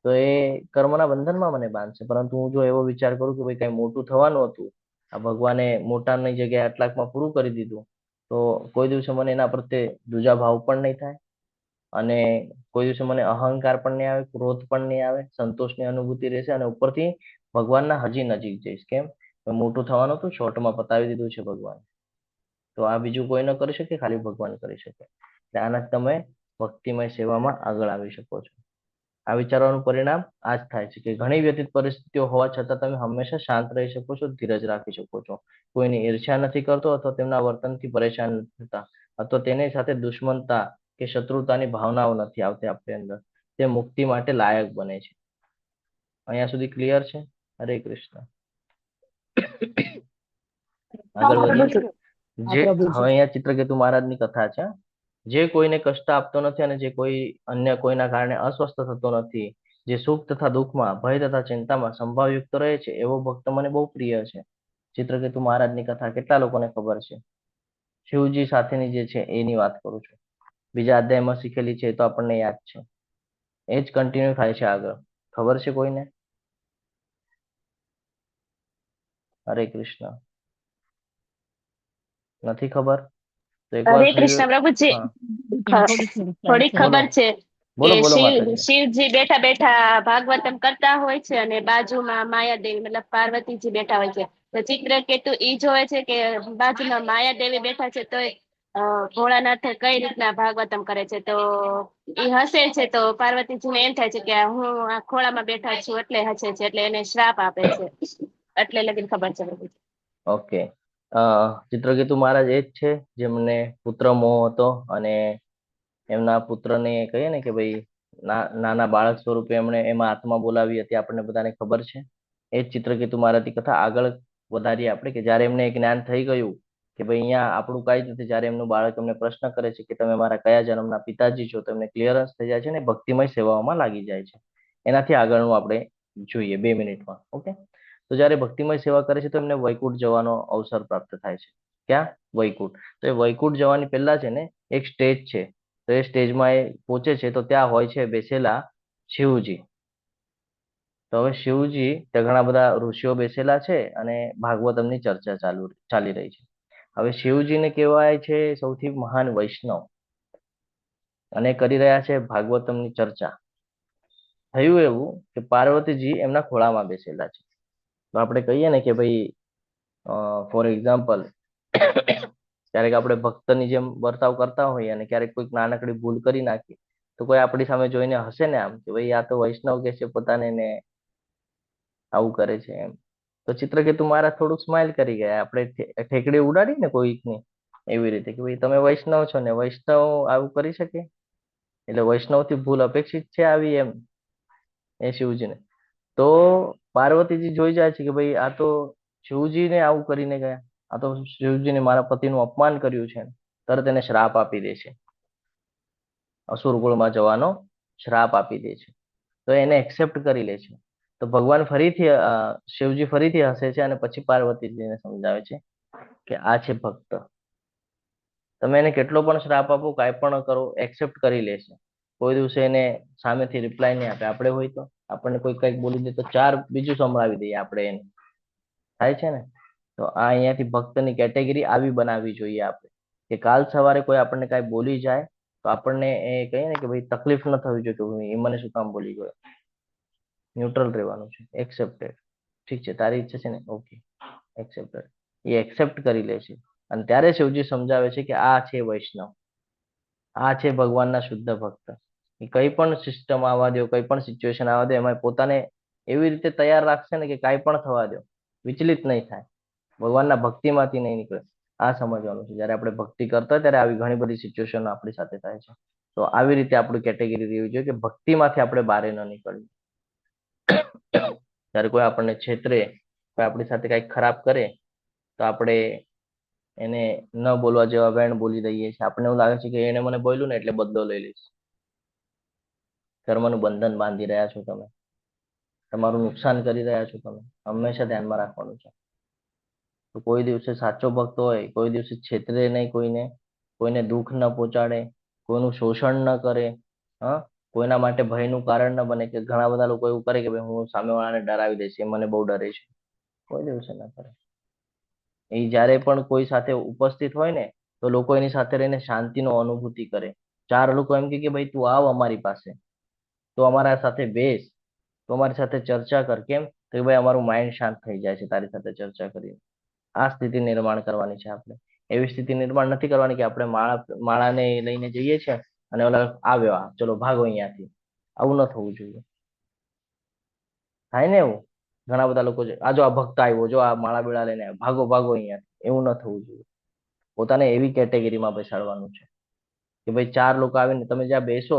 તો એ કર્મના બંધનમાં મને બાંધશે. પરંતુ હું જો એવો વિચાર કરું કે ભાઈ કઈ મોટું થવાનું હતું, આ ભગવાને મોટાની જગ્યાએ આટલાકમાં પૂરું કરી દીધું, તો કોઈ દિવસે મને એના પ્રત્યે દુજા ભાવ પણ નહીં થાય અને કોઈ દિવસે મને અહંકાર પણ નહીં આવે, ક્રોધ પણ નહીં આવે, સંતોષની અનુભૂતિ રહેશે અને ઉપરથી ભગવાનના હજી નજીક જઈશ. કેમ? મોટું થવાનું હતું, શોર્ટમાં પતાવી દીધું છે ભગવાન. તો આ બીજું કોઈ ન કરી શકે, ખાલી ભગવાન કરી શકે. આના તમે ભક્તિમય સેવામાં આગળ આવી શકો છો. આ વિચારવાનું પરિણામ આ જ થાય છે કે ઘણી વ્યતીત પરિસ્થિતિઓ હોવા છતાં તમે હંમેશા શાંત રહી શકો છો, ધીરજ રાખી શકો છો. કોઈની ઈર્ષ્યા નથી કરતો અથવા તેમના વર્તનથી પરેશાન નથી થતા અથવા તેની સાથે દુશ્મનતા કે શત્રુતાની ભાવનાઓ નથી આવતી આપણી અંદર. તે મુક્તિ માટે લાયક બને છે. અહીંયા સુધી ક્લિયર છે? હરે કૃષ્ણ. આગળ વધીએ. જે હવે અહીંયા ચિત્રકેતુ મહારાજની કથા છે. જે કોઈને કષ્ટ આપતો નથી અને જે કોઈ અન્ય કોઈના કારણે અસ્વસ્થ થતો નથી, જે સુખ તથા દુઃખમાં, ભય તથા ચિંતામાં સંભાવયુક્ત રહે છે, એવો ભક્ત મને બહુ પ્રિય છે. ચિત્રકેતુ મહારાજની કથા કેટલા લોકોને ખબર છે? શિવજી સાથેની જે છે એની વાત કરું છું. બીજા અધ્યાયમાં શીખેલી છે એ તો આપણને યાદ છે. એ જ કન્ટિન્યુ થાય છે આગળ. ખબર છે કોઈને? હરે કૃષ્ણ. નથી ખબર? તો એકવાર હરે કૃષ્ણ પ્રભુજી. થોડી ખબર છે બોલો કે બોલો માતાજી. શિવજી બેઠા બેઠા ભાગવતમ કરતા હોય છે અને બાજુમાં માયાદેવી મતલબ પાર્વતીજી બેઠા હોય છે. તો ચિત્રકેતુ ઈ જોવે છે કે બાજુમાં માયાદેવી બેઠા છે તો ભોળાનાથ કઈ રીતના ભાગવતમ કરે છે. તો ઈ હસે છે તો પાર્વતીજીને એમ થાય છે કે હું આ ખોળામાં બેઠા છું એટલે હસે છે, એટલે એને શ્રાપ આપે છે. એટલે લગીન ખબર છે પ્રભુજી. ઓકે. ચિત્રકેતુ મહારાજ એ જ છે જેમને પુત્ર મોહ હતો અને એમના પુત્રને કહીએ ને કે ભાઈ નાના બાળક સ્વરૂપે એમણે એમાં આત્મા બોલાવી હતી. આપણને બધાને ખબર છે. એ જ ચિત્રકેતુ મહારાજની કથા આગળ વધારીએ આપણે કે જ્યારે એમને જ્ઞાન થઈ ગયું કે ભાઈ અહીંયા આપણું કાંઈ જ નથી. જ્યારે એમનું બાળક એમને પ્રશ્ન કરે છે કે તમે મારા કયા જન્મના પિતાજી છો, તો એમને ક્લિયરન્સ થઈ જાય છે ને ભક્તિમય સેવાઓમાં લાગી જાય છે. એનાથી આગળનું આપણે જોઈએ 2 મિનિટમાં. ઓકે, તો જ્યારે ભક્તિમય સેવા કરે છે તો એમને વૈકુંઠ જવાનો અવસર પ્રાપ્ત થાય છે. ક્યાં? વૈકુંઠ. તો એ વૈકુંઠ જવાની પહેલા છે ને એક સ્ટેજ છે, તો એ સ્ટેજમાં એ પહોંચે છે તો ત્યાં હોય છે બેસેલા શિવજી. તો હવે શિવજી ત્યાં ઘણા બધા ઋષિઓ બેસેલા છે અને ભાગવતમની ચર્ચા ચાલી રહી છે. હવે શિવજીને કહેવાય છે સૌથી મહાન વૈષ્ણવ અને કરી રહ્યા છે ભાગવતમની ચર્ચા. થયું એવું કે પાર્વતીજી એમના ખોળામાં બેસેલા છે. તો આપણે કહીએ ને કે ભાઈ ફોર એક્ઝામ્પલ ક્યારેક આપણે ભક્તની જેમ વર્તાવ કરતા હોઈએ અને ક્યારેક કોઈક નાનકડી ભૂલ કરી નાખી તો કોઈ આપણી સામે જોઈને હસે ને આમ કે ભાઈ આ તો વૈષ્ણવ કે છે પોતાને ને આવું કરે છે એમ. તો ચિત્રકેતુ મહારાજ થોડુંક સ્માઇલ કરી ગયા. આપણે ઠેકડી ઉડાડી ને કોઈકની એવી રીતે કે ભાઈ તમે વૈષ્ણવ છો ને વૈષ્ણવ આવું કરી શકે, એટલે વૈષ્ણવથી ભૂલ અપેક્ષિત છે આવી એમ એ શિવજીને. તો પાર્વતીજી જોઈ જાય છે કે ભાઈ આ તો શિવજીને આવું કરીને ગયા, આ તો શિવજીને મારા પતિનું અપમાન કર્યું છે. તરત એને શ્રાપ આપી દે છે, અસુરકુળમાં જવાનો શ્રાપ આપી દે છે. તો એને એક્સેપ્ટ કરી લે છે. તો ભગવાન ફરીથી શિવજી ફરીથી હસે છે અને પછી પાર્વતીજીને સમજાવે છે કે આ છે ભક્ત. તમે એને કેટલો પણ શ્રાપ આપો, કાંઈ પણ કરો, એક્સેપ્ટ કરી લે છે. કોઈ દિવસે એને સામેથી રિપ્લાય નહીં આપે. આપણે હોય તો આપણને કોઈ કંઈક બોલી દે તો 4 બીજું સંભળાવી દઈએ આપણે એને. થાય છે ને? તો આ અહીંયાથી ભક્તની કેટેગરી આવી બનાવવી જોઈએ આપણે કે કાલ સવારે કોઈ આપણને કાંઈ બોલી જાય તો આપણને એ કહીએ ને કે ભાઈ તકલીફ ન થવી જોઈએ કે એ મને શું કામ બોલી ગયો. ન્યુટ્રલ રહેવાનું છે, એક્સેપ્ટેડ. ઠીક છે, તારી ઈચ્છા છે ને, ઓકે, એક્સેપ્ટેડ. એ એક્સેપ્ટ કરી લે છે અને ત્યારે શિવજી સમજાવે છે કે આ છે વૈષ્ણવ, આ છે ભગવાનના શુદ્ધ ભક્ત. એ કઈ પણ સિસ્ટમ આવવા દો, કઈ પણ સિચ્યુએશન આવવા દો, એમાં પોતાને એવી રીતે તૈયાર રાખશે ને કે કાંઈ પણ થવા દો, વિચલિત નહીં થાય, ભગવાનના ભક્તિમાંથી નહીં નીકળે. આ સમજવાનું છે. જ્યારે આપણે ભક્તિ કરતા હોય ત્યારે આવી ઘણી બધી સિચ્યુએશન આપણી સાથે થાય છે. તો આવી રીતે આપણી કેટેગરી રહેવી જોઈએ કે ભક્તિમાંથી આપણે બહાર ન નીકળીએ. જ્યારે કોઈ આપણને છેતરે, કોઈ આપણી સાથે કંઈક ખરાબ કરે તો આપણે એને ન બોલવા જેવા વેણ બોલી દઈએ છીએ. આપણને એવું લાગે છે કે એને મને બોલ્યું ને એટલે બદલો લઈ લઈશ. કર્મનું બંધન બાંધી રહ્યા છો તમે, તમારું નુકસાન કરી રહ્યા છો તમે. હંમેશા ધ્યાનમાં રાખવાનું છે. તો કોઈ દિવસે સાચો ભક્ત હોય, કોઈ દિવસે છેતરે નહીં કોઈને, કોઈને દુઃખ ન પહોંચાડે, કોઈનું શોષણ ન કરે, હા, કોઈના માટે ભયનું કારણ ન બને. કે ઘણા બધા લોકો એવું કરે કે ભાઈ હું સામેવાળાને ડરાવી દઈશ, એ મને બહુ ડરે છે. કોઈ દિવસે ના કરે. એ જ્યારે પણ કોઈ સાથે ઉપસ્થિત હોય ને તો લોકો એની સાથે રહીને શાંતિનો અનુભૂતિ કરે. 4 લોકો એમ કે ભાઈ તું આવ અમારી પાસે, તો અમારા સાથે બેસ, તો અમારી સાથે ચર્ચા કર. કેમ? તો ભાઈ અમારું માઇન્ડ શાંત થઈ જાય છે તારી સાથે ચર્ચા કરીને. આ સ્થિતિ નિર્માણ કરવાની છે આપણે. એવી સ્થિતિ નિર્માણ નથી કરવાની કે આપણે માળાને લઈને જઈએ છીએ અને ઓલા આવ્યો, ચલો ભાગો અહીંયાથી. આવું ન થવું જોઈએ. થાય ને એવું? ઘણા બધા લોકો છે, આ જો આ ભક્ત આવ્યો, જો આ માળા બીળા લઈને આવ્યો, ભાગો ભાગો અહીંયાથી. એવું ન થવું જોઈએ. પોતાને એવી કેટેગરીમાં બેસાડવાનું છે કે ભાઈ 4 લોકો આવીને તમે જ્યાં બેસો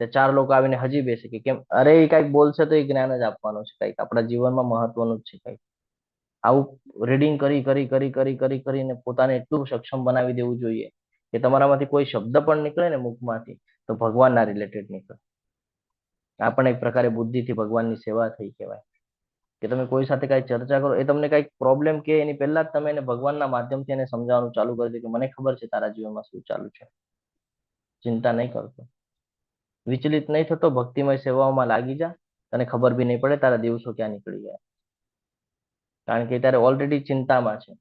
તે 4 લોકો આવીને હજી બેસે કે કેમ, અરે એ કંઈક બોલશે તો એ જ્ઞાન જ આપવાનું છે. કંઈક આપણા જીવનમાં મહત્વનું જ છે. કંઈક આવું રીડિંગ કરીને પોતાને એટલું સક્ષમ બનાવી દેવું જોઈએ કે તમારામાંથી કોઈ શબ્દ પણ નીકળે ને મુખમાંથી તો ભગવાનના રિલેટેડ નીકળે. આ પણ એક પ્રકારે બુદ્ધિથી ભગવાનની સેવા થઈ કહેવાય. કે તમે કોઈ સાથે કાંઈ ચર્ચા કરો, એ તમને કાંઈક પ્રોબ્લેમ કે એની પહેલા જ તમે એને ભગવાનના માધ્યમથી એને સમજાવવાનું ચાલુ કરી દો કે મને ખબર છે તારા જીવનમાં શું ચાલુ છે, ચિંતા નહીં કરતો, વિચલિત નહીં થતો, ભક્તિમય સેવાઓમાં લાગી જા. તને ખબર બી નહીં પડે તારા દિવસો ક્યાં નીકળી ગયા, કારણ કે ત્યારે ઓલરેડી ચિંતામાં છે.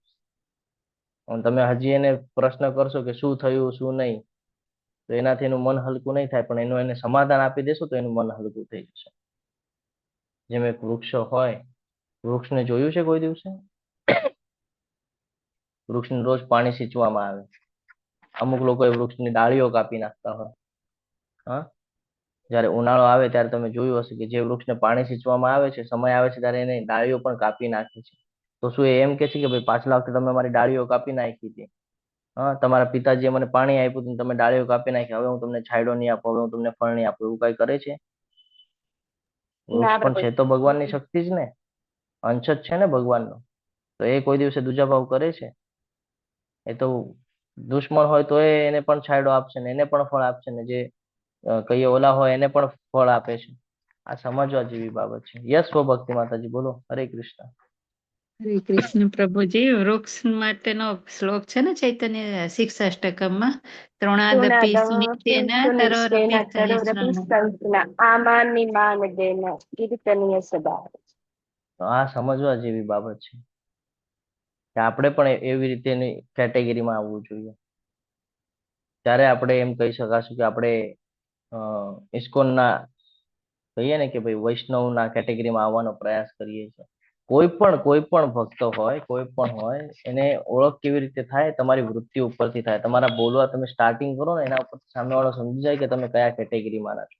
અને તમે હજી એને પ્રશ્ન કરશો કે શું થયું શું નહીં, તો એનાથી એનું મન હલકું નહીં થાય. પણ એનું એને સમાધાન આપી દેશો તો એનું મન હલકું થઈ જશે. જેમ એક વૃક્ષ હોય, વૃક્ષને જોયું છે કોઈ દિવસે? વૃક્ષને રોજ પાણી સિંચવામાં આવે. અમુક લોકો એ વૃક્ષની ડાળીઓ કાપી નાખતા હોય. હા, જ્યારે ઉનાળો આવે ત્યારે તમે જોયું હશે કે જે વૃક્ષને પાણી સિંચવામાં આવે છે, સમય આવે છે ત્યારે એને ડાળીઓ પણ કાપી નાખે છે. તો શું એ એમ કે છે કે ભાઈ પાછલા વખતે તમે મારી ડાળીઓ કાપી નાખી હતી, હા, તમારા પિતાજીએ મને પાણી આપ્યું હતું, તમે ડાળીઓ કાપી નાખી, હવે હું તમને છાંયડો નહીં આપું, હવે હું તમને ફળ નહીં આપું, એવું કઈ કરે છે? વૃક્ષ પણ છે તો ભગવાનની શક્તિ જ ને, અંશ જ છે ને ભગવાનનો. તો એ કોઈ દિવસે દુજાભાવ કરે છે? એ તો દુશ્મન હોય તો એને પણ છાંયડો આપશે ને એને પણ ફળ આપશે ને જે કઈ ઓલા હોય એને પણ ફળ આપે છે. આ સમજવા જેવી બાબત છે. યસ સ્વભક્તિ માતાજી બોલો. હરે કૃષ્ણ. હરે કૃષ્ણ પ્રભુજી. વૃક્ષ માટેનો શ્લોક છે ને ચૈતન્ય શિક્ષાષ્ટકમમાં, ત્રણાદપી સુનિત્યેના તરોરપી સહસ્રમ. સંતના આમાની માન દેના કીર્તનીય સદા. તો આ સમજવા જેવી બાબત છે કે આપણે પણ એવી રીતેની કેટેગરીમાં આવવું જોઈએ. ત્યારે આપણે એમ કહી શકાશું કે આપણે ઇસ્કોનના કહીએ ને કે ભાઈ વૈષ્ણવના કેટેગરીમાં આવવાનો પ્રયાસ કરીએ છીએ. કોઈ પણ ભક્ત હોય, કોઈ પણ હોય, એને ઓળખ કેવી રીતે થાય? તમારી વૃત્તિ ઉપરથી થાય. તમારા બોલવા તમે સ્ટાર્ટિંગ કરો ને એના ઉપર સામેવાળો સમજી જાય કે તમે કયા કેટેગરીમાં છો.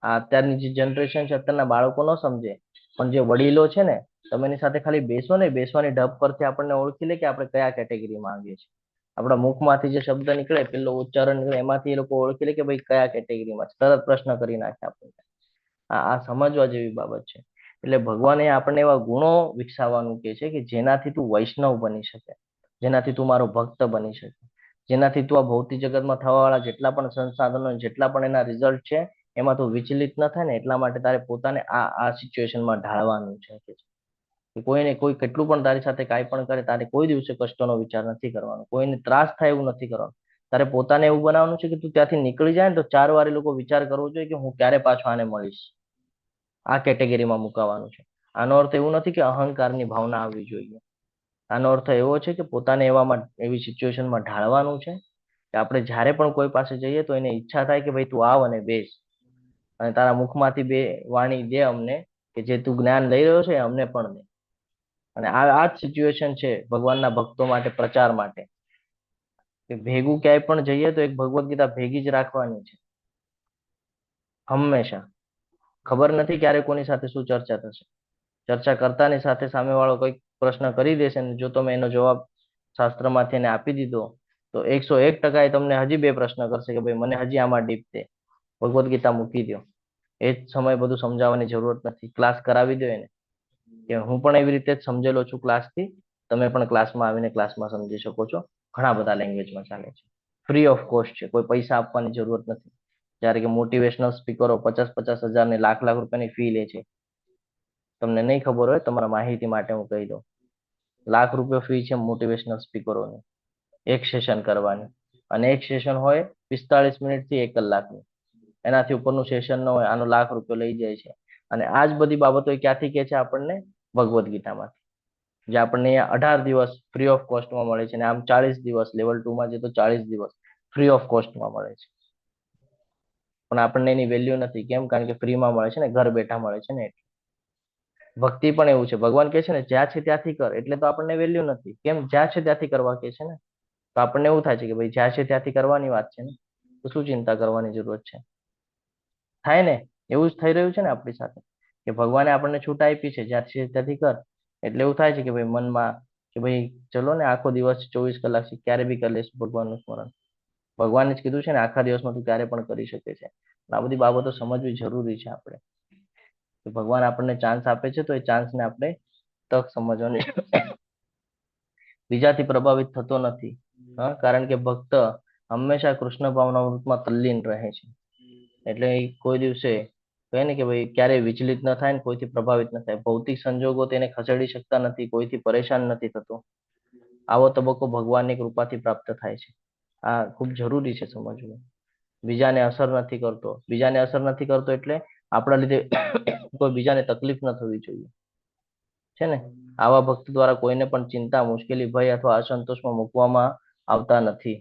આ અત્યારની જે જનરેશન છે, અત્યારના બાળકો ન સમજે, પણ જે વડીલો છે ને, તમે એની સાથે ખાલી બેસો ને, બેસવાની ઢબ પરથી આપણને ઓળખી લે કે આપણે કયા કેટેગરીમાં આવીએ છીએ. આપણા મુખમાંથી જે શબ્દ નીકળે, પેલો ઉચ્ચારણ નીકળે, એમાંથી એ લોકો ઓળખી લે કે ભાઈ કયા કેટેગરીમાં છે. તરત પ્રશ્ન કરી નાખે આપણને. આ સમજવા જેવી બાબત છે. એટલે ભગવાને આપણને એવા ગુણો વિકસાવવાનું કહે છે કે જેનાથી તું વૈષ્ણવ બની શકે, જેનાથી તું મારો ભક્ત બની શકે, જેનાથી તું આ ભૌતિક જગતમાં થવાવાળા જેટલા પણ સંસાધનો, જેટલા પણ એના રિઝલ્ટ છે, એમાં તું વિચલિત ન થાય ને, એટલા માટે તારે પોતાને આ સિચ્યુએશનમાં ઢાળવાનું છે. કે કોઈને કોઈ કેટલું પણ તારી સાથે કાંઈ પણ કરે, તારે કોઈ દિવસે કષ્ટનો વિચાર નથી કરવાનો, કોઈને ત્રાસ થાય એવું નથી કરવાનું. તારે પોતાને એવું બનાવવાનું છે કે તું ત્યાંથી નીકળી જાય ને તો 4 વાર એ લોકો વિચાર કરવો જોઈએ કે હું ક્યારે પાછો આને મળીશ. આ કેટેગરીમાં મુકાવાનું છે. આનો અર્થ એવું નથી કે અહંકારની ભાવના આવવી જોઈએ. આનો અર્થ એવો છે કે પોતાને એવી સિચ્યુએશનમાં ઢાળવાનું છે કે આપણે જ્યારે પણ કોઈ પાસે જઈએ તો એને ઈચ્છા થાય કે ભાઈ તું આવ અને બેસ, અને તારા મુખમાંથી બે વાણી દે અમને, કે જે તું જ્ઞાન લઈ રહ્યો છે અમને પણ દે. અને આ જ સિચ્યુએશન છે ભગવાનના ભક્તો માટે, પ્રચાર માટે, કે ભેગું ક્યાંય પણ જઈએ તો એક ભગવદ્ ગીતા ભેગી જ રાખવાની છે હંમેશા. ખબર નથી ક્યારે કોની સાથે શું ચર્ચા થશે. ચર્ચા કરતાની સાથે સામેવાળો કોઈક પ્રશ્ન કરી દેશે ને જો તમે એનો જવાબ શાસ્ત્રમાંથી એને આપી દીધો તો 101% એ તમને હજી 2 પ્રશ્ન કરશે કે ભાઈ મને હજી આમાં ડીપ દે, ભગવદ્ ગીતા મૂકી દો. એ જ સમય બધું સમજાવવાની જરૂરત નથી. ક્લાસ કરાવી દો એને, કે હું પણ એવી રીતે જ સમજેલો છું ક્લાસથી, તમે પણ ક્લાસમાં આવીને ક્લાસમાં સમજી શકો છો. ઘણા બધા લેંગ્વેજમાં ચાલે છે, ફ્રી ઓફ કોસ્ટ છે, કોઈ પૈસા આપવાની જરૂરત નથી. જ્યારે કે મોટિવેશનલ સ્પીકરો 50-50 હજાર ને લાખ રૂપિયાની ફી લે છે. તમને નહીં ખબર હોય, તમારા માહિતી માટે હું કહી દઉં, લાખ રૂપિયા ફી છે મોટિવેશનલ સ્પીકરોની એક સેશન કરવાની. અને એક સેશન હોય 45 મિનિટથી 1 કલાકની. એનાથી ઉપરનું સેશન ન હોય, આનો લાખ રૂપિયા લઈ જાય છે. અને આ જ બધી બાબતો ક્યાંથી કહે છે આપણને? ભગવદ્ ગીતામાંથી, જે આપણને 18 દિવસ ફ્રી ઓફ કોસ્ટમાં મળે છે. અને આમ 40 દિવસ લેવલ 2માં જે તો 40 દિવસ ફ્રી ઓફ કોસ્ટમાં મળે છે. પણ આપણને એની વેલ્યુ નથી. કેમ? કારણ કે ફ્રીમાં મળે છે ને, ઘર બેઠા મળે છે ને. ભક્તિ પણ એવું છે. ભગવાન કહે છે ને જ્યાં છે ત્યાંથી કર, એટલે તો આપણને વેલ્યુ નથી. કેમ? જ્યાં છે ત્યાંથી કરવા કહે છે ને. તો આપણને એવું થાય છે કે ભાઈ જ્યાં છે ત્યાંથી કરવાની વાત છે ને, તો શું ચિંતા કરવાની જરૂરત છે? થાય ને? એવું જ થઈ રહ્યું છે ને આપણી સાથે, કે ભગવાને આપણને છૂટ આપી છે જ્યાં છે ત્યાંથી કર. એટલે એવું થાય છે કે ભાઈ મનમાં કે ભાઈ ચલો ને આખો દિવસ 24 કલાક ક્યારે બી કરી લઈશું ભગવાનનું સ્મરણ. ભગવાને જ કીધું છે ને આખા દિવસમાં તું ક્યારે પણ કરી શકે છે. આ બધી બાબતો સમજવી જરૂરી છે આપણે. ભગવાન આપણને ચાન્સ આપે છે તો એ ચાન્સને આપણે તક સમજવાની. બીજાથી પ્રભાવિત થતો નથી. કારણ કે ભક્ત હંમેશા કૃષ્ણ ભાવના અમૃતમાં તલ્લીન રહે છે. એટલે કોઈ દિવસે કહે ને કે ભાઈ ક્યારેય વિચલિત ન થાય ને કોઈથી પ્રભાવિત ન થાય. ભૌતિક સંજોગો તેને ખસેડી શકતા નથી, કોઈથી પરેશાન નથી થતો. આવો તબક્કો ભગવાનની કૃપાથી પ્રાપ્ત થાય છે. આ ખૂબ જરૂરી છે સમજવું. બીજાને અસર નથી કરતો. બીજાને અસર નથી કરતો એટલે આપણા લીધે કોઈ બીજાને તકલીફ ન થવી જોઈએ, છે ને. આવા ભક્ત દ્વારા કોઈને પણ ચિંતા, મુશ્કેલી, ભય અથવા અસંતોષમાં મૂકવામાં આવતા નથી.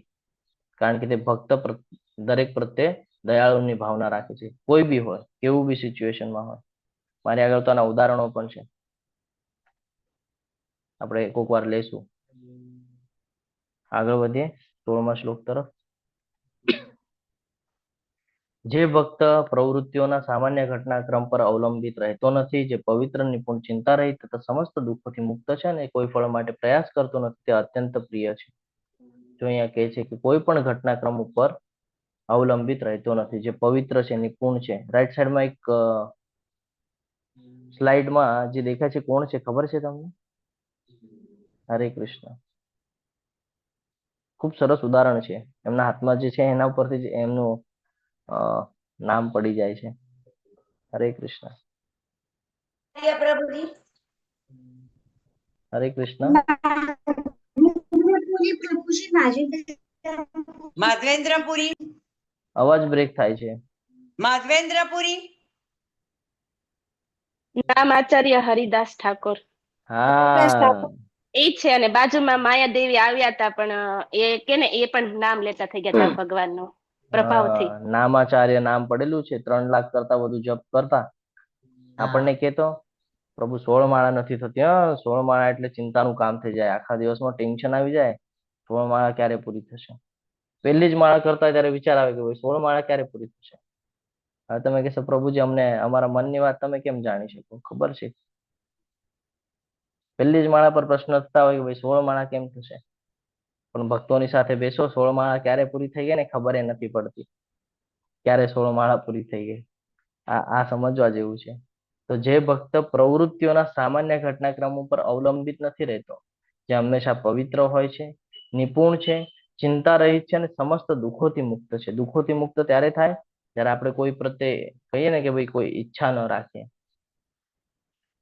કારણ કે તે ભક્ત દરેક પ્રત્યે દયાળુની ભાવના રાખે છે. કોઈ બી હોય, કેવું બી સિચ્યુએશનમાં હોય. મારી આગળ તો આના ઉદાહરણો પણ છે, આપણે કોઈક વાર લેશું. આગળ વધીએ 16મા શ્લોક તરફ. જે ભક્ત પ્રવૃત્તિઓના સામાન્ય ઘટનાક્રમ પર અવલંબિત રહેતો નથી, જે પવિત્ર, નિપુણ, ચિંતા રહિત તથા સમસ્ત દુઃખોથી મુક્ત છે અને કોઈ ફળ માટે પ્રયાસ કરતો નથી, તે અત્યંત પ્રિય છે. જો અહીંયા કહે છે કે કોઈ પણ ઘટનાક્રમ ઉપર અવલંબિત રહેતો નથી, જે પવિત્ર છે, નિપુણ છે. રાઈટ સાઈડમાં એક સ્લાઇડમાં જે દેખાય છે કોણ છે ખબર છે તમને? હરે કૃષ્ણ. ખૂબ સરસ ઉદાહરણ છે. એમના હાથમાં જે છે એના ઉપરથી જ એમનું નામ પડી જાય છે. હરે કૃષ્ણ. પ્રભુજી હરે કૃષ્ણ. માધવેન્દ્રપુરી અવાજ બ્રેક થાય છે. માધવેન્દ્રપુરી નામ આચાર્ય હરિદાસ ઠાકોર હા એ છે. અને બાજુમાં માયા દેવી આવ્યા હતા, પણ એ કે ને એ પણ નામ લેતા થઈ ગયા હતા ભગવાનનું પ્રભાવથી. નામાચાર્ય નામ પડેલું છે. 3 લાખ કરતા વધુ જપ કરતા આપણને કેતો પ્રભુ 16 માળા નથી થતી. 16 માળા એટલે ચિંતાનું કામ થઈ જાય. આખા દિવસમાં ટેન્શન આવી જાય. 16 માળા ક્યારે પૂરી થશે? પહેલી જ માળા કરતા ત્યારે વિચાર આવે કે ભાઈ 16 માળા ક્યારે પૂરી થશે? હવે તમે કહેશો પ્રભુજી અમને અમારા મનની વાત તમે કેમ જાણી શકો? ખબર છે. પહેલી જ માળા પર પ્રશ્ન થતા હોય કે ભાઈ 16 માળા કેમ થશે? પણ ભક્તોની સાથે બેસો, 16 માળા ક્યારે પૂરી થઈ ગઈ ને ખબર એ નથી પડતી. ક્યારે 16 માળા પૂરી થઈ ગઈ આ સમજવા જેવું છે. તો જે ભક્ત પ્રવૃત્તિઓના સામાન્ય ઘટનાક્રમ ઉપર અવલંબિત નથી રહેતો, જે હંમેશા પવિત્ર હોય છે, નિપુણ છે, ચિંતા રહિત છે અને સમસ્ત દુઃખોથી મુક્ત છે. દુઃખોથી મુક્ત ત્યારે થાય જ્યારે આપણે કોઈ પ્રત્યે કહીએ ને કે ભાઈ કોઈ ઈચ્છા ન રાખીએ,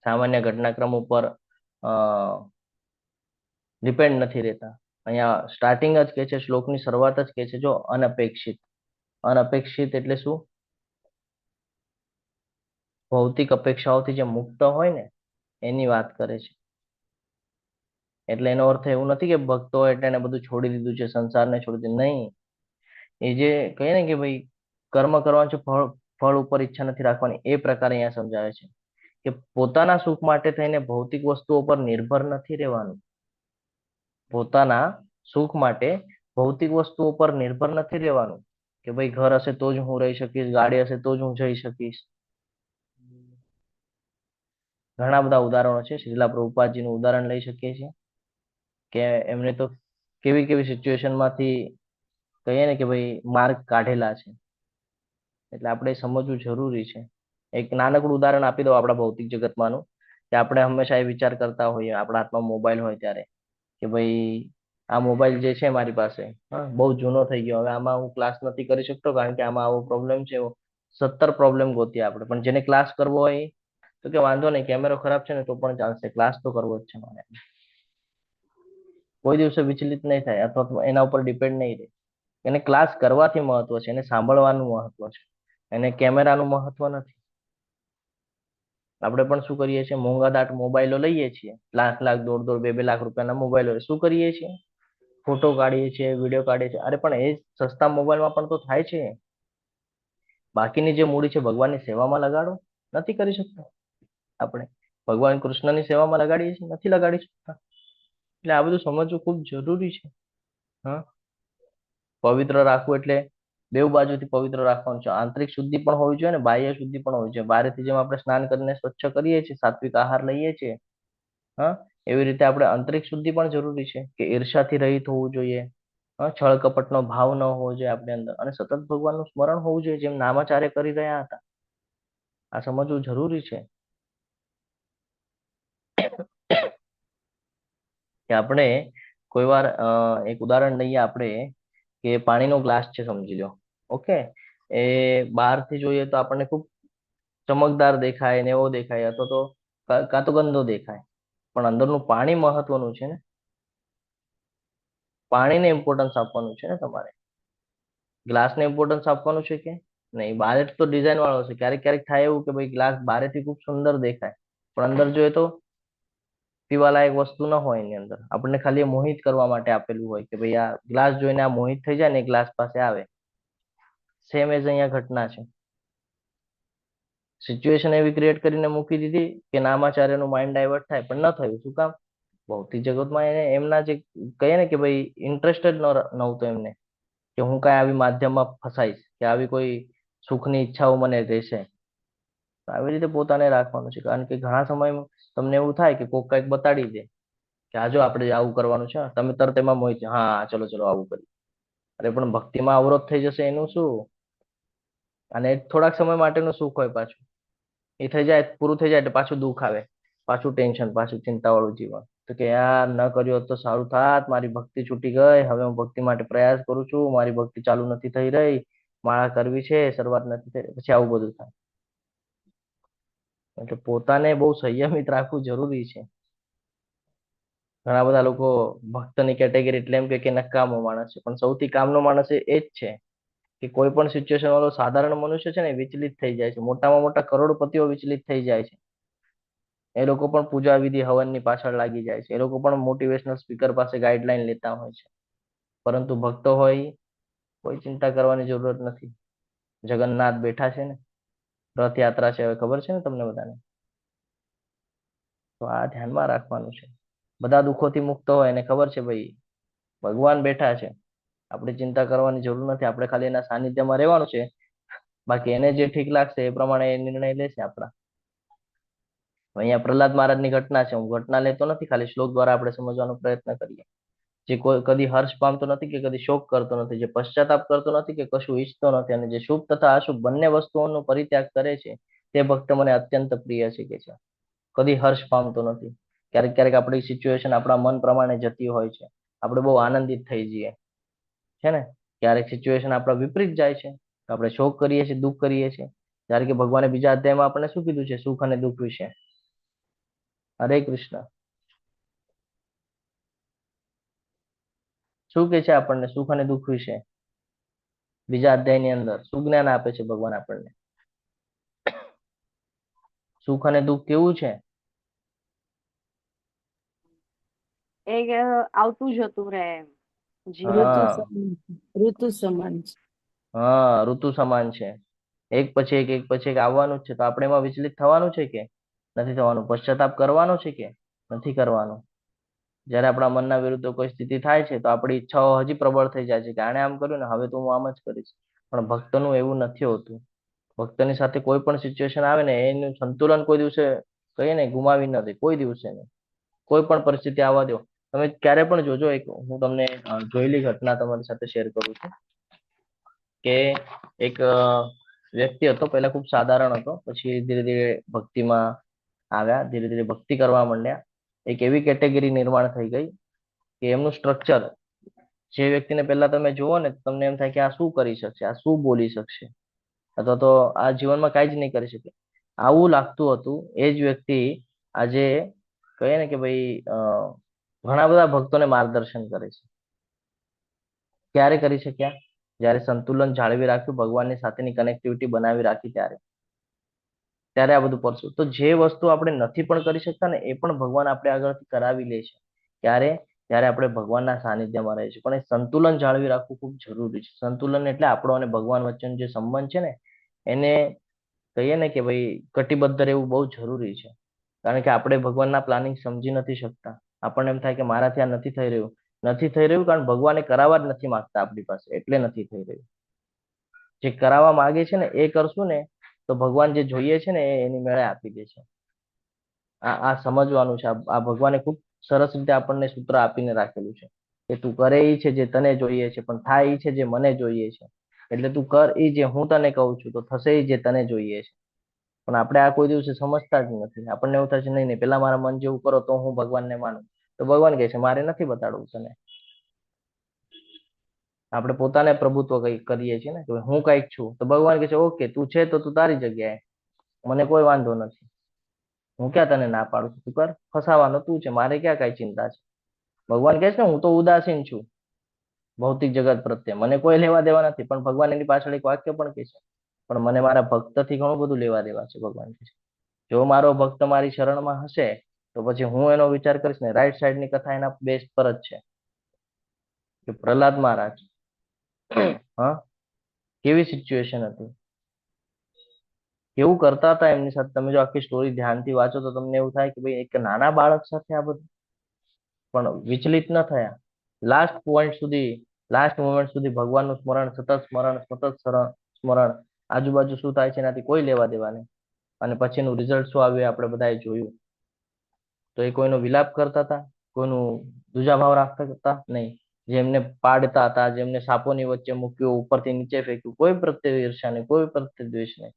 સામાન્ય ઘટનાક્રમ ઉપર ડિપેન્ડ નથી રહેતા. અહીંયા સ્ટાર્ટિંગ જ કે છે, શ્લોકની શરૂઆત જ કે છે જો અનપેક્ષિત. અનપેક્ષિત એટલે શું? ભૌતિક અપેક્ષાઓથી જે મુક્ત હોય ને એની વાત કરે છે. એટલે એનો અર્થ એવું નથી કે ભક્તો એટલે એને બધું છોડી દીધું છે, સંસારને છોડી દીધું. નહીં, એ જે કહે ને કે ભાઈ કર્મ કરવાનું છે, ફળ ઉપર ઈચ્છા નથી રાખવાની, એ પ્રકારે અહીંયા સમજાવે છે કે પોતાના સુખ માટે થઈને ભૌતિક વસ્તુઓ પર નિર્ભર નથી રહેવાનું. પોતાના સુખ માટે ભૌતિક વસ્તુઓ પર નિર્ભર નથી રહેવાનું કે ભાઈ ઘર હશે તો જ હું રહી શકીશ, ગાડી હશે તો જ હું જઈ શકીશ. ઘણા બધા ઉદાહરણો છે. શ્રીલા પ્રભુપાદજીનું ઉદાહરણ લઈ શકીએ છીએ કે એમને તો કેવી કેવી સિચ્યુએશનમાંથી કહીએ ને કે ભાઈ માર્ગ કાઢેલા છે. એટલે આપણે સમજવું જરૂરી છે. એક નાનકડું ઉદાહરણ આપી દો આપણા ભૌતિક જગતમાંનું, કે આપણે હંમેશા એ વિચાર કરતા હોઈએ આપણા હાથમાં મોબાઈલ હોય ત્યારે કે ભાઈ આ મોબાઈલ જે છે મારી પાસે બહુ જૂનો થઈ ગયો, હવે આમાં હું ક્લાસ નથી કરી શકતો કારણ કે આમાં આવો પ્રોબ્લેમ છે. 17 પ્રોબ્લેમ ગોતીએ આપણે, પણ જેને ક્લાસ કરવો હોય તો કે વાંધો નહીં, કેમેરો ખરાબ છે ને તો પણ ચાલશે, ક્લાસ તો કરવો જ છે મારે. કોઈ દિવસે વિચલિત નહીં થાય અથવા એના ઉપર ડિપેન્ડ નહીં રહે. એને ક્લાસ કરવાથી મહત્વ છે, એને સાંભળવાનું મહત્વ છે, એને કેમેરાનું મહત્વ નથી. આપણે પણ શું કરીએ છીએ? મોંઘા દાટ મોબાઈલો લઈએ છીએ, લાખ લાખ, 1.5 2 લાખ રૂપિયાના મોબાઈલો. શું કરીએ છીએ? ફોટો કાઢીએ છીએ, વિડીયો કાઢીએ છીએ. અરે પણ એ સસ્તા મોબાઈલમાં પણ તો થાય છે. બાકીની જે મૂડી છે ભગવાનની સેવામાં લગાડો. નથી કરી શકતા આપણે. ભગવાન કૃષ્ણની સેવામાં લગાડીએ છીએ, નથી લગાડી શકતા. એટલે આ બધું સમજવું ખૂબ જરૂરી છે. પવિત્ર રાખવું એટલે બેઉ બાજુથી પવિત્ર રાખવાનું છે. આંતરિક શુદ્ધિ પણ હોવી જોઈએ ને બાહ્ય શુદ્ધિ પણ હોવી જોઈએ. બહારથી જેમ આપણે સ્નાન કરીને સ્વચ્છ કરીએ છીએ, સાત્વિક આહાર લઈએ છીએ, એવી રીતે આપણે આંતરિક શુદ્ધિ પણ જરૂરી છે કે ઈર્ષાથી રહિત હોવું જોઈએ, છળ કપટનો ભાવ ન હોવો જોઈએ આપણી અંદર, અને સતત ભગવાનનું સ્મરણ હોવું જોઈએ જેમ નામાચાર્ય કરી રહ્યા હતા. આ સમજવું જરૂરી છે કે આપણે કોઈ વાર એક ઉદાહરણ લઈએ આપણે કે પાણીનો ગ્લાસ છે સમજી લો. ઓકે, એ બહારથી જોઈએ તો આપણને ખૂબ ચમકદાર દેખાય ને એવો દેખાય, અથવા તો કાં તો ગંદો દેખાય, પણ અંદરનું પાણી મહત્વનું છે ને. પાણીને ઇમ્પોર્ટન્સ આપવાનું છે ને તમારે. ગ્લાસને ઇમ્પોર્ટન્સ આપવાનું છે કે નહીં? બહાર તો ડિઝાઇન વાળો છે. ક્યારેક ક્યારેક થાય એવું કે ભાઈ ગ્લાસ બહારથી ખૂબ સુંદર દેખાય પણ અંદર જોઈએ તો પીવાલાયક વસ્તુ ન હોય એની અંદર. આપણને ખાલી મોહિત કરવા માટે આપેલું હોય કે ભાઈ આ ગ્લાસ જોઈને આ મોહિત થઈ જાય ને ગ્લાસ પાસે આવે. સેમ એજ અહીંયા ઘટના છે. સિચ્યુએશન એવી ક્રિએટ કરીને મૂકી દીધી કે નામાચાર્યનું માઇન્ડ ડાયવર્ટ થાય, પણ ન થયું. શું કામ? ભૌતિક જગતમાં એને એમના જે કહીએ ને કે ભાઈ ઇન્ટરેસ્ટ જ નહોતો એમને કે હું કાંઈ આવી માધ્યમમાં ફસાઈશ કે આવી કોઈ સુખની ઈચ્છાઓ મને રહેશે. આવી રીતે પોતાને રાખવાનું છે. કારણ કે ઘણા સમયમાં તમને એવું થાય કે કોઈક કંઈક બતાડી દે કે આજો આપણે આવું કરવાનું છે, તમે તરત એમાં મોહિત, હા ચલો ચલો આવું કરીએ. અરે પણ ભક્તિમાં અવરોધ થઈ જશે એનું શું? અને થોડાક સમય માટેનું સુખ હોય, પાછું એ થઈ જાય, પૂરું થઈ જાય એટલે પાછું દુઃખ આવે, પાછું ટેન્શન, પાછું ચિંતાવાળું જીવન. તો કે યાર ન કર્યો હોત તો સારું થાત, મારી ભક્તિ છૂટી ગઈ, હવે હું ભક્તિ માટે પ્રયાસ કરું છું, મારી ભક્તિ ચાલુ નથી થઈ રહી, માળા કરવી છે, શરૂઆત નથી થઈ રહી. પછી આવું બધું થાય. એટલે પોતાને બહુ સંયમિત રાખવું જરૂરી છે. ઘણા બધા લોકો ભક્તની કેટેગરી એટલે એમ કે નકામો માણસ છે, પણ સૌથી કામનો માણસ એ જ છે કે કોઈ પણ સિચ્યુએશન વાળો સાધારણ મનુષ્ય છે ને વિચલિત થઈ જાય છે. મોટામાં મોટા કરોડપતિઓ વિચલિત થઈ જાય છે. એ લોકો પણ પૂજા વિધિ હવનની પાછળ લાગી જાય છે. એ લોકો પણ મોટિવેશનલ સ્પીકર પાસે ગાઈડલાઈન લેતા હોય છે. પરંતુ ભક્તો હોય કોઈ ચિંતા કરવાની જરૂરત નથી. જગન્નાથ બેઠા છે ને, રથયાત્રા છે, હવે ખબર છે ને તમને બધાને. તો આ ધ્યાનમાં રાખવાનું છે. બધા દુઃખોથી મુક્ત હોય એને ખબર છે ભાઈ ભગવાન બેઠા છે, આપણે ચિંતા કરવાની જરૂર નથી. આપણે ખાલી એના સાનિધ્યમાં રહેવાનું છે. બાકી એને જે ઠીક લાગશે એ પ્રમાણે એ નિર્ણય લેશે આપણા. અહીંયા પ્રહલાદ મહારાજની ઘટના છે. હું ઘટના લેતો નથી, ખાલી શ્લોક દ્વારા આપણે સમજવાનો પ્રયત્ન કરીએ. જે કોઈ કદી હર્ષ પામતો નથી કે કદી શોક કરતો નથી, જે પશ્ચાતાપ કરતો નથી કે કશું ઈચ્છતો નથી, અને જે શુભ તથા અશુભ બંને વસ્તુઓનો પરિત્યાગ કરે છે, તે ભક્ત મને અત્યંત પ્રિય છે કે છે. કદી હર્ષ પામતો નથી. ક્યારેક ક્યારેક આપણી સિચ્યુએશન આપણા મન પ્રમાણે જતી હોય છે, આપણે બહુ આનંદિત થઈ જઈએ છે ને. ક્યારેક સિચ્યુએશન આપણા વિપરીત જાય છે, આપણે શોક કરીએ છીએ, દુઃખ કરીએ છીએ. જ્યારે કે ભગવાને બીજા અધ્યાયમાં આપણને શું કીધું છે સુખ અને દુઃખ વિશે? હરે કૃષ્ણ. શું કે છે આપણને સુખ અને દુઃખ વિશે? બીજા અધ્યાયની અંદર શું જ્ઞાન આપે છે ભગવાન આપણને? સુખ અને દુઃખ કેવું છે? એ આવતું જતું રહે એમ. હા ઋતુ સમાન છે. હા, ઋતુ સમાન છે. એક પછી એક પછી એક આવવાનું જ છે. તો આપણે એમાં વિચલિત થવાનું છે કે નથી થવાનું? પશ્ચાતાપ કરવાનો છે કે નથી કરવાનો? જ્યારે આપણા મનના વિરુદ્ધ કોઈ સ્થિતિ થાય છે તો આપણી ઈચ્છાઓ હજી પ્રબળ થઈ જાય છે કે આણે આમ કર્યું ને, હવે તો હું આમ જ કરીશ. પણ ભક્તનું એવું નથી હોતું. ભક્તની સાથે કોઈ પણ સિચ્યુએશન આવે ને એનું સંતુલન કોઈ દિવસે કહીએ ને ગુમાવી ન દે, કોઈ દિવસે નહીં. કોઈ પણ પરિસ્થિતિ આવવા દો. તમે ક્યારે પણ જોજો, એક હું તમને જોયેલી ઘટના તમારી સાથે શેર કરું છું કે એક વ્યક્તિ હતો, પહેલા ખૂબ સાધારણ હતો, પછી ધીરે ધીરે ભક્તિમાં આવ્યા, ધીરે ધીરે ભક્તિ કરવા માંડ્યા. એક એવી કેટેગરી નિર્માણ થઈ ગઈ કે એમનું સ્ટ્રક્ચર, જે વ્યક્તિને પહેલા તમે જુઓ ને તમને એમ થાય કે આ શું કરી શકશે, આ શું બોલી શકશે, અથવા તો આ જીવનમાં કાંઈ જ નહીં કરી શકે, આવું લાગતું હતું. એ જ વ્યક્તિ આજે કહીએ ને કે ભાઈ ઘણા બધા ભક્તોને માર્ગદર્શન કરે છે. ક્યારે કરી શક્યા? જ્યારે સંતુલન જાળવી રાખ્યું, ભગવાનની સાથેની કનેક્ટિવિટી બનાવી રાખી, ત્યારે આ બધું પડશું. તો જે વસ્તુ આપણે નથી પણ કરી શકતા ને એ પણ ભગવાન આપણે આગળથી કરાવી લે છે. ક્યારે? ત્યારે આપણે ભગવાનના સાનિધ્યમાં રહે છે. પણ એ સંતુલન જાળવી રાખવું ખૂબ જરૂરી છે. સંતુલન એટલે આપણો અને ભગવાન વચ્ચેનો જે સંબંધ છે ને એને કહીએ ને કે ભાઈ કટિબદ્ધ રહેવું બહુ જરૂરી છે. કારણ કે આપણે ભગવાનના પ્લાનિંગ સમજી નથી શકતા. આપણને એમ થાય કે મારાથી આ નથી થઈ રહ્યું. નથી થઈ રહ્યું કારણ ભગવાને કરાવવા જ નથી માંગતા આપણી પાસે, એટલે નથી થઈ રહ્યું. જે કરાવવા માંગે છે ને એ કરશું ને તો ભગવાન જે જોઈએ છે ને એની મેળે આપી દે છે. આ સમજવાનું છે. આ ભગવાને ખૂબ સરસ રીતે આપણને સૂત્ર આપીને રાખેલું છે કે તું કરે એ છે જે તને જોઈએ છે, પણ થાય એ છે જે મને જોઈએ છે. એટલે તું કર એ જે હું તને કહું છું, તો થશે એ જે તને જોઈએ છે. પણ આપણે આ કોઈ દિવસે સમજતા જ નથી. આપણને એવું થાય છે નહીં નહીં, પેલા મારા મન જેવું કરો તો હું ભગવાનને માનું. તો ભગવાન કહે છે મારે નથી બતાડવું તને. આપણે પોતાને પ્રભુત્વ કરીએ છીએ ને કે હું કઈક છું, તો ભગવાન કહે છે ઓકે તું છે તો તું તારી જગ્યાએ, મને કોઈ વાંધો નથી, હું ક્યાં તને ના પાડું છું, તું કર. ફસાવાનો તું છે, મારે ક્યાં કઈ ચિંતા છે. ભગવાન કહે છે ને હું તો ઉદાસીન છું ભૌતિક જગત પ્રત્યે, મને કોઈ લેવા દેવા નથી. પણ ભગવાન એની પાછળ એક વાક્ય પણ કહે છે, પણ મને મારા ભક્તથી ઘણું બધું લેવા દેવા છે. ભગવાન કહે છે જો મારો ભક્ત મારી શરણમાં હશે તો પછી હું એનો વિચાર કરીશ ને. રાઈટ સાઈડની કથા એના બેસ પર જ છે કે પ્રહલાદ મહારાજ હા કેવી સિચ્યુએશન હતી, કેવું કરતા હતા એમની સાથે. તમે જો આખી સ્ટોરી ધ્યાનથી વાંચો તો તમને એવું થાય કે ભાઈ એક નાના બાળક સાથે આ બધું, પણ વિચલિત ન થયા. લાસ્ટ પોઈન્ટ સુધી, લાસ્ટ મોમેન્ટ સુધી ભગવાનનું સ્મરણ, સતત સ્મરણ, સતત સ્મરણ. આજુબાજુ શું થાય છે એનાથી કોઈ લેવા દેવા નહીં. અને પછીનું રિઝલ્ટ શું આવ્યું આપણે બધાએ જોયું. તો એ કોઈનો વિલાપ કરતા હતા, કોઈનું દુજાભાવ રાખતા હતા નહીં. જેમને પાડતા હતા, જેમને સાપોની વચ્ચે મૂક્યું, ઉપરથી નીચે ફેંક્યું, કોઈ પ્રત્યે ઈર્ષા નહીં, કોઈ પ્રત્યે દ્વેષ નહીં,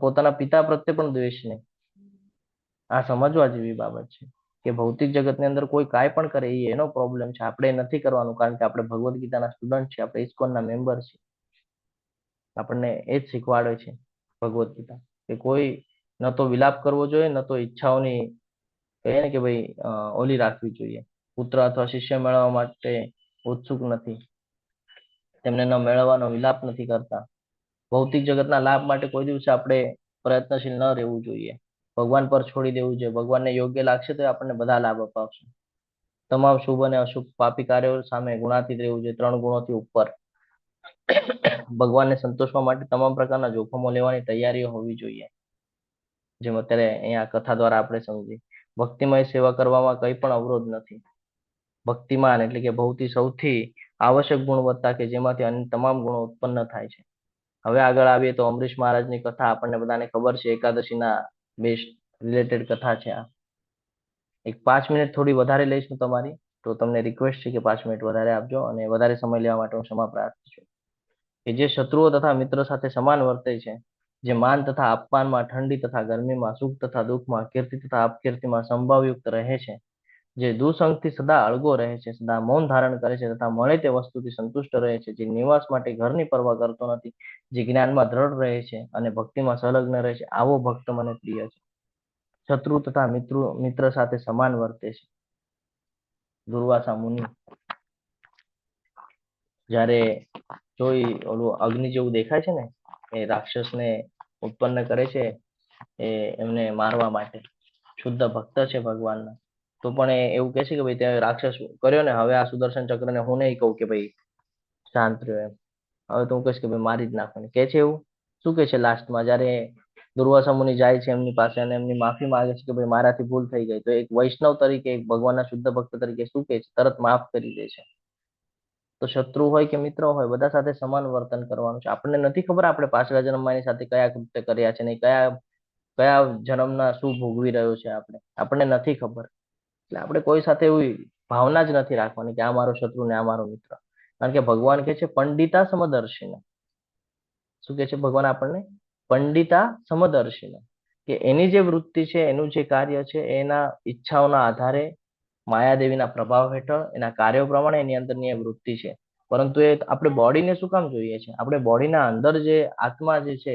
પોતાના પિતા પ્રત્યે પણ દ્વેષ નહીં. આ સમજવા જેવી બાબત છે. કે ભૌતિક જગતની અંદર કોઈ કાંઈ પણ કરે એ એનો પ્રોબ્લેમ છે, આપણે નથી કરવાનું, કારણ કે આપણે ભગવદ્ ગીતાના સ્ટુડન્ટ છે, આપણે ઇસ્કોનના મેમ્બર છે. આપણને એ જ શીખવાડે છે ભગવદ્ ગીતા, કે કોઈ ન તો વિલાપ કરવો જોઈએ, ન તો ઈચ્છાઓની કહે ને કે ભાઈ ઓલી રાખવી જોઈએ. પુત્ર અથવા શિષ્ય મેળવવા માટે ઉત્સુક નથી, તેમને ન મેળવવાનો વિલાપ નથી કરતા. ભૌતિક જગતના લાભ માટે કોઈ દિવસે આપણે પ્રયત્નશીલ ન રહેવું જોઈએ, ભગવાન પર છોડી દેવું જોઈએ. ભગવાનને યોગ્ય લાગશે તો આપણને બધા લાભ અપાવશે. તમામ શુભ અને અશુભ પાપી કાર્યો સામે ગુણાતીત રહેવું જોઈએ, 3 ગુણોથી ઉપર. ભગવાનને સંતોષવા માટે તમામ પ્રકારના જોખમો લેવાની તૈયારીઓ હોવી જોઈએ, જેમ અત્યારે અહીંયા કથા દ્વારા આપણે સમજી. ભક્તિમય સેવા કરવામાં કંઈ પણ અવરોધ નથી. ભક્તિમાન એટલે કે ભૌતિ સૌથી આવશ્યક ગુણવત્તા કે જેમાંથી અન્ય તમામ ગુણો ઉત્પન્ન થાય છે. હવે આગળ આવીએ તો અમરીશ મહારાજની કથા આપણને બધાને ખબર છે, એકાદશીના બેસ્ટ રિલેટેડ કથા છે આ. એક 5 મિનિટ થોડી વધારે લઈશું તમારી, તો તમને રિક્વેસ્ટ છે કે 5 મિનિટ વધારે આપજો, અને વધારે સમય લેવા માટે હું ક્ષમા પ્રાર્થું છું. કે જે શત્રુઓ તથા મિત્ર સાથે સમાન વર્તે છે, જે માન તથા અપમાનમાં, ઠંડી તથા ગરમીમાં, સુખ તથા દુઃખમાં, કીર્તિ તથા અપકીર્તિમાં સંભાવયુક્ત રહે છે, જે દુસંગથી સદા અળગો રહે છે, સદા મૌન ધારણ કરે છે તથા મળે તે વસ્તુથી સંતુષ્ટ રહે છે, જે નિવાસ માટે ઘરની પરવા કરતો નથી, જે જ્ઞાનમાં દ્રઢ રહે છે અને ભક્તિમાં સંલગ્ન રહે છે, આવો ભક્ત મને પ્રિય છે. શત્રુ તથા મિત્ર સાથે સમાન વર્તે છે. દુર્વાસા મુનિ જ્યારે જોઈ ઓલું અગ્નિ જેવું દેખાય છે ને, એ રાક્ષસને ઉત્પન્ન કરે છે એ એમને મારવા માટે, શુદ્ધ ભક્ત છે ભગવાનના, તો પણ એ એવું કહે છે કે ભાઈ ત્યાં રાક્ષસ કર્યો ને, હવે આ સુદર્શન ચક્રને હું નહીં કહું કે ભાઈ શાંત રહ્યો એમ, હવે તો હું કહીશ કે ભાઈ મારી જ નાખવાની. કે છે એવું શું કે છે લાસ્ટમાં, જ્યારે દુર્વાસા મુનિ જાય છે એમની પાસે અને એમની માફી માંગે છે કે ભાઈ મારાથી ભૂલ થઈ ગઈ, તો એક વૈષ્ણવ તરીકે, એક ભગવાનના શુદ્ધ ભક્ત તરીકે શું કે છે, તરત માફ કરી દે છે. તો શત્રુ હોય કે મિત્ર હોય, બધા સાથે સમાન વર્તન કરવાનું છે. આપણને નથી ખબર આપણે પાછલા જન્મમાં એની સાથે કયા કૃત્ય કર્યા છે, ને કયા જન્મના શું ભોગવી રહ્યો છે, આપણને નથી ખબર. એટલે આપણે કોઈ સાથે એવી ભાવના જ નથી રાખવાની કે આ મારો શત્રુ ને આ મારો મિત્ર. કારણ કે ભગવાન કે છે પંડિતા સમદર્શિને. શું કે છે ભગવાન આપણને? પંડિતા સમદર્શિને, કે એની જે વૃત્તિ છે, એનું જે કાર્ય છે, એના ઈચ્છાઓના આધારે, માયાદેવીના પ્રભાવ હેઠળ, એના કાર્યો પ્રમાણે એની અંદરની એ વૃત્તિ છે. પરંતુ એ આપણે બોડીને શું કામ જોઈએ છે? આપણે બોડીના અંદર જે આત્મા જે છે,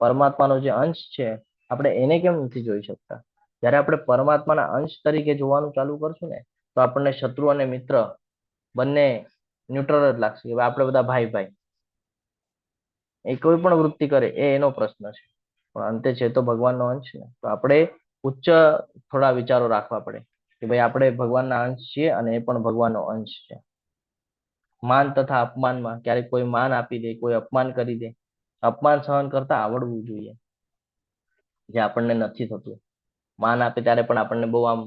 પરમાત્માનો જે અંશ છે, આપણે એને કેમ નથી જોઈ શકતા? જ્યારે આપણે પરમાત્માના અંશ તરીકે જોવાનું ચાલુ કરશું ને, તો આપણને શત્રુ અને મિત્ર બંને ન્યુટ્રલ જ લાગશે કે આપણે બધા ભાઈ ભાઈ. એ કોઈ પણ વૃત્તિ કરે એ એનો પ્રશ્ન છે, પણ અંતે છે તો ભગવાનનો અંશ ને. તો આપણે ઉચ્ચ થોડા વિચારો રાખવા પડે કે ભાઈ આપણે ભગવાનના અંશ છીએ અને એ પણ ભગવાનનો અંશ છે. માન તથા અપમાનમાં, ક્યારેક કોઈ માન આપી દે, કોઈ અપમાન કરી દે, અપમાન સહન કરતા આવડવું જોઈએ, જે આપણને નથી થતું. માન આપે ત્યારે પણ આપણને બહુ આમ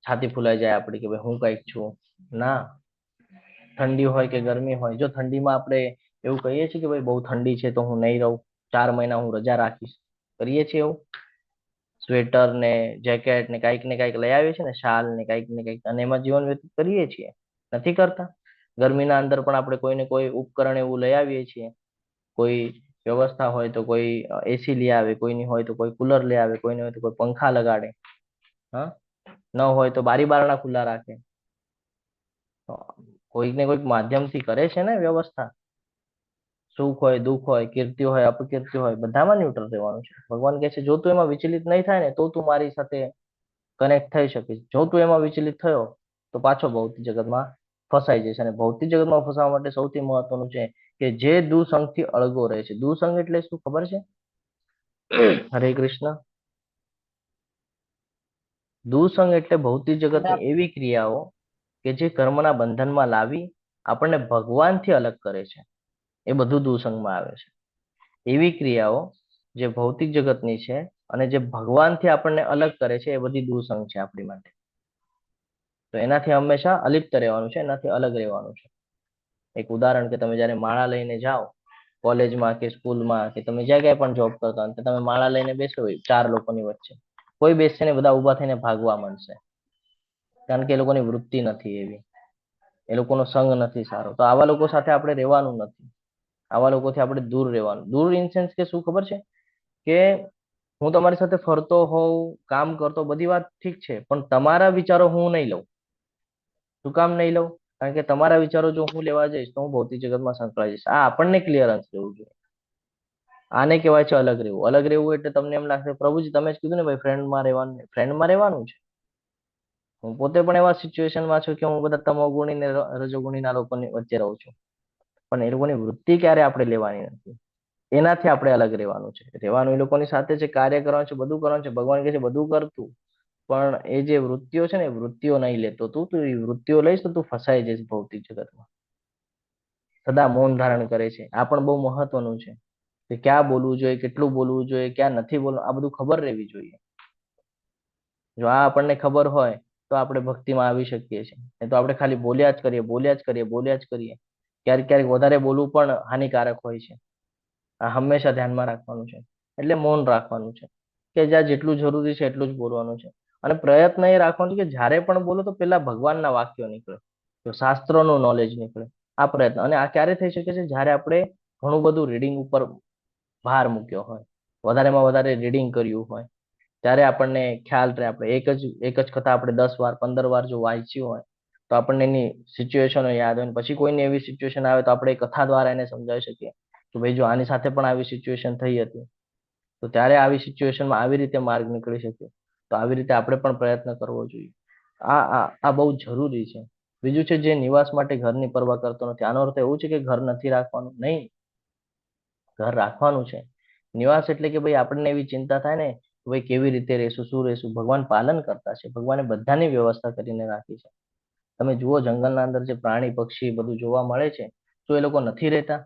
છાતી ફૂલાઈ જાય આપણી કે ભાઈ હું કઈક છું. ના, ઠંડી હોય કે ગરમી હોય, જો ઠંડીમાં આપણે એવું કહીએ છીએ કે ભાઈ બહુ ઠંડી છે તો હું નહીં રહું, 4 મહિના હું રજા રાખીશ, કરીએ છીએ એવું? સ્વેટર ને જેકેટ ને કંઈક લઈ આવીએ છીએ ને, શાલ ને કંઈક, અને એમાં જીવન વ્યતીત કરીએ છીએ, નથી કરતા? ગરમીના અંદર પણ આપણે કોઈને કોઈ ઉપકરણ એવું લઈ આવીએ છીએ, કોઈ વ્યવસ્થા હોય તો કોઈ એસી લઈ આવે, કોઈની હોય તો કોઈ કુલર લઈ આવે, કોઈની હોય તો કોઈ પંખા લગાડે, હા, ન હોય તો બારી બારણા ખુલ્લા રાખે. કોઈક ને કોઈક માધ્યમથી કરે છે ને વ્યવસ્થા. સુખ હોય, દુઃખ હોય, કીર્તિ હોય, અપકીર્તિ હોય, બધામાં ન્યુટ્રલ રહેવાનું છે. ભગવાન કહે છે જો તું એમાં વિચલિત નહીં થાય ને, તો તું મારી સાથે કનેક્ટ થઈ શકીશ. જો તું એમાં વિચલિત થયો તો પાછો ભૌતિક જગતમાં ફસાઈ જશે. અને ભૌતિક જગતમાં ફસાવા માટે સૌથી મહત્વનું છે કે જે દુસંગથી અળગો રહે છે. દુસંગ એટલે શું ખબર છે? હરે કૃષ્ણ. દુસંગ એટલે ભૌતિક જગતની એવી ક્રિયાઓ કે જે કર્મના બંધનમાં લાવી આપણને ભગવાનથી અલગ કરે છે, એ બધું દુસંગમાં આવે છે. એવી ક્રિયાઓ જે ભૌતિક જગતની છે અને જે ભગવાનથી આપણને અલગ કરે છે, એ બધી દુસંગ છે આપણી માટે. તો એનાથી હંમેશા અલિપ્ત રહેવાનું છે, એનાથી અલગ રહેવાનું છે. એક ઉદાહરણ કે તમે જ્યારે માળા લઈને જાઓ કોલેજમાં કે સ્કૂલમાં કે તમે જ્યાં ક્યાંય પણ જોબ કરતા હોય, તમે માળા લઈને બેસો 4 લોકોની વચ્ચે, કોઈ બેસશે ને બધા ઊભા થઈને ભાગવા માંડશે, કારણ કે એ લોકોની વૃત્તિ નથી એવી, એ લોકોનો સંગ નથી સારો. તો આવા લોકો સાથે આપણે રહેવાનું નથી, આવા લોકોથી આપણે દૂર રહેવાનું. દૂર ઇન સેન્સ કે શું ખબર છે? કે હું તમારી સાથે ફરતો હોઉં, કામ કરતો, બધી વાત ઠીક છે, પણ તમારા વિચારો હું નહીં લઉં. શું કામ નહીં લઉં? કારણ કે તમારા વિચારો જો હું લેવા જઈશ તો હું ભૌતિક જગતમાં સંકળાઈ જઈશ. આ આપણને ક્લિયરન્સ રહેવું જોઈએ. આને કહેવાય છે અલગ રહેવું. અલગ રહેવું એટલે તમને એમ લાગશે પ્રભુજી તમે જ કીધું ને ભાઈ ફ્રેન્ડમાં રહેવાનું. ફ્રેન્ડમાં રહેવાનું છે. હું પોતે પણ એવા સિચ્યુએશનમાં છું કે હું બધા તમોગુણી ને રજોગુણીના લોકોની વચ્ચે રહું છું, પણ એ લોકોની વૃત્તિ ક્યારે આપણે લેવાની નથી. એનાથી આપણે અલગ રહેવાનું છે. રહેવાનું એ લોકોની સાથે છે, કાર્ય કરવાનું છે, બધું કરવાનું છે. ભગવાન કહે છે બધું કરતું, પણ એ જે વૃત્તિઓ છે ને એ વૃત્તિઓ નહીં લેતો. તું એ વૃત્તિઓ લઈશ તો તું ફસાઈ જઈશ ભૌતિક જગતમાં. સદા મૌન ધારણ કરે છે. આ પણ બહુ મહત્વનું છે કે ક્યાં બોલવું જોઈએ, કેટલું બોલવું જોઈએ, ક્યાં નથી બોલવું, આ બધું ખબર રહેવી જોઈએ. જો આ આપણને ખબર હોય તો આપણે ભક્તિમાં આવી શકીએ છીએ. નહીં તો આપણે ખાલી બોલ્યા જ કરીએ, બોલ્યા જ કરીએ, બોલ્યા જ કરીએ. ક્યારેક ક્યારેક વધારે બોલવું પણ હાનિકારક હોય છે. આ હંમેશા ધ્યાનમાં રાખવાનું છે. એટલે મૌન રાખવાનું છે કે જ્યાં જેટલું જરૂરી છે એટલું જ બોલવાનું છે. અને પ્રયત્ન એ રાખવાનો છે કે જ્યારે પણ બોલો તો પેલા ભગવાનના વાક્યો નીકળે, તો શાસ્ત્રોનું નોલેજ નીકળે. આ પ્રયત્ન. અને આ ક્યારે થઈ શકે છે? જ્યારે આપણે ઘણું બધું રીડિંગ ઉપર ભાર મૂક્યો હોય, વધારેમાં વધારે રીડિંગ કર્યું હોય, ત્યારે આપણને ખ્યાલ રહે. આપણે એક જ કથા આપણે 10 વાર 15 વાર જો વાંચ્યું હોય તો આપણને એની સિચ્યુએશનો યાદ હોય. પછી કોઈની એવી સિચ્યુએશન આવે તો આપણે એ કથા દ્વારા એને સમજાવી શકીએ કે ભાઈ જો આની સાથે પણ આવી સિચ્યુએશન થઈ હતી, તો ત્યારે આવી સિચ્યુએશનમાં આવી રીતે માર્ગ નીકળી શકે. તો આવી રીતે આપણે પણ પ્રયત્ન કરવો જોઈએ. આ બહુ જરૂરી છે. બીજું છે જે નિવાસ માટે ઘરની પરવા કરતો નથી. આનો અર્થ એવું છે કે ઘર નથી રાખવાનું નહીં, ઘર રાખવાનું છે. નિવાસ એટલે કે ભાઈ આપણને એવી ચિંતા થાય ને ભાઈ કેવી રીતે રહેશું, શું રહેશું. ભગવાન પાલન કરતા છે. ભગવાને બધાની વ્યવસ્થા કરીને રાખી છે. તમે જુઓ જંગલના અંદર જે પ્રાણી પક્ષી બધું જોવા મળે છે, તો એ લોકો નથી રહેતા?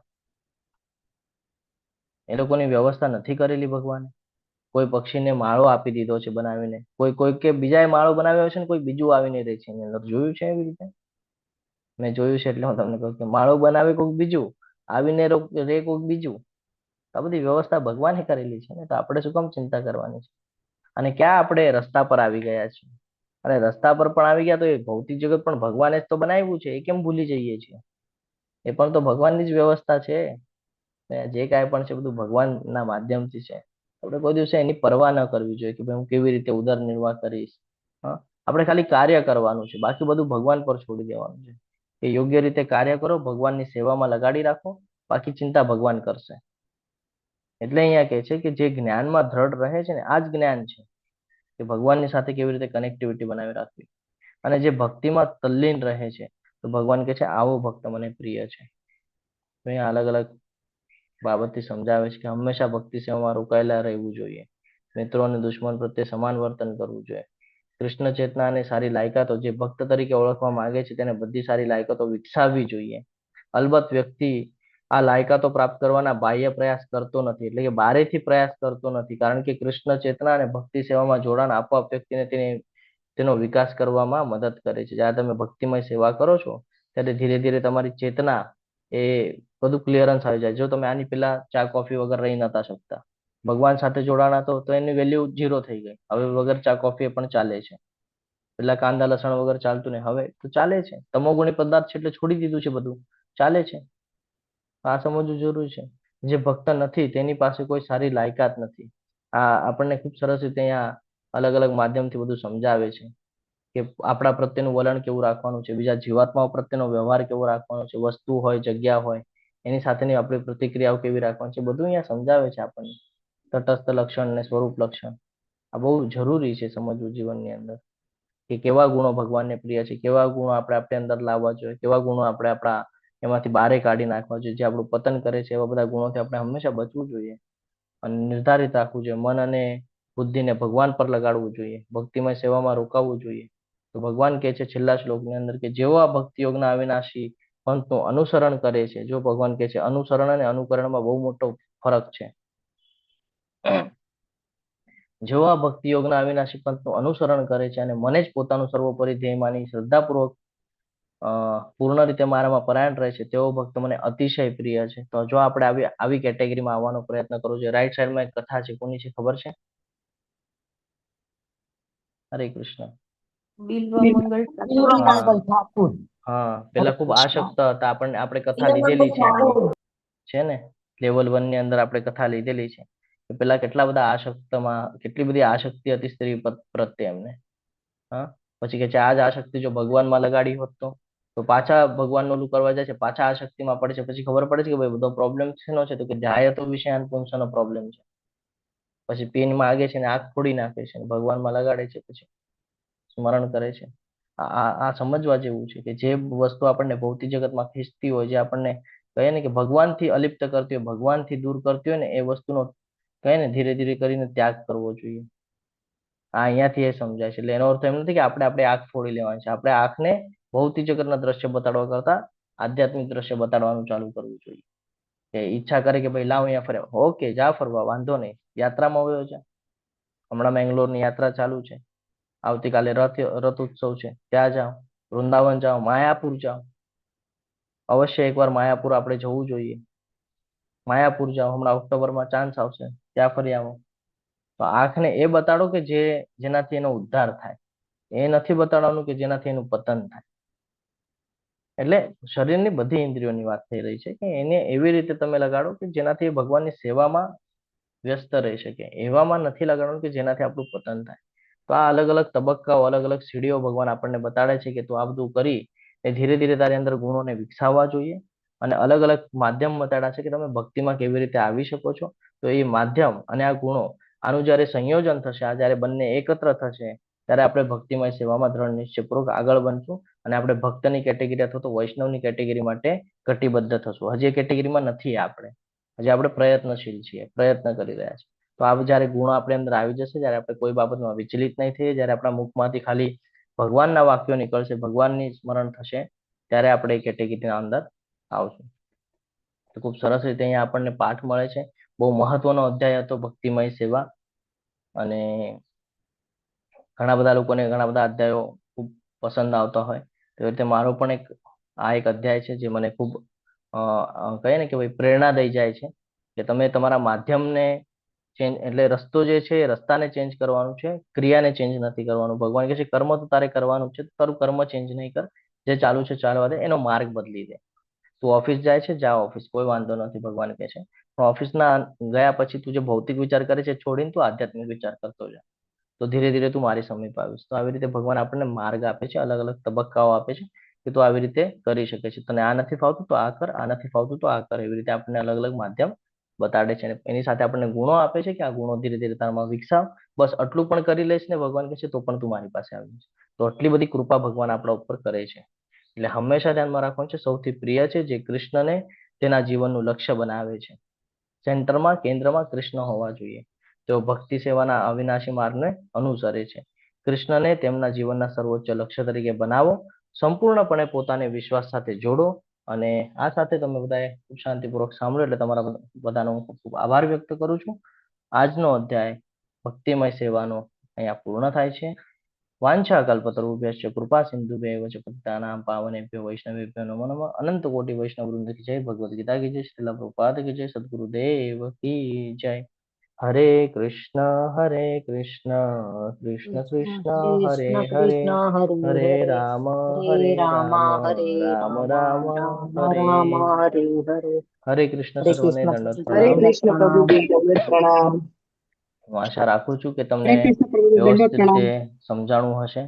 એ લોકોની વ્યવસ્થા નથી કરેલી ભગવાને? કોઈ પક્ષીને માળો આપી દીધો છે બનાવીને, કોઈ કે બીજાએ માળો બનાવ્યો છે ને કોઈ બીજું આવીને રહે છે એની અંદર. જોયું છે એવી રીતે? મેં જોયું છે એટલે હું તમને કહું કે માળો બનાવે કોઈક બીજું, આવીને રે કોઈક બીજું. આ બધી વ્યવસ્થા ભગવાને કરેલી છે ને, તો આપણે શું કામ ચિંતા કરવાની છે? અને ક્યાં આપણે રસ્તા પર આવી ગયા છીએ? અને રસ્તા પર પણ આવી ગયા તો એ ભૌતિક જગત પણ ભગવાને જ તો બનાવ્યું છે. એ કેમ ભૂલી જઈએ છીએ? એ પણ તો ભગવાનની જ વ્યવસ્થા છે. જે કાંઈ પણ છે બધું ભગવાનના માધ્યમથી છે. આપણે કોઈ દિવસે એની પરવા ન કરવી જોઈએ કે ભાઈ હું કેવી રીતે ઉદર નિર્વાહ કરીશ. હા, આપણે ખાલી કાર્ય કરવાનું છે, બાકી બધું ભગવાન પર છોડી દેવાનું છે. કે યોગ્ય રીતે કાર્ય કરો, ભગવાનની સેવામાં લગાડી રાખો, બાકી ચિંતા ભગવાન કરશે. એટલે અહીંયા કહે છે કે જે જ્ઞાનમાં દ્રઢ રહે છે ને, આ જ જ્ઞાન છે કે ભગવાનની સાથે કેવી રીતે કનેક્ટિવિટી બનાવી રાખવી. અને જે ભક્તિમાં તલ્લીન રહે છે તો ભગવાન કહે છે આવો ભક્ત મને પ્રિય છે. તો અહીંયા અલગ અલગ બાબતથી સમજાવે છે કે હંમેશા ભક્તિ સેવામાં રોકાયેલા રહેવું જોઈએ. મિત્રો અને દુશ્મન પ્રત્યે સમાન વર્તન કરવું જોઈએ. કૃષ્ણ ચેતના અને સારી લાયકાતો, જે ભક્ત તરીકે ઓળખવા માંગે છે તેને બધી સારી લાયકાતો વિકસાવવી જોઈએ. અલબત્ત વ્યક્તિ આ લાયકાતો પ્રાપ્ત કરવાના બાહ્ય પ્રયાસ કરતો નથી, એટલે કે બારેથી પ્રયાસ કરતો નથી. કારણ કે કૃષ્ણ ચેતના અને ભક્તિ સેવામાં જોડાણ આપોઆપ વ્યક્તિને તેનો વિકાસ કરવામાં મદદ કરે છે. જ્યારે તમે ભક્તિમય સેવા કરો છો ત્યારે ધીરે ધીરે તમારી ચેતના એ બધું ક્લિયરન્સ આવી જાય. જો તમે આની પહેલા ચા કોફી વગર રહી નતા શકતા, ભગવાન સાથે જોડાણા તો એની વેલ્યુ 0 થઈ ગઈ. હવે વગર ચા કોફી પણ ચાલે છે. પેલા કાંદા લસણ વગર ચાલતું ને, હવે તો ચાલે છે. તમોગુણી પદાર્થ છે એટલે છોડી દીધું છે, બધું ચાલે છે. આ સમજવું જરૂરી છે. જે ભક્ત નથી તેની પાસે કોઈ સારી લાયકાત નથી. આ આપણને ખૂબ સરસ રીતે અહીંયા અલગ અલગ માધ્યમથી બધું સમજાવે છે કે આપણા પ્રત્યેનું વલણ કેવું રાખવાનું છે, બીજા જીવાત્માઓ પ્રત્યેનો વ્યવહાર કેવો રાખવાનો છે, વસ્તુ હોય, જગ્યા હોય, એની સાથેની આપણી પ્રતિક્રિયાઓ કેવી રાખવાની છે, બધું અહીંયા સમજાવે છે આપણને. તટસ્થ લક્ષણ અને સ્વરૂપ લક્ષણ આ બહુ જરૂરી છે સમજવું જીવનની અંદર, કે કેવા ગુણો ભગવાનને પ્રિય છે, કેવા ગુણો આપણે અંદર લાવવા જોઈએ, કેવા ગુણો આપણે આપણા એમાંથી બારે કાઢી નાખવા જોઈએ. જે આપણું પતન કરે છે એવા બધા ગુણોથી આપણે હંમેશા બચવું જોઈએ અને નિર્ધારિત રાખવું જોઈએ. મન અને બુદ્ધિને ભગવાન પર લગાડવું જોઈએ, ભક્તિમય સેવામાં રોકાવવું જોઈએ. તો ભગવાન કહે છે છેલ્લા શ્લોકની અંદર કે જેઓ આ ભક્તિ યોગના અવિનાશી પંથનું અનુસરણ કરે છે, જો ભગવાન કહે છે અનુસરણ અને અનુકરણમાં બહુ મોટો ફરક છે. જેઓ આ ભક્તિ યોગના અવિનાશી પંથનું અનુસરણ કરે છે અને મને જ પોતાનું સર્વોપરી ધ્યેય માની શ્રદ્ધાપૂર્વક પૂર્ણ રીતે મારામાં પરાયણ રહે છે, તેવો ભક્ત મને અતિશય પ્રિય છે. તો જો આપણે આવી કેટેગરીમાં આવવાનો પ્રયત્ન કરવો જોઈએ. રાઈટ સાઈડમાં એક કથા છે, કોની છે ખબર છે? હરે કૃષ્ણ. બિલ્વમંગલ ઠાકોર. હા, પેલા ખૂબ આસક્ત હતા. આપણે કથા લીધેલી છે ને, લેવલ 1 ની અંદર આપણે કથા લીધેલી છે કે પેલા કેટલી બધી આસક્તિ હતી સ્ત્રી પ્રત્યે એમને. હા, પછી કે છે આ જ આસક્તિ જો ભગવાનમાં લગાડી હોત તો પાછા ભગવાનનું ઓલું કરવા જાય છે, પાછા આસક્તિમાં પડે છે. પછી ખબર પડે છે કે ભાઈ બધો પ્રોબ્લેમ શેનો છે, તો કે જાય તો વિષયાન પુંસનો પ્રોબ્લેમ છે. પછી પિન માગે છે ને આંખ ફોડી નાખે છે, ભગવાનમાં લગાડે છે, પછી સ્મરણ કરે છે. આ સમજવા જેવું છે કે જે વસ્તુ આપણને ભૌતિક જગતમાં ખેંચતી હોય, જે આપણને કહે ને કે ભગવાનથી અલિપ્ત કરતી હોય, ભગવાનથી દૂર કરતી હોય ને, એ વસ્તુનો કહે ને ધીરે ધીરે કરીને ત્યાગ કરવો જોઈએ. અહીંયાથી એ સમજાય છે. એટલે એનો અર્થ એમ નથી કે આપણે આંખ ફોડી લેવાની છે. આપણે આંખને ભૌતિક જગતના દ્રશ્ય બતાડવા કરતા આધ્યાત્મિક દ્રશ્ય બતાડવાનું ચાલુ કરવું જોઈએ. કે ઈચ્છા કરે કે ભાઈ લાવ અહીંયા ફરે, ઓકે જા ફરવા, વાંધો નહીં, યાત્રામાં વયો જા. હમણાં મેંગ્લોરની યાત્રા ચાલુ છે, આવતીકાલે રથ ઉત્સવ છે, ત્યાં જાઓ, વૃંદાવન જાઓ, માયાપુર જાઓ. અવશ્ય એકવાર માયાપુર આપણે જવું જોઈએ. માયાપુર જાઓ, હમણાં ઓક્ટોબરમાં ચાન્સ આવશે, ત્યાં ફરી આવો. તો આંખને એ બતાડો કે જેનાથી એનો ઉદ્ધાર થાય. એ નથી બતાડવાનું કે જેનાથી એનું પતન થાય. એટલે શરીરની બધી ઇન્દ્રિયોની વાત થઈ રહી છે કે એને એવી રીતે તમે લગાડો કે જેનાથી ભગવાનની સેવામાં વ્યસ્ત રહી શકે. એવામાં નથી લગાડવાનું કે જેનાથી આપણું પતન થાય. તો આ અલગ અલગ તબક્કાઓ, અલગ અલગ સીડીઓ ભગવાન આપણને બતાડે છે કે તું આ બધું કરી એ ધીરે ધીરે તારી અંદર ગુણોને વિકસાવવા જોઈએ. અને અલગ અલગ માધ્યમ બતાડ્યા છે કે તમે ભક્તિમાં કેવી રીતે આવી શકો છો. તો એ માધ્યમ અને આ ગુણો, આનું જ્યારે સંયોજન થશે, આ જ્યારે બંને એકત્ર થશે, ત્યારે આપણે ભક્તિમય સેવામાં દ્રઢ નિશ્ચયપૂર્વક આગળ બનશું અને આપણે ભક્તની કેટેગરી અથવા તો વૈષ્ણવની કેટેગરી માટે કટિબદ્ધ થશું. હજી એ કેટેગરીમાં નથી આપણે, હજી આપણે પ્રયત્નશીલ છીએ, પ્રયત્ન કરી રહ્યા છીએ. તો આ જ્યારે ગુણો આપણે અંદર આવી જશે, જ્યારે આપણે કોઈ બાબતમાં વિચલિત નહીં થઈએ, જ્યારે આપણા મુખમાંથી ખાલી ભગવાનના વાક્યો નીકળશે, ભગવાનની સ્મરણ થશે, ત્યારે આપણે એ કેટેગરીના અંદર આવશું. તો ખૂબ સરસ રીતે અહીંયા આપણને પાઠ મળે છે. બહુ મહત્વનો અધ્યાય હતો ભક્તિમય સેવા. અને ઘણા બધા લોકોને ઘણા બધા અધ્યાયો ખૂબ પસંદ આવતા હોય, તો રીતે મારો પણ એક અધ્યાય છે જે મને ખૂબ કહે ને કે ભાઈ પ્રેરણા દઈ જાય છે કે તમે તમારા માધ્યમને ચેન્જ, એટલે રસ્તો જે છે એ રસ્તાને ચેન્જ કરવાનું છે, ક્રિયાને ચેન્જ નથી કરવાનું. ભગવાન કહે છે કર્મ તો તારે કરવાનું છે, તારું કર્મ ચેન્જ નહીં કર, જે ચાલુ છે ચાલવા દે, એનો માર્ગ બદલી દે. તું ઓફિસ જાય છે, જા ઓફિસ, કોઈ વાંધો નથી, ભગવાન કહે છે. પણ ઓફિસના ગયા પછી તું જે ભૌતિક વિચાર કરે છે છોડીને તું આધ્યાત્મિક વિચાર કરતો જા, તો ધીરે ધીરે તું મારી સમીપ આવીશ. તો આવી રીતે ભગવાન આપણને માર્ગ આપે છે, અલગ અલગ તબક્કાઓ આપે છે કે તું આવી રીતે કરી શકે છે. તને આ નથી ફાવતું તો આ કર, આ નથી ફાવતું તો આ કર. એવી રીતે આપણને અલગ અલગ માધ્યમ બતાડે છે. અને એની સાથે આપણને ગુણો આપે છે કે આ ગુણો ધીરે ધીરે તારામાં વિકસાવ. બસ આટલું પણ કરી લઈશ ને, ભગવાન કહે છે તો પણ તું મારી પાસે આવી જશે. તો આટલી બધી કૃપા ભગવાન આપણા ઉપર કરે છે. એટલે હંમેશા ધ્યાનમાં રાખવાનું છે, સૌથી પ્રિય છે જે કૃષ્ણને તેના જીવનનું લક્ષ્ય બનાવે છે. સેન્ટરમાં, કેન્દ્રમાં કૃષ્ણ હોવા જોઈએ. તેઓ ભક્તિ સેવાના અવિનાશી માર્ગને અનુસરે છે. કૃષ્ણને તેમના જીવનના સર્વોચ્ચ લક્ષ્ય તરીકે બનાવો, સંપૂર્ણપણે પોતાને વિશ્વાસ સાથે જોડો. અને આ સાથે તમે બધાએ ખૂબ શાંતિપૂર્વક સાંભળ્યો, એટલે તમારા બધાનો હું ખૂબ આભાર વ્યક્ત કરું છું. આજનો અધ્યાય ભક્તિમય સેવાનો અહીંયા પૂર્ણ થાય છે. વાંછા કલ્પતરુભ્યશ્ચ કૃપા સિંધુભ્યૈવ ચ પતિતાનાં પાવનેભ્યો વૈષ્ણવેભ્યો નમો નમઃ. અનંત કોટિ વૈષ્ણવ વૃંદ કી જય, ભગવદ ગીતા કી જય, શ્રીલ પ્રભુપાદ કી જય, સદગુરુદેવ કી જય. હરે કૃષ્ણ કૃષ્ણ કૃષ્ણ હરે હરે, હરે રામ રામ રામ હરે હરે. હરે કૃષ્ણ સર્વને દંડવત પ્રણામ. હું આશા રાખું છું કે તમને વ્યવસ્થિત રીતે સમજાણું હશે.